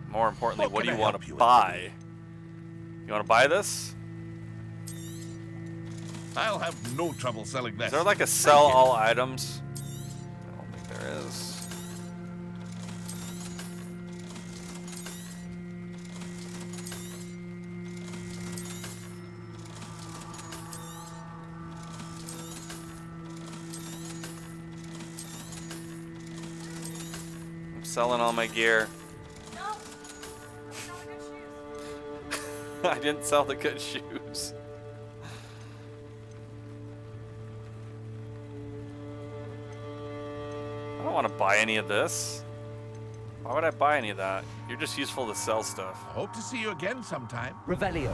More importantly, What what do can you I want help to you with buy? You want to buy this? I'll have no trouble selling this. Is there like a sell all items? I don't think there is. I'm selling all my gear. I didn't sell the good shoes. don't want to buy any of this. Why would I buy any of that? You're just useful to sell stuff. I hope to see you again sometime. Revelio.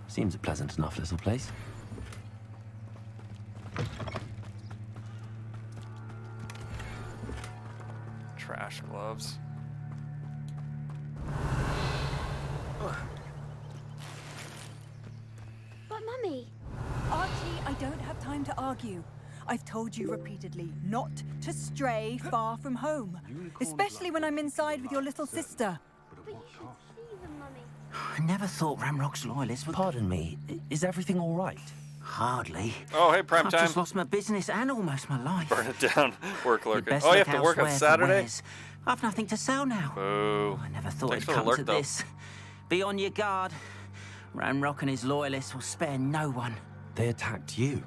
Seems a pleasant enough little place. Trash gloves. But Mummy... Archie, I don't have time to argue. I've told you repeatedly not to stray far from home. Especially when I'm inside with your little sister. I never thought Ramrock's loyalists would... Pardon me, is everything all right? Hardly. Oh, hey, prime I've time. just lost my business and almost my life. Burn it down. Work You'd lurking. best Oh, you look have to work on elsewhere for Saturday? wares. I've nothing to sell now. Boo. I never thought Thanks it'd for the come lurk, to though. this. Be on your guard. Ramrock and his loyalists will spare no one. They attacked you.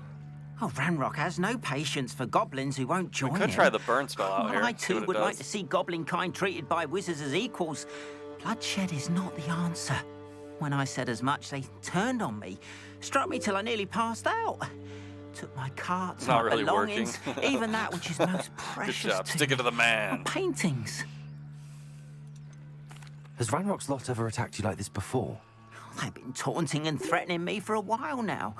Oh, Ramrock has no patience for goblins who won't join We could him. try the burn spell out here. I see too what it would like does. to see goblin kind treated by wizards as equals. Bloodshed is not the answer. When I said as much, they turned on me, struck me till I nearly passed out. Took my carts, Not my really belongings, working. even that which is most precious Good job. to Stick it to the my man. paintings. Has Ranrock's lot ever attacked you like this before? They've been taunting and threatening me for a while now.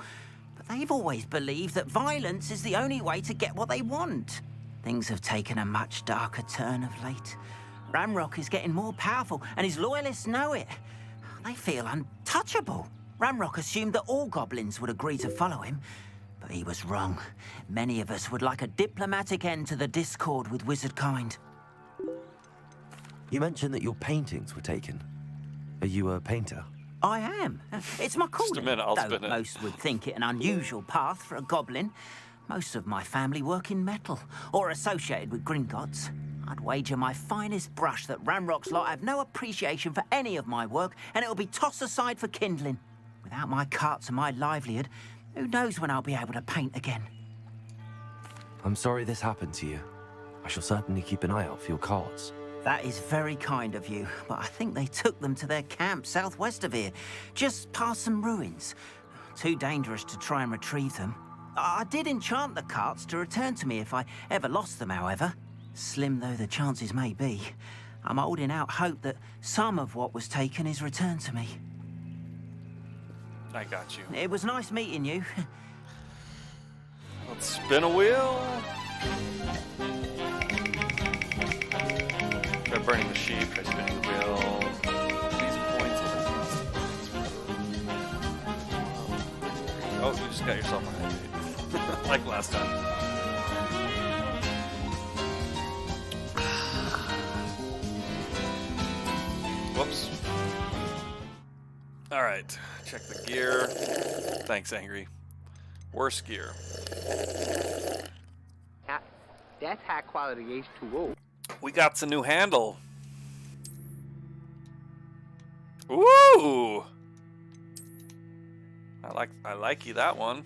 But they've always believed that violence is the only way to get what they want. Things have taken a much darker turn of late. Ramrock is getting more powerful, and his loyalists know it. They feel untouchable. Ramrock assumed that all goblins would agree to follow him, but he was wrong. Many of us would like a diplomatic end to the discord with wizard kind. You mentioned that your paintings were taken. Are you a painter? I am. It's my calling. Just a minute, I'll Though spin it. most would think it an unusual path for a goblin. Most of my family work in metal, or associated with Gringotts. I'd wager my finest brush that Ramrock's lot have no appreciation for any of my work, and it'll be tossed aside for kindling. Without my carts and my livelihood, who knows when I'll be able to paint again? I'm sorry this happened to you. I shall certainly keep an eye out for your carts. That is very kind of you, but I think they took them to their camp southwest of here, just past some ruins. Too dangerous to try and retrieve them. I did enchant the carts to return to me if I ever lost them, however. Slim though the chances may be, I'm holding out hope that some of what was taken is returned to me. I got you. It was nice meeting you. Let's spin a wheel. Try burning the sheep. Try spinning the wheel. These points. Oh, you just got yourself a high like last time. Whoops. All right, check the gear. Thanks, Angry. Worst gear. That's high quality H2O. We got some new handle. Ooh! I like you that one.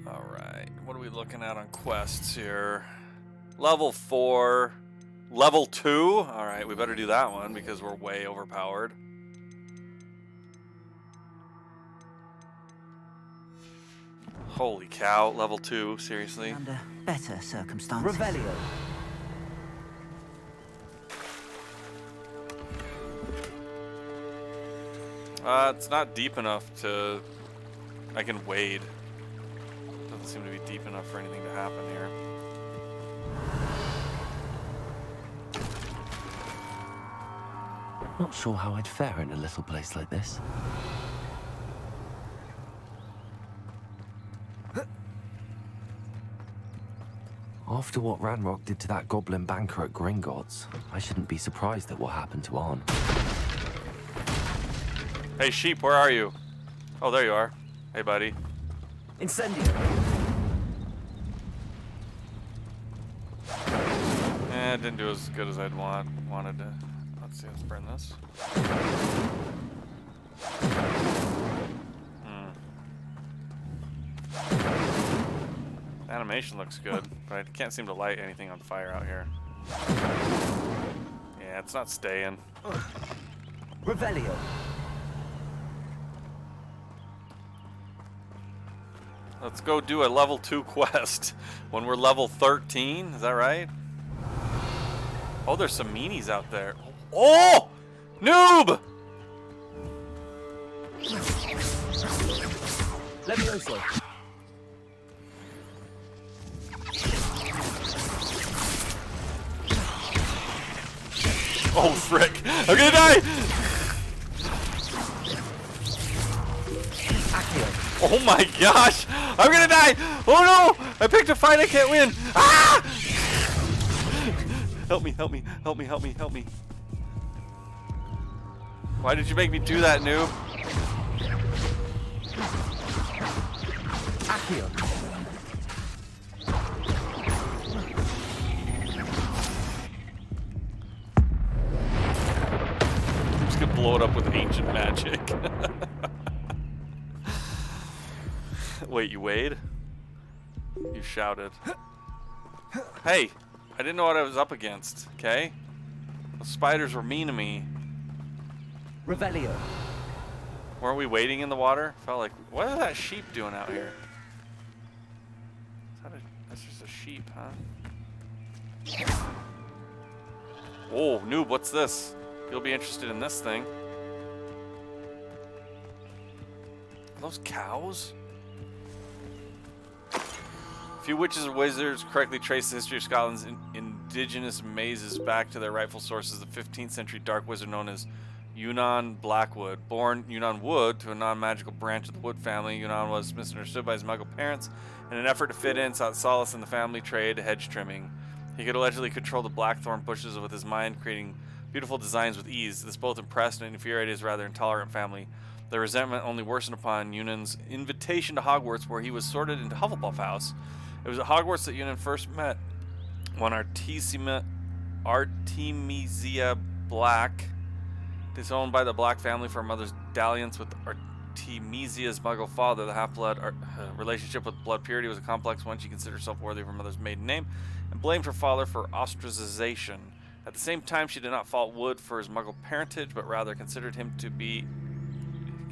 All right, what are we looking at on quests here? Level 4. Level 2? All right, we better do that one because we're way overpowered. Holy cow, level 2, seriously? Under better circumstances. Revelio. It's not deep enough to... I can wade. Doesn't seem to be deep enough for anything to happen here. Not sure how I'd fare in a little place like this. After what Ranrock did to that goblin banker at Gringotts, I shouldn't be surprised at what happened to Arn. Hey, sheep, where are you? Oh, there you are. Hey, buddy. Incendio. It didn't do as good as I'd wanted to. Let's see, let's burn this. Animation looks good, but I can't seem to light anything on fire out here. Yeah, it's not staying. Revelio. Let's go do a level 2 quest when we're level 13. Is that right? Oh, there's some meanies out there. Oh! Noob! Legacy-osa. Oh, frick. I'm gonna die! Oh my gosh! I'm gonna die! Oh no! I picked a fight I can't win! Ah! Help me, help me, help me, help me, help me. Why did you make me do that, noob? I'm just gonna blow it up with ancient magic. Wait, you weighed? You shouted. Hey! I didn't know what I was up against, okay? Those spiders were mean to me. Revelio. Weren't we waiting in the water? Felt like, what is that sheep doing out here? That's just a sheep, huh? Whoa, noob, what's this? You'll be interested in this thing. Are those cows? Few witches or wizards correctly trace the history of Scotland's indigenous mazes back to their rightful sources. The 15th century dark wizard known as Yunnan Blackwood. Born Yunnan Wood to a non-magical branch of the Wood family, Yunnan was misunderstood by his Muggle parents. In an effort to fit in, sought solace in the family trade, hedge trimming. He could allegedly control the blackthorn bushes with his mind, creating beautiful designs with ease. This both impressed and infuriated his rather intolerant family. Their resentment only worsened upon Yunnan's invitation to Hogwarts, where he was sorted into Hufflepuff House. It was at Hogwarts that Yunnan first met when Artemisia Black, disowned by the Black family for her mother's dalliance with Artemisia's Muggle father. The half-blood relationship with blood purity was a complex one. She considered herself worthy of her mother's maiden name and blamed her father for ostracization. At the same time, she did not fault Wood for his Muggle parentage, but rather considered him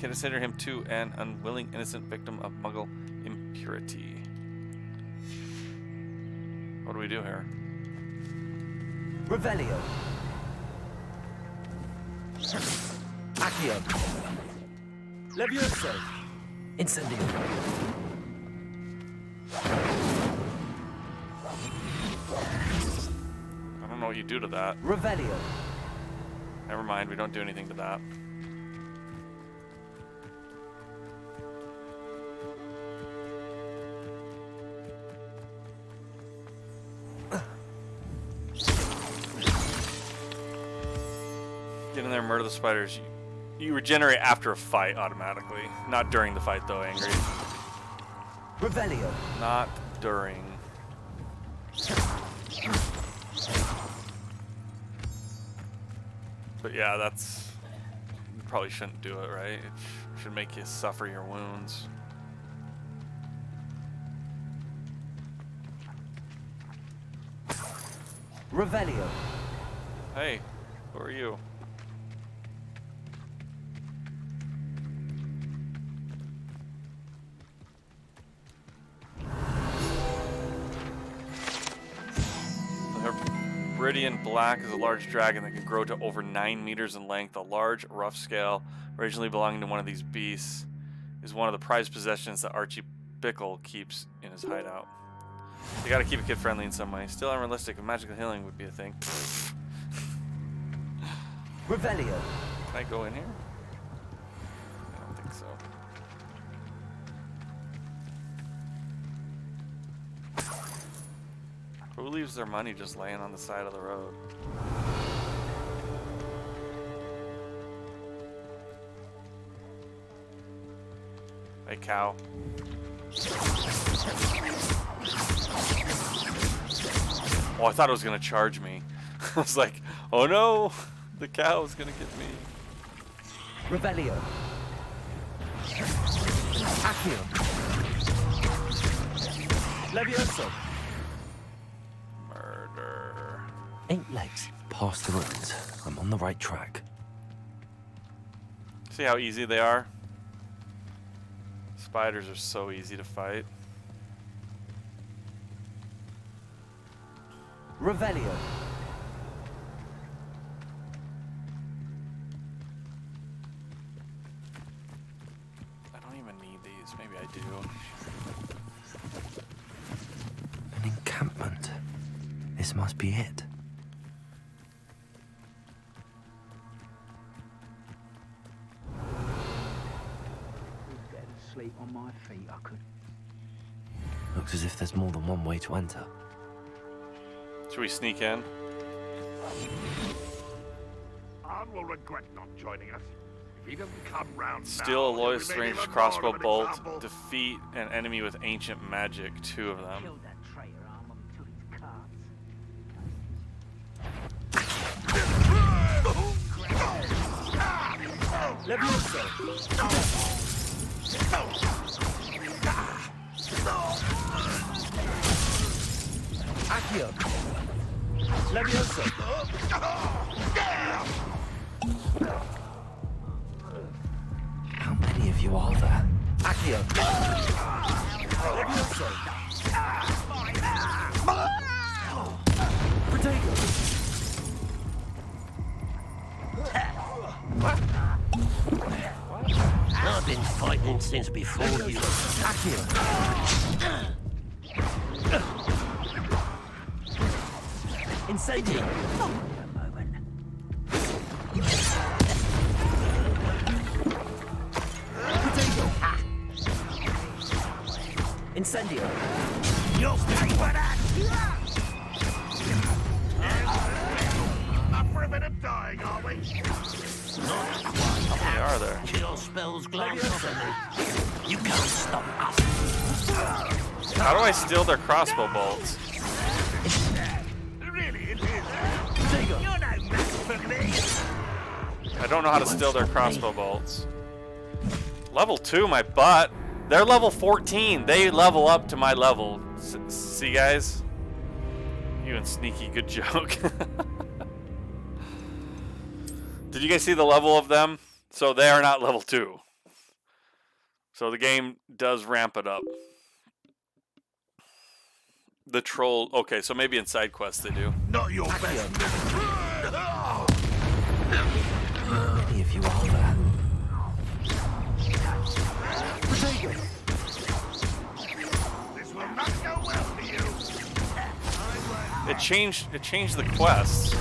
an unwilling, innocent victim of Muggle impurity. What do we do here? Revelio. Accio. Levioso. Incendio. I don't know what you do to that. Revelio. Never mind, we don't do anything to that. Get in there, murder the spiders. You regenerate after a fight automatically. Not during the fight though, Angry. Revelio. Not during. But yeah, that's... You probably shouldn't do it, right? It should make you suffer your wounds. Revelio. Hey, who are you? Hebridean Black is a large dragon that can grow to over 9 meters in length. A large, rough scale, originally belonging to one of these beasts, is one of the prized possessions that Archie Bickle keeps in his hideout. You gotta keep a kid friendly in some way. Still unrealistic if magical healing would be a thing. Revelio. Can I go in here? I don't think so. Who leaves their money just laying on the side of the road? Hey, cow. Oh, I thought it was gonna charge me. I was like, oh no, the cow is gonna get me. Revelio. Accio. Levioso. Murder. 8 legs past the ruins. I'm on the right track. See how easy they are? Spiders are so easy to fight. Revelio. I don't even need these. Maybe I do. An encampment. This must be it. Sleep on my feet, I could. Looks as if there's more than one way to enter. Should we sneak in? Arn will regret not joining us. If he doesn't come round Steal a now, Loyalist he'll remain ranged even crossbow more of an bolt. example. Defeat an enemy with ancient magic. 2 of them. Killed that traitor arm and took its cards. Levioso. Accio. Levioso. How many of you are there? Accio. Levioso. Protego. I've been fighting since before you. Accio. Incendio. Protego. Incendio. You'll pay for that! Up for a bit of dying, are we? How many are there? Your spells glance off at me. You can't stop us. How do I steal their crossbow bolts? Really, it is. You're no match for me. I don't know how to steal their crossbow bolts. Level 2, my butt. They're level 14. They level up to my level. See, guys? You and sneaky, good joke. Did you guys see the level of them? So they are not level 2. So the game does ramp it up. The troll. Okay, so maybe in side quests they do. Not your best. Many of you are there. This will not go well for you. It changed the quests.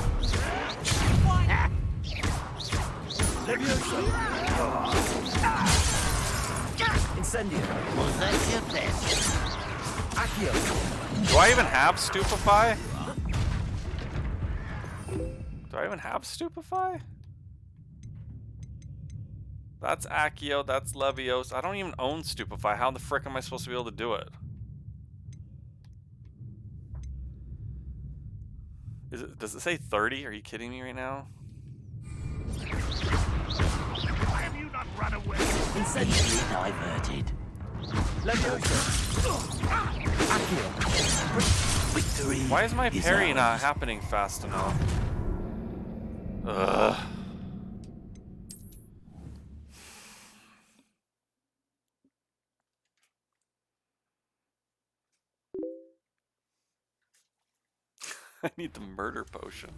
Incendio. Was that your best? Accio. Do I even have Stupefy? Do I even have Stupefy? That's Accio, that's Leviosa. I don't even own Stupefy. How the frick am I supposed to be able to do it? Does it say 30? Are you kidding me right now? Why have you not run away? Easily diverted. Leviosa. Accio. Victory. Why is my parry not ours. happening fast enough? Ugh. I need the murder potion.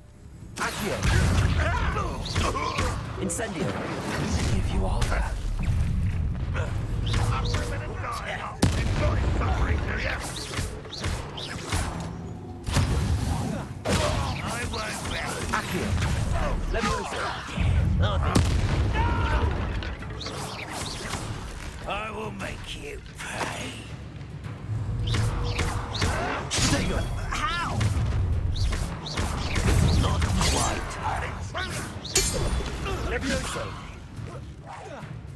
Accio. Incendio. Many of you are there. Up for a bit of dying. Enjoy suffering, do you? I won't bet. Accio. Leviosa. I will make you pay. Protego. How? Not quite. Leviosa.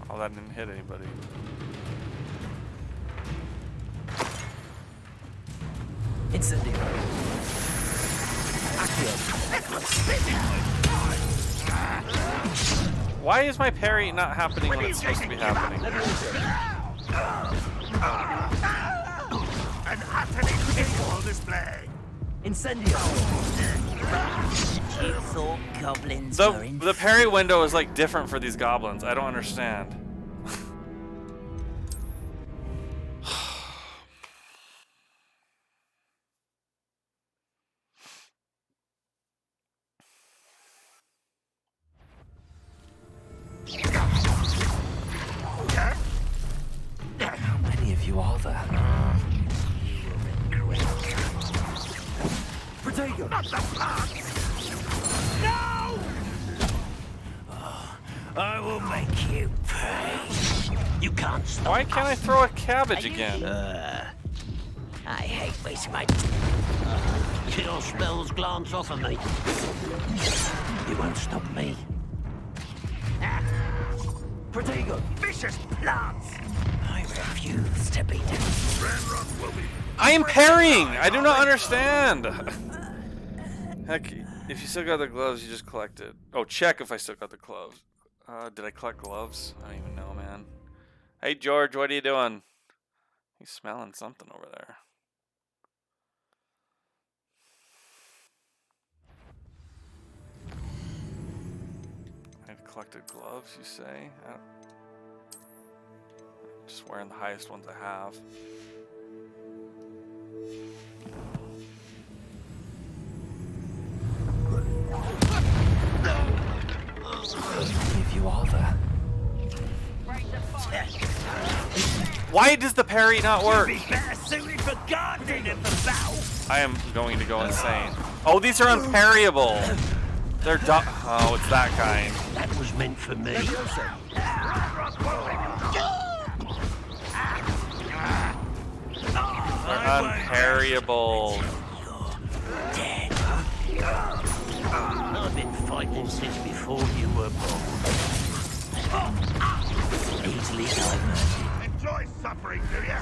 Oh, that didn't hit anybody. Incendio. Accio. Why is my parry not happening when it's supposed to be happening? An utterly capable display. Incendio. You thought goblins were in... The parry window is like different for these goblins. I don't understand. you are there? Protego! Not the plants! No! I will make you pay. You can't stop. Why can't I throw a cabbage again? I hate wasting my... Your spells glance off of me. You won't stop me. Protego! Vicious plants! I refuse to be defeated. I am parrying! I do not understand! Heck, if you still got the gloves, you just collected. Oh, check if I still got the gloves. Did I collect gloves? I don't even know, man. Hey, George, what are you doing? He's smelling something over there. I've collected gloves, you say? Just wearing the highest ones I have. If you are there. Why does the parry not work? Better suited for gardening than for battle. I am going to go insane. Oh, these are unparryable. They're oh, it's that kind. That was meant for me. They're unparryable. I've been fighting since before you were born. Easily diverted. Enjoy suffering, do ya?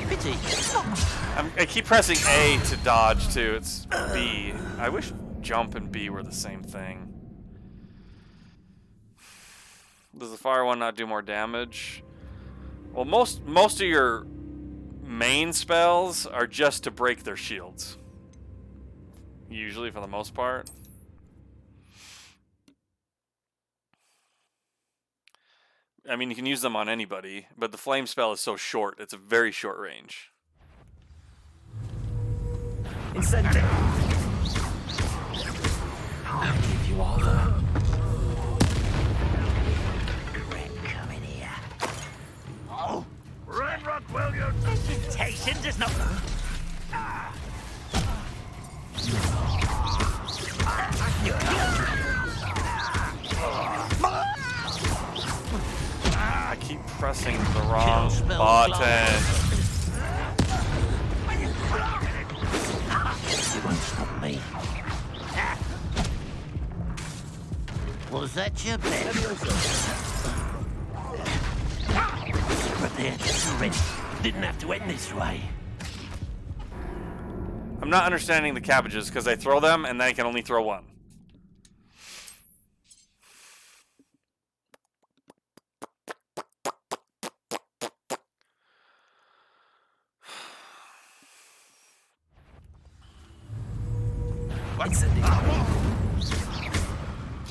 Pity. I keep pressing A to dodge too. It's B. I wish jump and B were the same thing. Does the fire one not do more damage? Well, most of your main spells are just to break their shields. Usually, for the most part. I mean, you can use them on anybody, but the flame spell is so short. It's a very short range. Incendio. If you are there. Come in here. Oh, Renrock Williams. Hesitation does not. I keep pressing the wrong button. You won't stop me. Was that your bet? Prepare to surrender. Didn't have to end this way. I'm not understanding the cabbages because I throw them and then I can only throw one.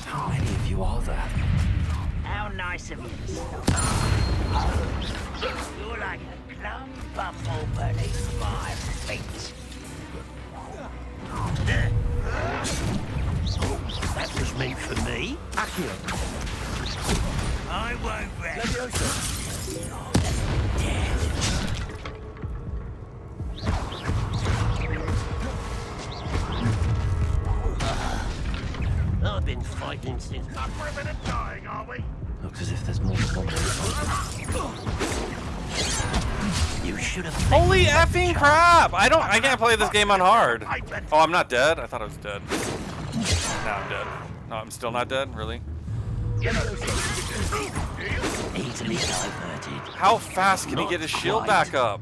How many of you are there? How nice of you to stop. You're like a clump bumble beneath my feet. That was meant for me. Accio. I won't rest. I've been fighting since. Not for a minute dying, are we? Looks as if there's more than one. You should have. Holy effing crap! I can't play this game on hard. Oh, I'm not dead? I thought I was dead. Now I'm dead. No, I'm still not dead? Really? Easily diverted. How fast can he get his shield back up?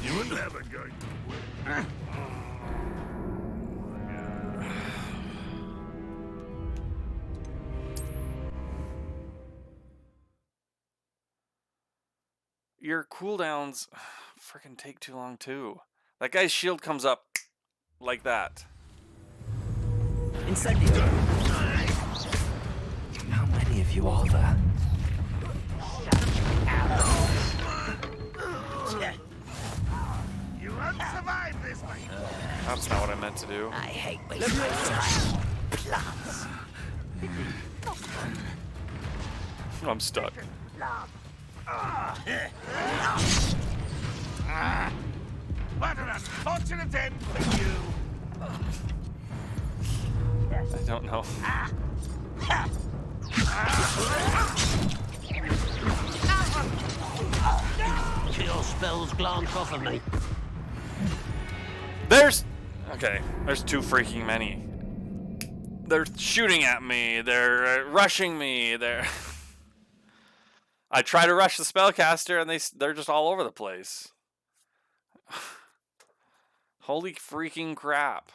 You were never going to win. Your cooldowns freaking take too long too. That guy's shield comes up like that. Incendio. How many of you are there? You won't survive this, mate. That's not what I meant to do. I hate wasting my time. Plus. I'm stuck. What an unfortunate end for you. I don't know. Your spells glance off of me. Okay, there's too freaking many. They're shooting at me, they're rushing me, I try to rush the spellcaster and they're just all over the place. Holy freaking crap.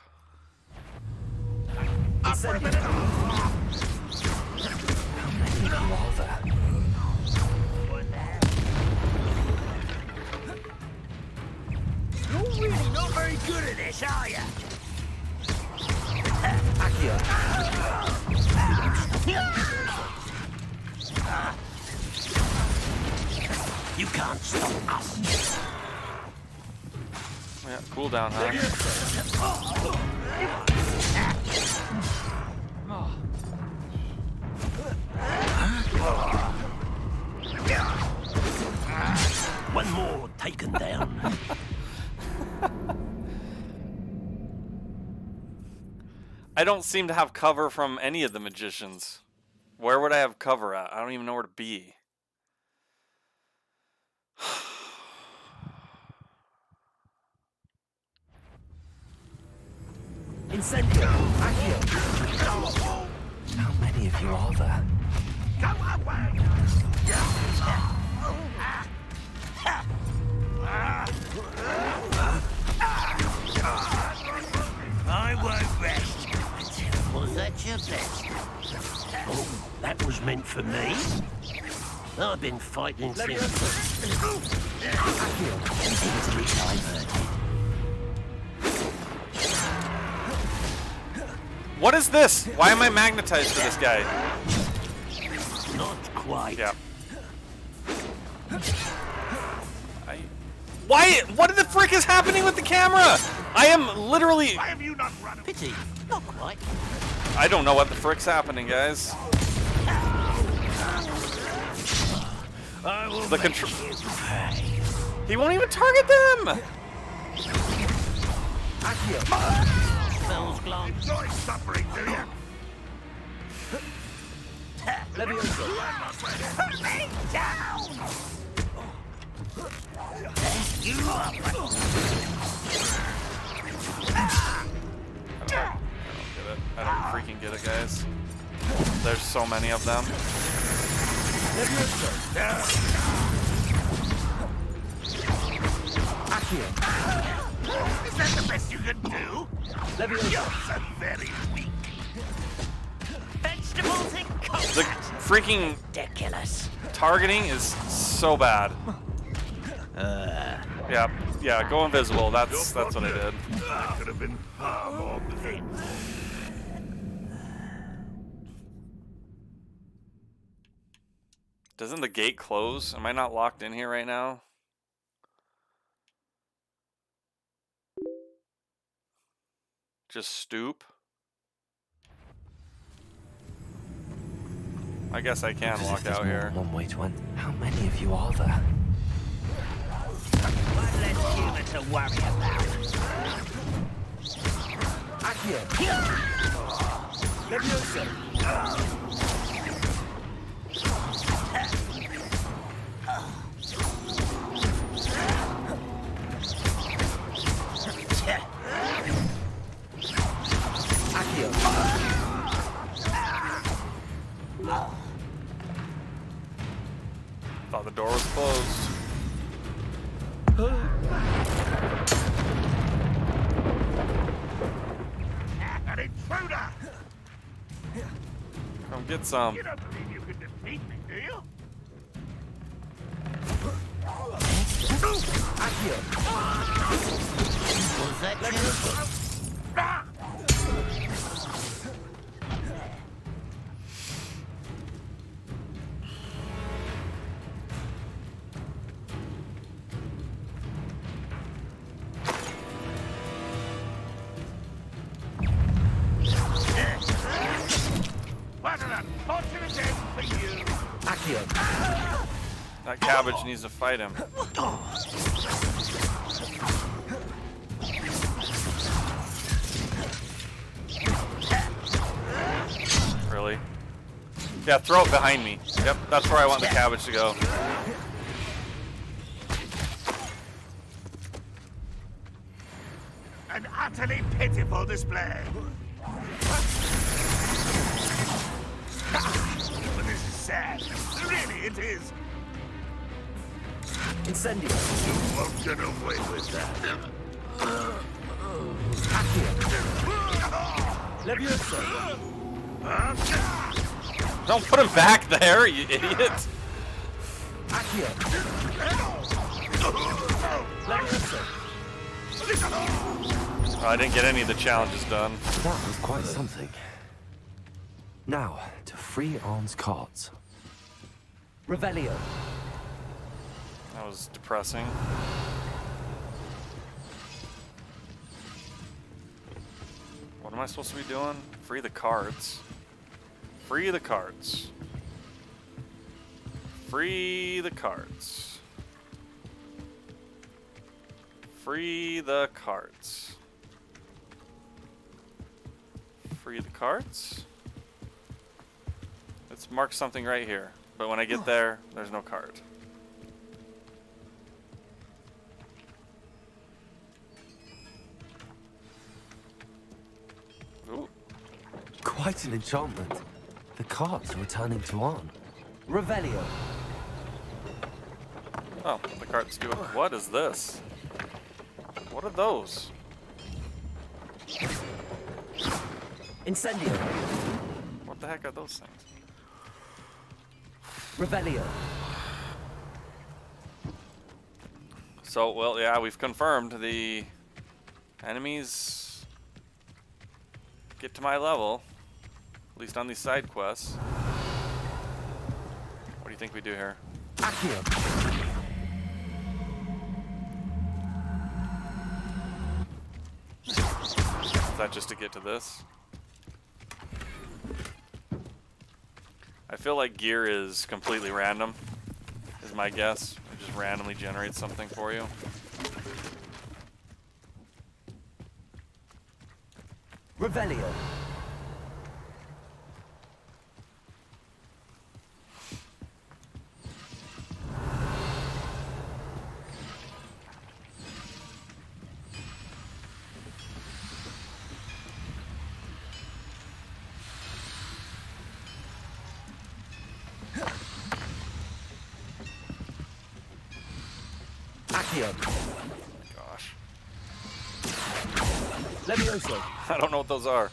You're really not very good at this, are you? You can't stop us. Yeah, cool down, huh? One more taken down. I don't seem to have cover from any of the magicians. Where would I have cover at? I don't even know where to be. Incendio! Accio! How many of you are there? Go away! I won't rest. Was that your best? Oh, that was meant for me? I've been fighting since... Easily diverted. What is this? Why am I magnetized to this guy? Not quite. Yeah. Why? What the frick is happening with the camera? I am literally... Why have you not run? Pity. Not quite. I don't know what the frick's happening, guys. The control... He won't even target them! Smells glance. Enjoy suffering, do you? Put me down! You up! I don't freaking get it, guys. There's so many of them. Is that the best you can do? You're so very weak. Vegetables and coconut. The freaking ridiculous. Targeting is so bad. Yeah, go invisible. That's what I did. That could have been far more painful. Doesn't the gate close? Am I not locked in here right now? Just stoop? I guess I can walk out here. One way to end. How many of you are there? One less human to worry about. Thought the door was closed. An intruder! Come get some. You don't believe you can defeat me, do you? Was that you? That cabbage needs to fight him. Really? Yeah, throw it behind me. Yep, that's where I want the cabbage to go. An utterly pitiful display. But this is sad. Really, it is. Incendio. You won't get away with that. Leviosa. Don't put him back there, you idiot. Oh, I didn't get any of the challenges done. That was quite something. Now, to free Arn's cards. Revelio. That was depressing. What am I supposed to be doing? Free the cards. Free the cards. Free the cards. Free the cards. Free the cards? Let's mark something right here. But when I get there, there's no card. Ooh. Quite an enchantment. The cards are returning to Arn. Revelio. Oh, the cards do it. What is this? What are those? Incendio. What the heck are those things? Revelio. So, well, yeah, we've confirmed the enemies get to my level, at least on these side quests. What do you think we do here? Accio. Is that just to get to this? I feel like gear is completely random, is my guess. It just randomly generates something for you. Revelio. Accio. Gosh. Levioso. I don't know what those are.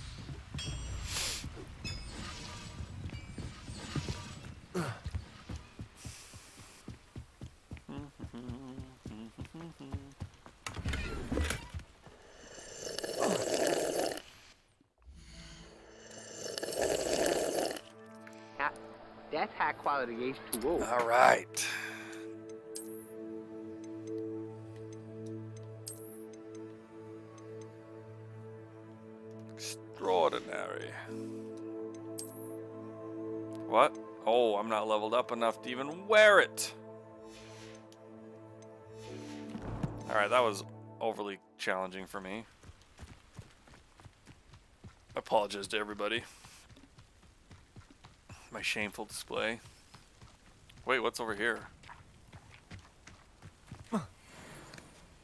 That's high quality H2O. All right. Extraordinary. What? Oh, I'm not leveled up enough to even wear it. All right, that was overly challenging for me. I apologize to everybody. My shameful display. Wait, what's over here?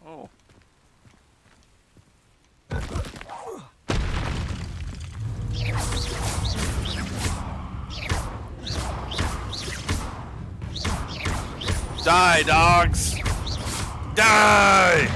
Oh. Die, dogs! Die!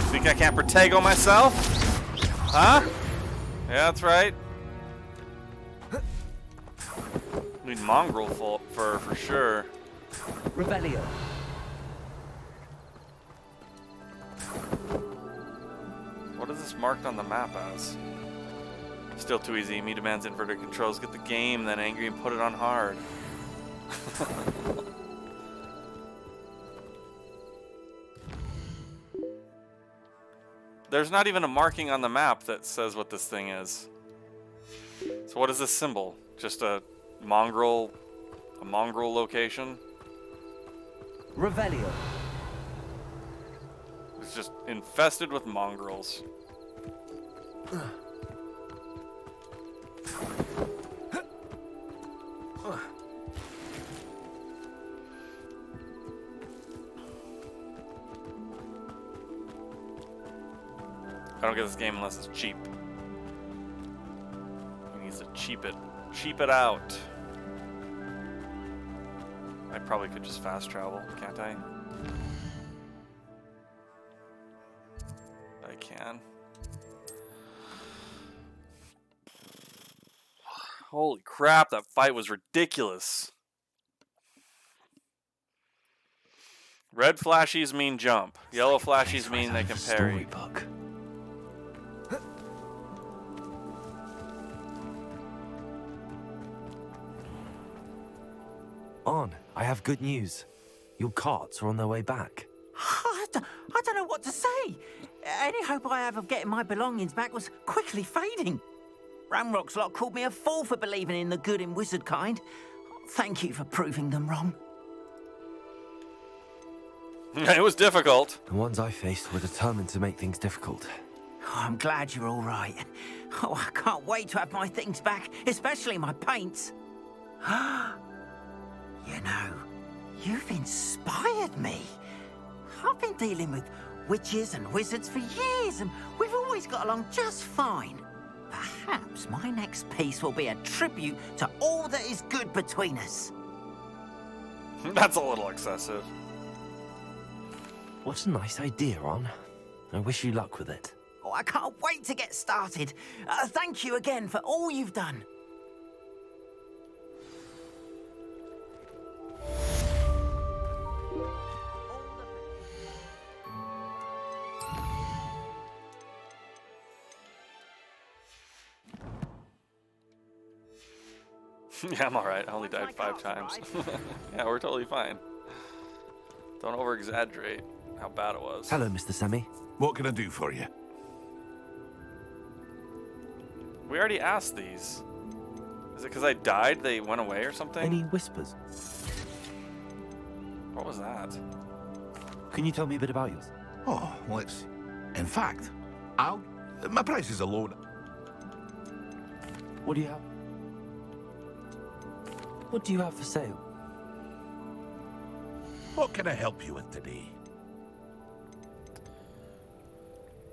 Think I can't Protego myself? Huh? Yeah, that's right. Need mongrel fur for sure. Revelio. What is this marked on the map as? Still too easy. Me demands inverted controls. Get the game, then angry and put it on hard. There's not even a marking on the map that says what this thing is. So what is this symbol? Just a mongrel location? Revelio. It's just infested with mongrels. I don't get this game unless it's cheap. He needs to cheap it out. I probably could just fast travel, can't I? I can. Holy crap, that fight was ridiculous. Red flashies mean jump. Yellow flashies mean they can parry. Storybook. On, I have good news. Your carts are on their way back. I don't know what to say. Any hope I have of getting my belongings back was quickly fading. Ramrock's lot called me a fool for believing in the good in wizard kind. Thank you for proving them wrong. It was difficult. The ones I faced were determined to make things difficult. Oh, I'm glad you're all right. Oh, I can't wait to have my things back, especially my paints. You know, you've inspired me. I've been dealing with witches and wizards for years, and we've always got along just fine. Perhaps my next piece will be a tribute to all that is good between us. That's a little excessive. What a nice idea, Ron. I wish you luck with it. Oh, I can't wait to get started. Thank you again for all you've done. Yeah, I'm alright. I only died 5 times. Yeah, we're totally fine. Don't over-exaggerate how bad it was. Hello, Mr. Semi. What can I do for you? We already asked these. Is it because I died they went away or something? Any whispers? What was that? Can you tell me a bit about yours? Oh, let's... In fact, my price is alone. What do you have? What do you have for sale? What can I help you with today?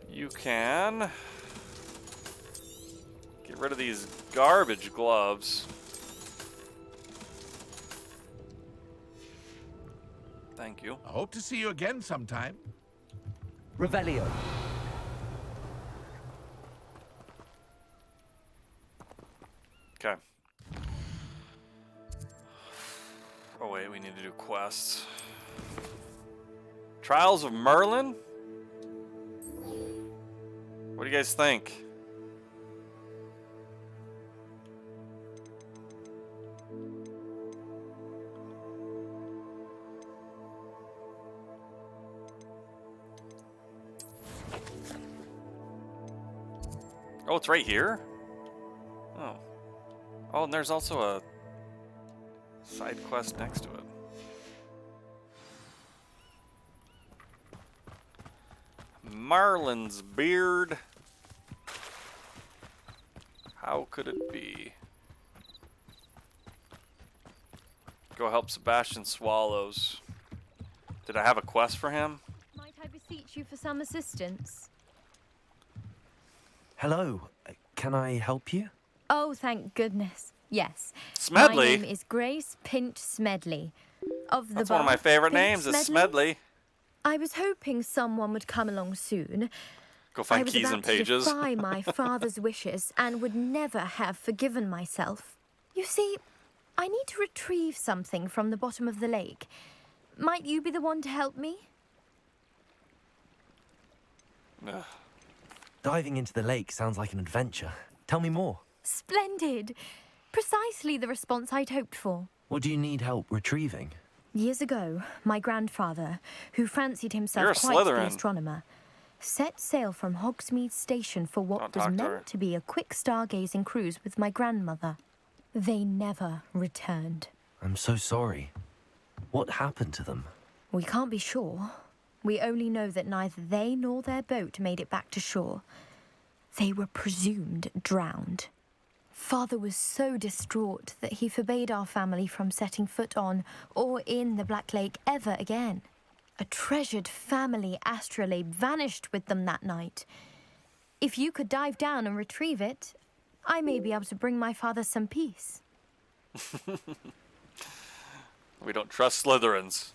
You can get rid of these garbage gloves. Thank you. I hope to see you again sometime. Revelio. Okay. Oh wait, we need to do quests. Trials of Merlin? What do you guys think? Oh, it's right here? Oh. Oh, and there's also a side quest next to it. Marlin's beard. How could it be? Go help Sebastian Swallows. Did I have a quest for him? Might I beseech you for some assistance? Hello. Can I help you? Oh, thank goodness. Yes. Smedley? My name is Grace Pinch Smedley. Of the That's one of my bar, favorite Pinch names, is Smedley. I was hoping someone would come along soon. Go find I was keys about and pages. to defy my father's wishes and would never have forgiven myself. You see, I need to retrieve something from the bottom of the lake. Might you be the one to help me? Diving into the lake sounds like an adventure. Tell me more. Splendid. Precisely the response I'd hoped for. What do you need help retrieving? Years ago, my grandfather, who fancied You're himself a quite the Slytherin. astronomer, set sail from Hogsmeade Station for what Don't was talk to meant her. to be a quick stargazing cruise with my grandmother. They never returned. I'm so sorry. What happened to them? We can't be sure. We only know that neither they nor their boat made it back to shore. They were presumed drowned. Father was so distraught that he forbade our family from setting foot on or in the Black Lake ever again. A treasured family astrolabe vanished with them that night. If you could dive down and retrieve it, I may be able to bring my father some peace. We don't trust Slytherins.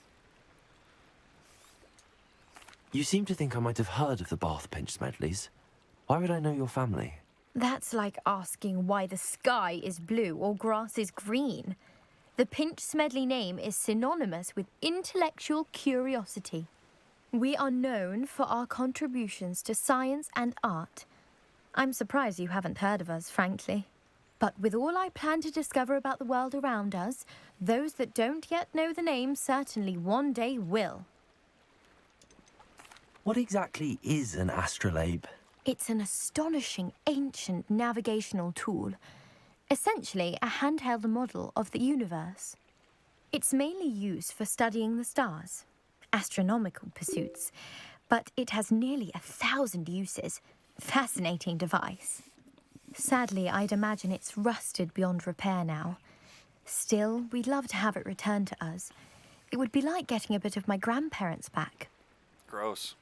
You seem to think I might have heard of the Bath Pinch Smedleys. Why would I know your family? That's like asking why the sky is blue or grass is green. The Pinch Smedley name is synonymous with intellectual curiosity. We are known for our contributions to science and art. I'm surprised you haven't heard of us, frankly. But with all I plan to discover about the world around us, those that don't yet know the name certainly one day will. What exactly is an astrolabe? It's an astonishing ancient navigational tool. Essentially, a handheld model of the universe. It's mainly used for studying the stars, astronomical pursuits, but it has nearly 1,000 uses. Fascinating device. Sadly, I'd imagine it's rusted beyond repair now. Still, we'd love to have it returned to us. It would be like getting a bit of my grandparents back. Gross.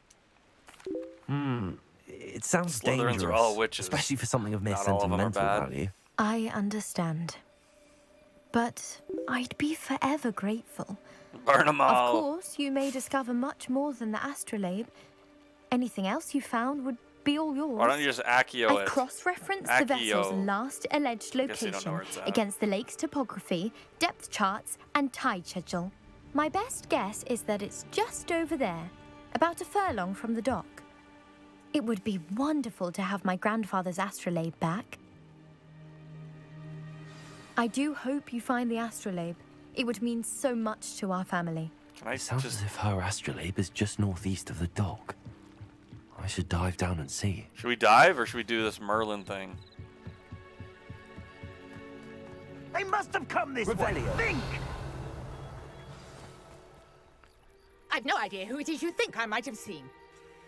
It sounds Slytherins dangerous, are all witches. especially for something of mere Not all of them are sentimental bad. value. I understand. But I'd be forever grateful. Burn 'em all. Of course, you may discover much more than the astrolabe. Anything else you found would be all yours. Why don't you just Accio I've it? cross-referenced the vessel's Accio. last alleged I guess you don't know location where it's at. against the lake's topography, depth charts, and tide schedule. My best guess is that it's just over there, about a furlong from the dock. It would be wonderful to have my grandfather's astrolabe back. I do hope you find the astrolabe. It would mean so much to our family. It sounds as if her astrolabe is just northeast of the dock. I should dive down and see. Should we dive or should we do this Merlin thing? They must have come this way. Think! I've no idea who it is you think I might have seen.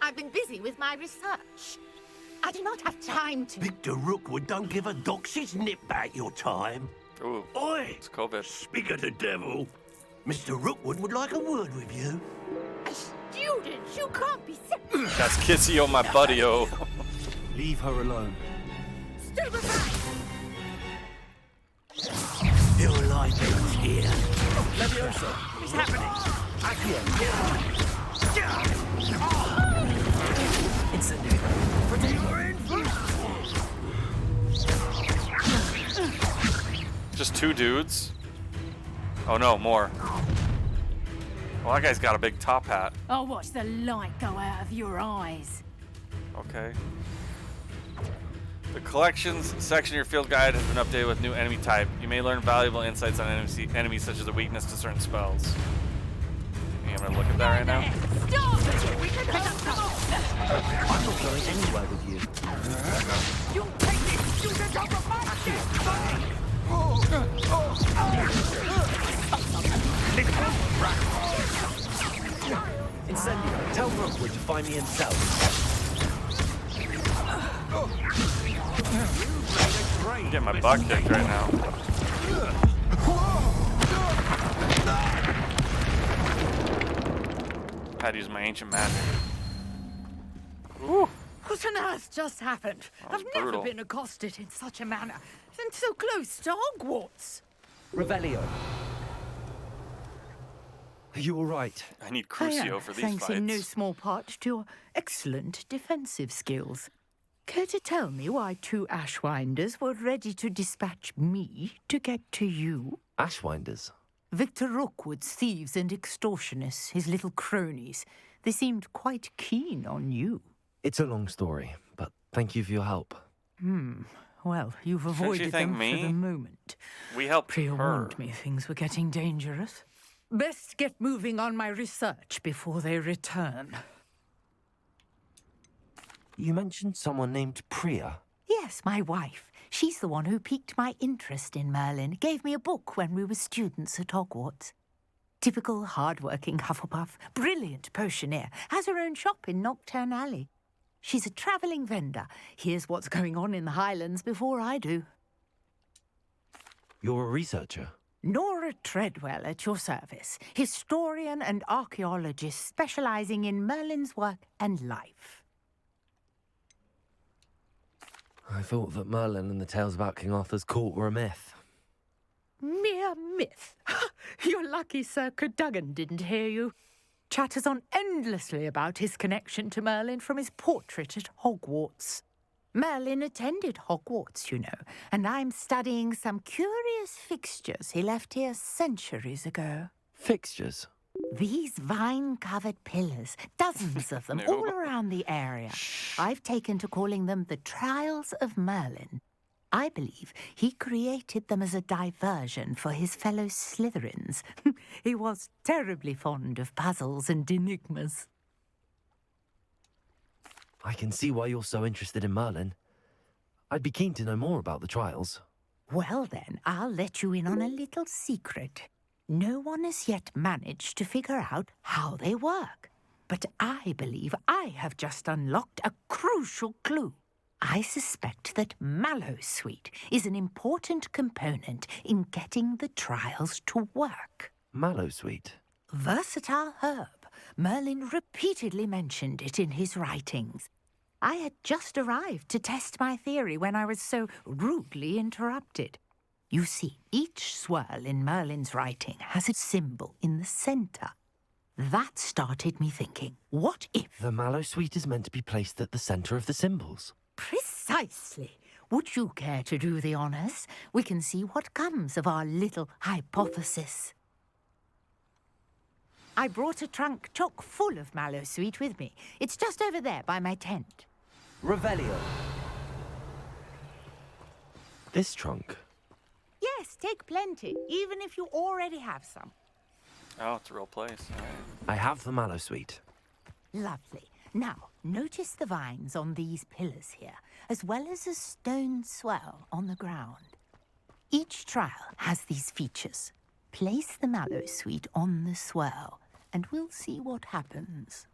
I've been busy with my research. I do not have time to... Victor Rookwood don't give a doxy's nip back your time. Ooh, Oi! it's COVID. Speak of the devil. Mr. Rookwood would like a word with you. A student? You can't be serious. That's Kissy on my buddy-o. Leave her alone. Still behind! Your light is here. Legacy-osa, what's happening? Just two dudes? Oh no, more. Well, that guy's got a big top hat. I'll watch the light go out of your eyes. Okay. The collections section of your field guide has been updated with new enemy type. You may learn valuable insights on enemies such as a weakness to certain spells. I'm gonna look at that right now. Stop! We can help them all! I'm not going anywhere with you. You take this student off of my ship! Incendio, tell Rookwood to find me himself. I'm getting my butt kicked right now. I had to use my ancient magic. Ooh. What on earth just happened? was I've never brutal. been accosted in such a manner, and so close to Hogwarts. Revelio. Are you all right? I need Crucio for these thanks fights. in no small part to your excellent defensive skills. Care to tell me why two Ashwinders were ready to dispatch me to get to you? Ashwinders? Victor Rookwood's thieves and extortionists, his little cronies. They seemed quite keen on you. It's a long story, but thank you for your help. Well, you've Shouldn't you avoided thank them me? for the moment. We helped Priya her. warned me things were getting dangerous. Best get moving on my research before they return. You mentioned someone named Priya. Yes, my wife. She's the one who piqued my interest in Merlin. Gave me a book when we were students at Hogwarts. Typical hard-working Hufflepuff, brilliant potioneer, has her own shop in Knockturn Alley. She's a travelling vendor. Hears what's going on in the Highlands before I do. You're a researcher? Nora Treadwell at your service, historian and archaeologist specialising in Merlin's work and life. I thought that Merlin and the tales about King Arthur's court were a myth. Mere myth. You're lucky Sir Cadogan didn't hear you. Chatters on endlessly about his connection to Merlin from his portrait at Hogwarts. Merlin attended Hogwarts, you know, and I'm studying some curious fixtures he left here centuries ago. Fixtures? These vine-covered pillars, dozens of them, all around the area. I've taken to calling them the Trials of Merlin. I believe he created them as a diversion for his fellow Slytherins. He was terribly fond of puzzles and enigmas. I can see why you're so interested in Merlin. I'd be keen to know more about the trials. Well then, I'll let you in on a little secret. No one has yet managed to figure out how they work. But I believe I have just unlocked a crucial clue. I suspect that Mallowsweet is an important component in getting the trials to work. Mallowsweet? Versatile herb. Merlin repeatedly mentioned it in his writings. I had just arrived to test my theory when I was so rudely interrupted. You see, each swirl in Merlin's writing has a symbol in the centre. That started me thinking, what if... The Mallowsweet is meant to be placed at the centre of the symbols. Precisely. Would you care to do the honours? We can see what comes of our little hypothesis. I brought a trunk chock full of Mallowsweet with me. It's just over there by my tent. Revelio. This trunk? Yes, take plenty, even if you already have some. Oh, it's a real place. All right. I have the Mallowsweet. Lovely. Now, notice the vines on these pillars here, as well as a stone swell on the ground. Each trial has these features. Place the Mallowsweet on the swirl, and we'll see what happens.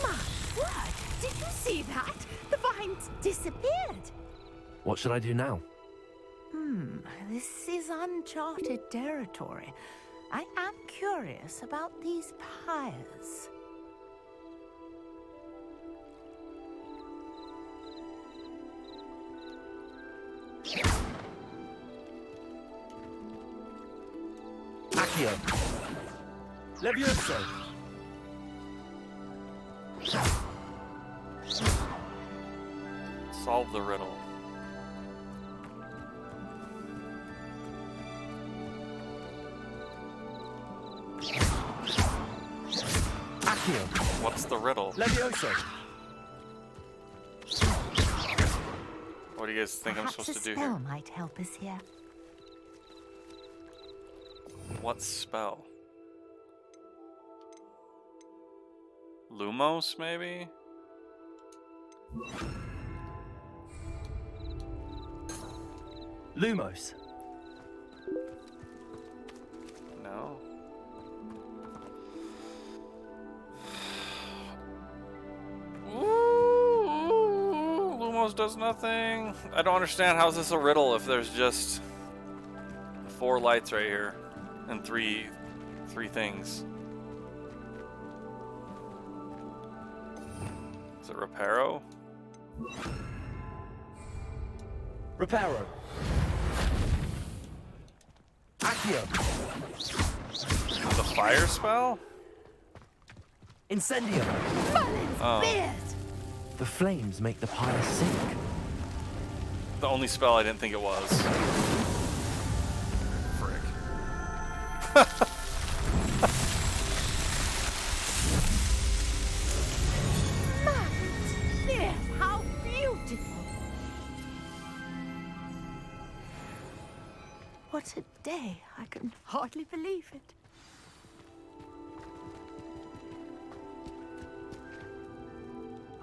My word! Did you see that? The vines disappeared! What should I do now? This is uncharted territory. I am curious about these pyres. Accio. Levioso. Solve the riddle. Accio. What's the riddle? Levioso. What do you guys think I'm Perhaps supposed to do a spell here? might help us here. What spell? Lumos, maybe? Lumos. No. Ooh, Lumos does nothing. I don't understand. How's this a riddle if there's just 4 lights right here and three things? Is it Reparo? Reparo. Accio. The fire spell? Incendio. Oh. The flames make the pyre sink. The only spell I didn't think it was. Frick. day. I can hardly believe it.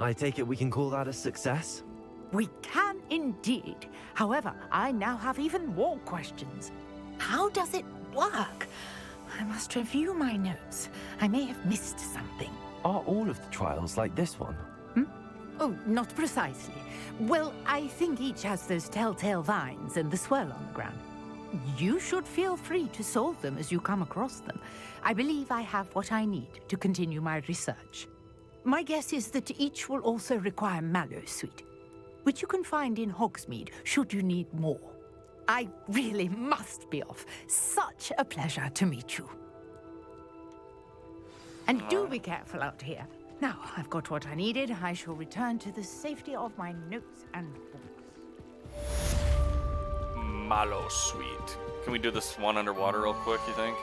I take it we can call that a success? We can indeed. However, I now have even more questions. How does it work? I must review my notes. I may have missed something. Are all of the trials like this one? Oh, not precisely. Well, I think each has those telltale vines and the swirl on the ground. You should feel free to solve them as you come across them. I believe I have what I need to continue my research. My guess is that each will also require mallow sweet, which you can find in Hogsmeade should you need more. I really must be off. Such a pleasure to meet you. And do be careful out here. Now, I've got what I needed. I shall return to the safety of my notes and books. Mallow sweet. Can we do this one underwater real quick, you think?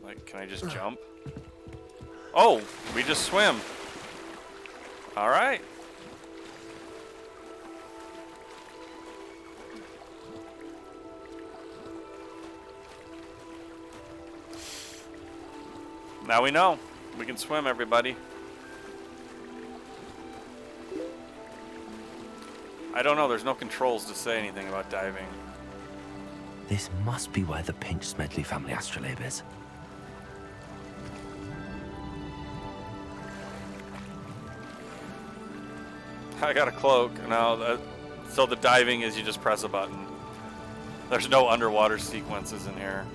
Like, can I just jump? Oh, we just swim. All right. Now we know. We can swim, everybody. I don't know. There's no controls to say anything about diving. This must be where the Pinch Smedley family astrolabe is. I got a cloak. Now, so the diving is you just press a button. There's no underwater sequences in here.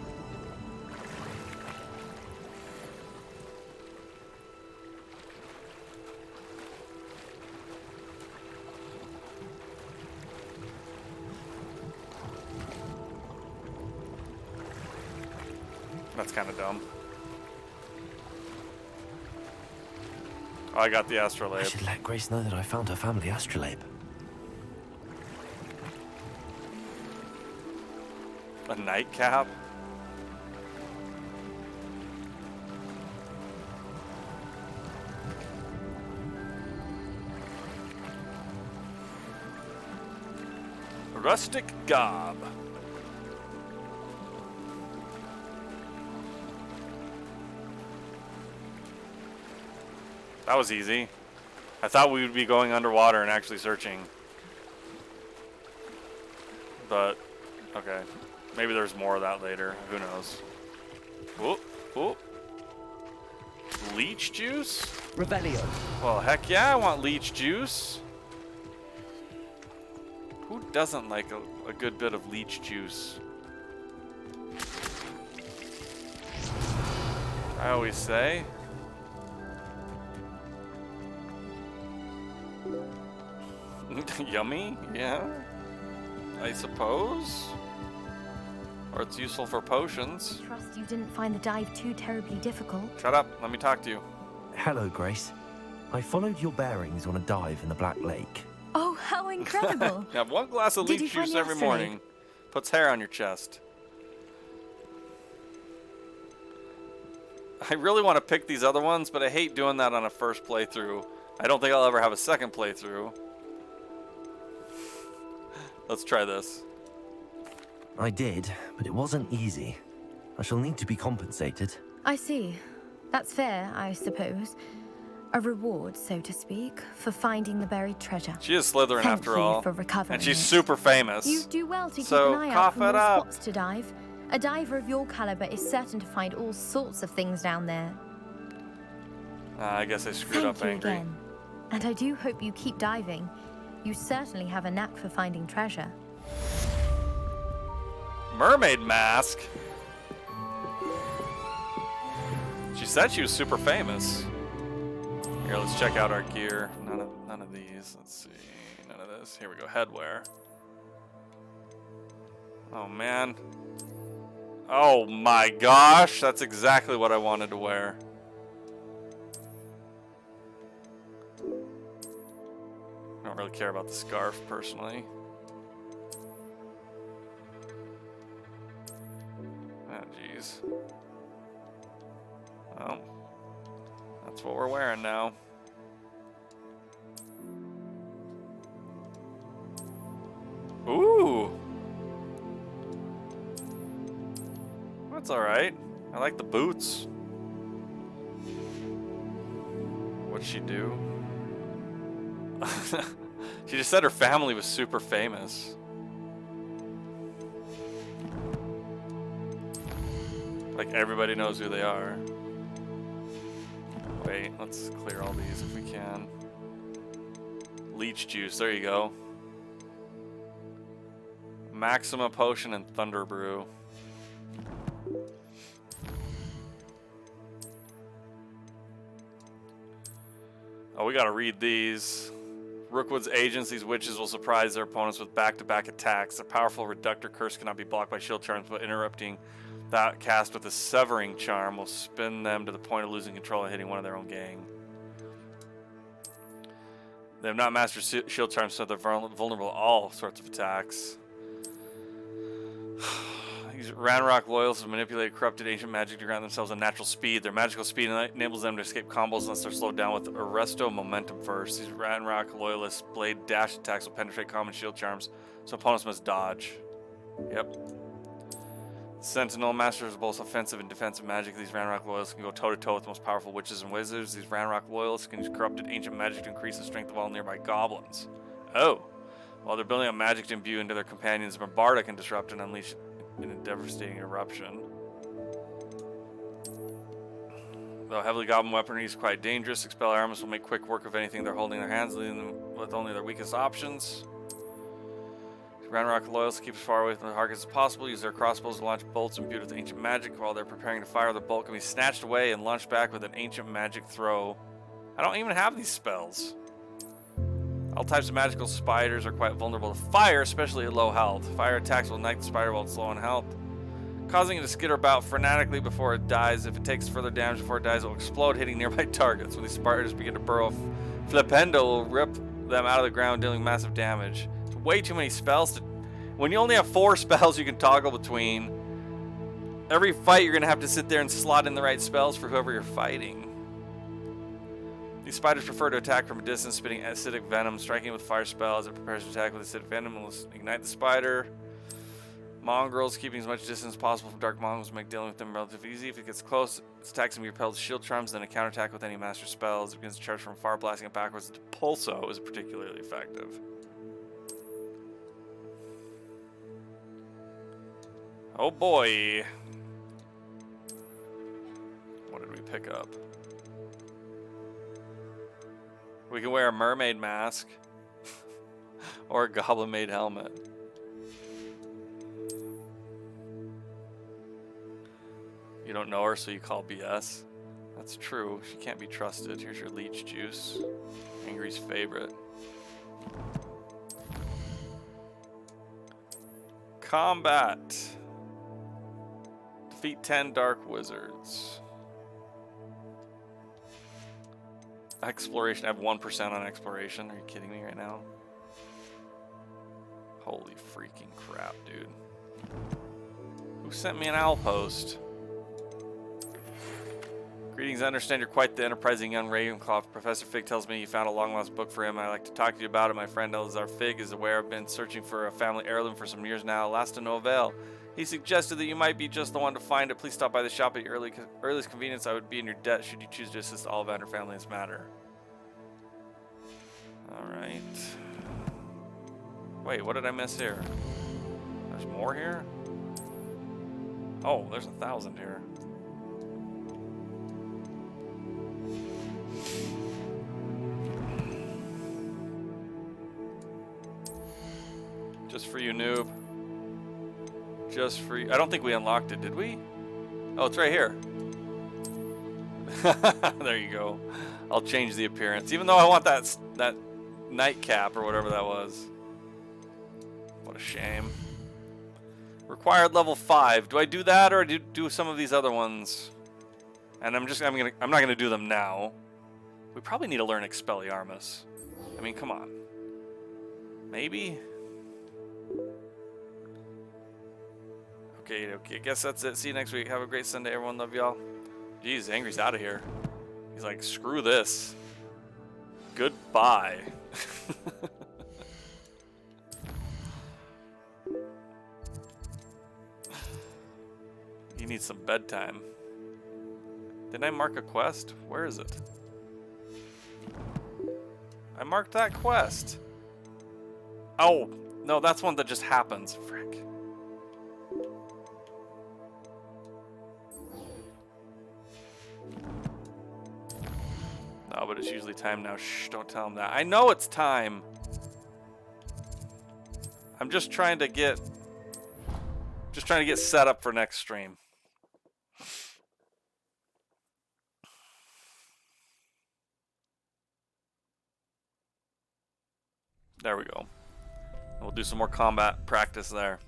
That's kind of dumb. Oh, I got the astrolabe. I should let Grace know that I found her family astrolabe. A nightcap? Rustic gob. That was easy. I thought we would be going underwater and actually searching. But, okay. Maybe there's more of that later. Who knows? Whoop, whoop. Leech juice? Revelio. Well, heck yeah, I want leech juice. Who doesn't like a good bit of leech juice? I always say. Yummy? Yeah. I suppose. Or it's useful for potions. Trust you didn't find the dive too terribly difficult. Shut up. Let me talk to you. Hello, Grace. I followed your bearings on a dive in the Black Lake. Oh, how incredible! Have one glass of leech juice every morning. Puts hair on your chest. I really want to pick these other ones, but I hate doing that on a first playthrough. I don't think I'll ever have a second playthrough. Let's try this. I did, but it wasn't easy. I shall need to be compensated. I see. That's fair, I suppose. A reward, so to speak, for finding the buried treasure. She is Slytherin after all. For recovering and she's it. super famous. You do well to keep so an eye out for more up. spots to dive. A diver of your caliber is certain to find all sorts of things down there. I guess I screwed up angry. Again. And I do hope you keep diving. You certainly have a knack for finding treasure. Mermaid mask? She said she was super famous. Here, let's check out our gear. None of these. Let's see. None of this. Here we go. Headwear. Oh, man. Oh, my gosh. That's exactly what I wanted to wear. I don't really care about the scarf, personally. Oh, jeez. Oh. That's what we're wearing now. That's alright. I like the boots. What'd she do? She just said her family was super famous. Like everybody knows who they are. Wait, let's clear all these if we can. Leech juice, there you go. Maxima potion and thunder brew. Oh, we gotta read these. Rookwood's agents, these witches will surprise their opponents with back-to-back attacks. A powerful reductor curse cannot be blocked by shield charms, but interrupting that cast with a severing charm will spin them to the point of losing control and hitting one of their own gang. They have not mastered shield charms, so they're vulnerable to all sorts of attacks. These Ranrock loyalists have manipulated corrupted ancient magic to grant themselves a natural speed. Their magical speed enables them to escape combos unless they're slowed down with Arresto Momentum first. These Ranrock loyalists' blade dash attacks will penetrate common shield charms, so opponents must dodge. Yep. Sentinel masters of both offensive and defensive magic. These Ranrock loyalists can go toe-to-toe with the most powerful witches and wizards. These Ranrock loyalists can use corrupted ancient magic to increase the strength of all nearby goblins. Oh. While they're building up magic to imbue into their companions, Barbarda can disrupt and unleash in a devastating eruption. Though heavily goblin weaponry is quite dangerous, Expelliarmus will make quick work of anything they're holding in their hands, leaving them with only their weakest options. Ranrock loyalists keep as far away from the targets as possible, use their crossbows to launch bolts imbued with ancient magic. While they're preparing to fire, the bolt can be snatched away and launched back with an ancient magic throw. I don't even have these spells. All types of magical spiders are quite vulnerable to fire, especially at low health. Fire attacks will ignite the spider while it's low on health, causing it to skitter about frenetically before it dies. If it takes further damage before it dies, it will explode, hitting nearby targets. When these spiders begin to burrow, Flipendo will rip them out of the ground, dealing massive damage. It's way too many spells to... When you only have 4 spells you can toggle between, every fight you're going to have to sit there and slot in the right spells for whoever you're fighting. These spiders prefer to attack from a distance, spitting acidic venom. Striking with fire spells, it prepares to attack with acidic venom will ignite the spider. Mongrels, keeping as much distance as possible from dark mongrels, make dealing with them relatively easy. If it gets close, its attacks can be repelled with shield charms, then a counterattack with any master spells. It begins to charge from far, blasting it backwards. The Pulso is particularly effective. Oh boy. What did we pick up? We can wear a mermaid mask or a goblin-made helmet. You don't know her, so you call BS. That's true. She can't be trusted. Here's your leech juice. Angry's favorite. Combat. Defeat 10 dark wizards. Exploration. I have 1% on exploration. Are you kidding me right now? Holy freaking crap, dude. Who sent me an owl post? Greetings, I understand you're quite the enterprising young Ravenclaw. Professor Fig tells me you found a long-lost book for him. I'd like to talk to you about it. My friend Elazar Fig is aware I've been searching for a family heirloom for some years now. Last to no avail. He suggested that you might be just the one to find it. Please stop by the shop at your earliest convenience. I would be in your debt should you choose to assist Ollivander family in this matter. Alright. Wait, what did I miss here? There's more here? Oh, there's 1,000 here. Just for you, noob. Just for you. I don't think we unlocked it, did we? Oh, it's right here. There you go. I'll change the appearance. Even though I want that nightcap or whatever that was. What a shame. Required level 5. Do I do that or do some of these other ones? And I'm not gonna do them now. We probably need to learn Expelliarmus. I mean, come on. Maybe? Okay, I guess that's it. See you next week. Have a great Sunday, everyone. Love y'all. Jeez, Angry's out of here. He's like, screw this. Goodbye. he needs some bedtime. Didn't I mark a quest? Where is it? I marked that quest. Oh, no, that's one that just happens. Frick. No, but it's usually time now. Shh, don't tell him that. I know it's time. I'm just trying to get set up for next stream. There we go. We'll do some more combat practice there.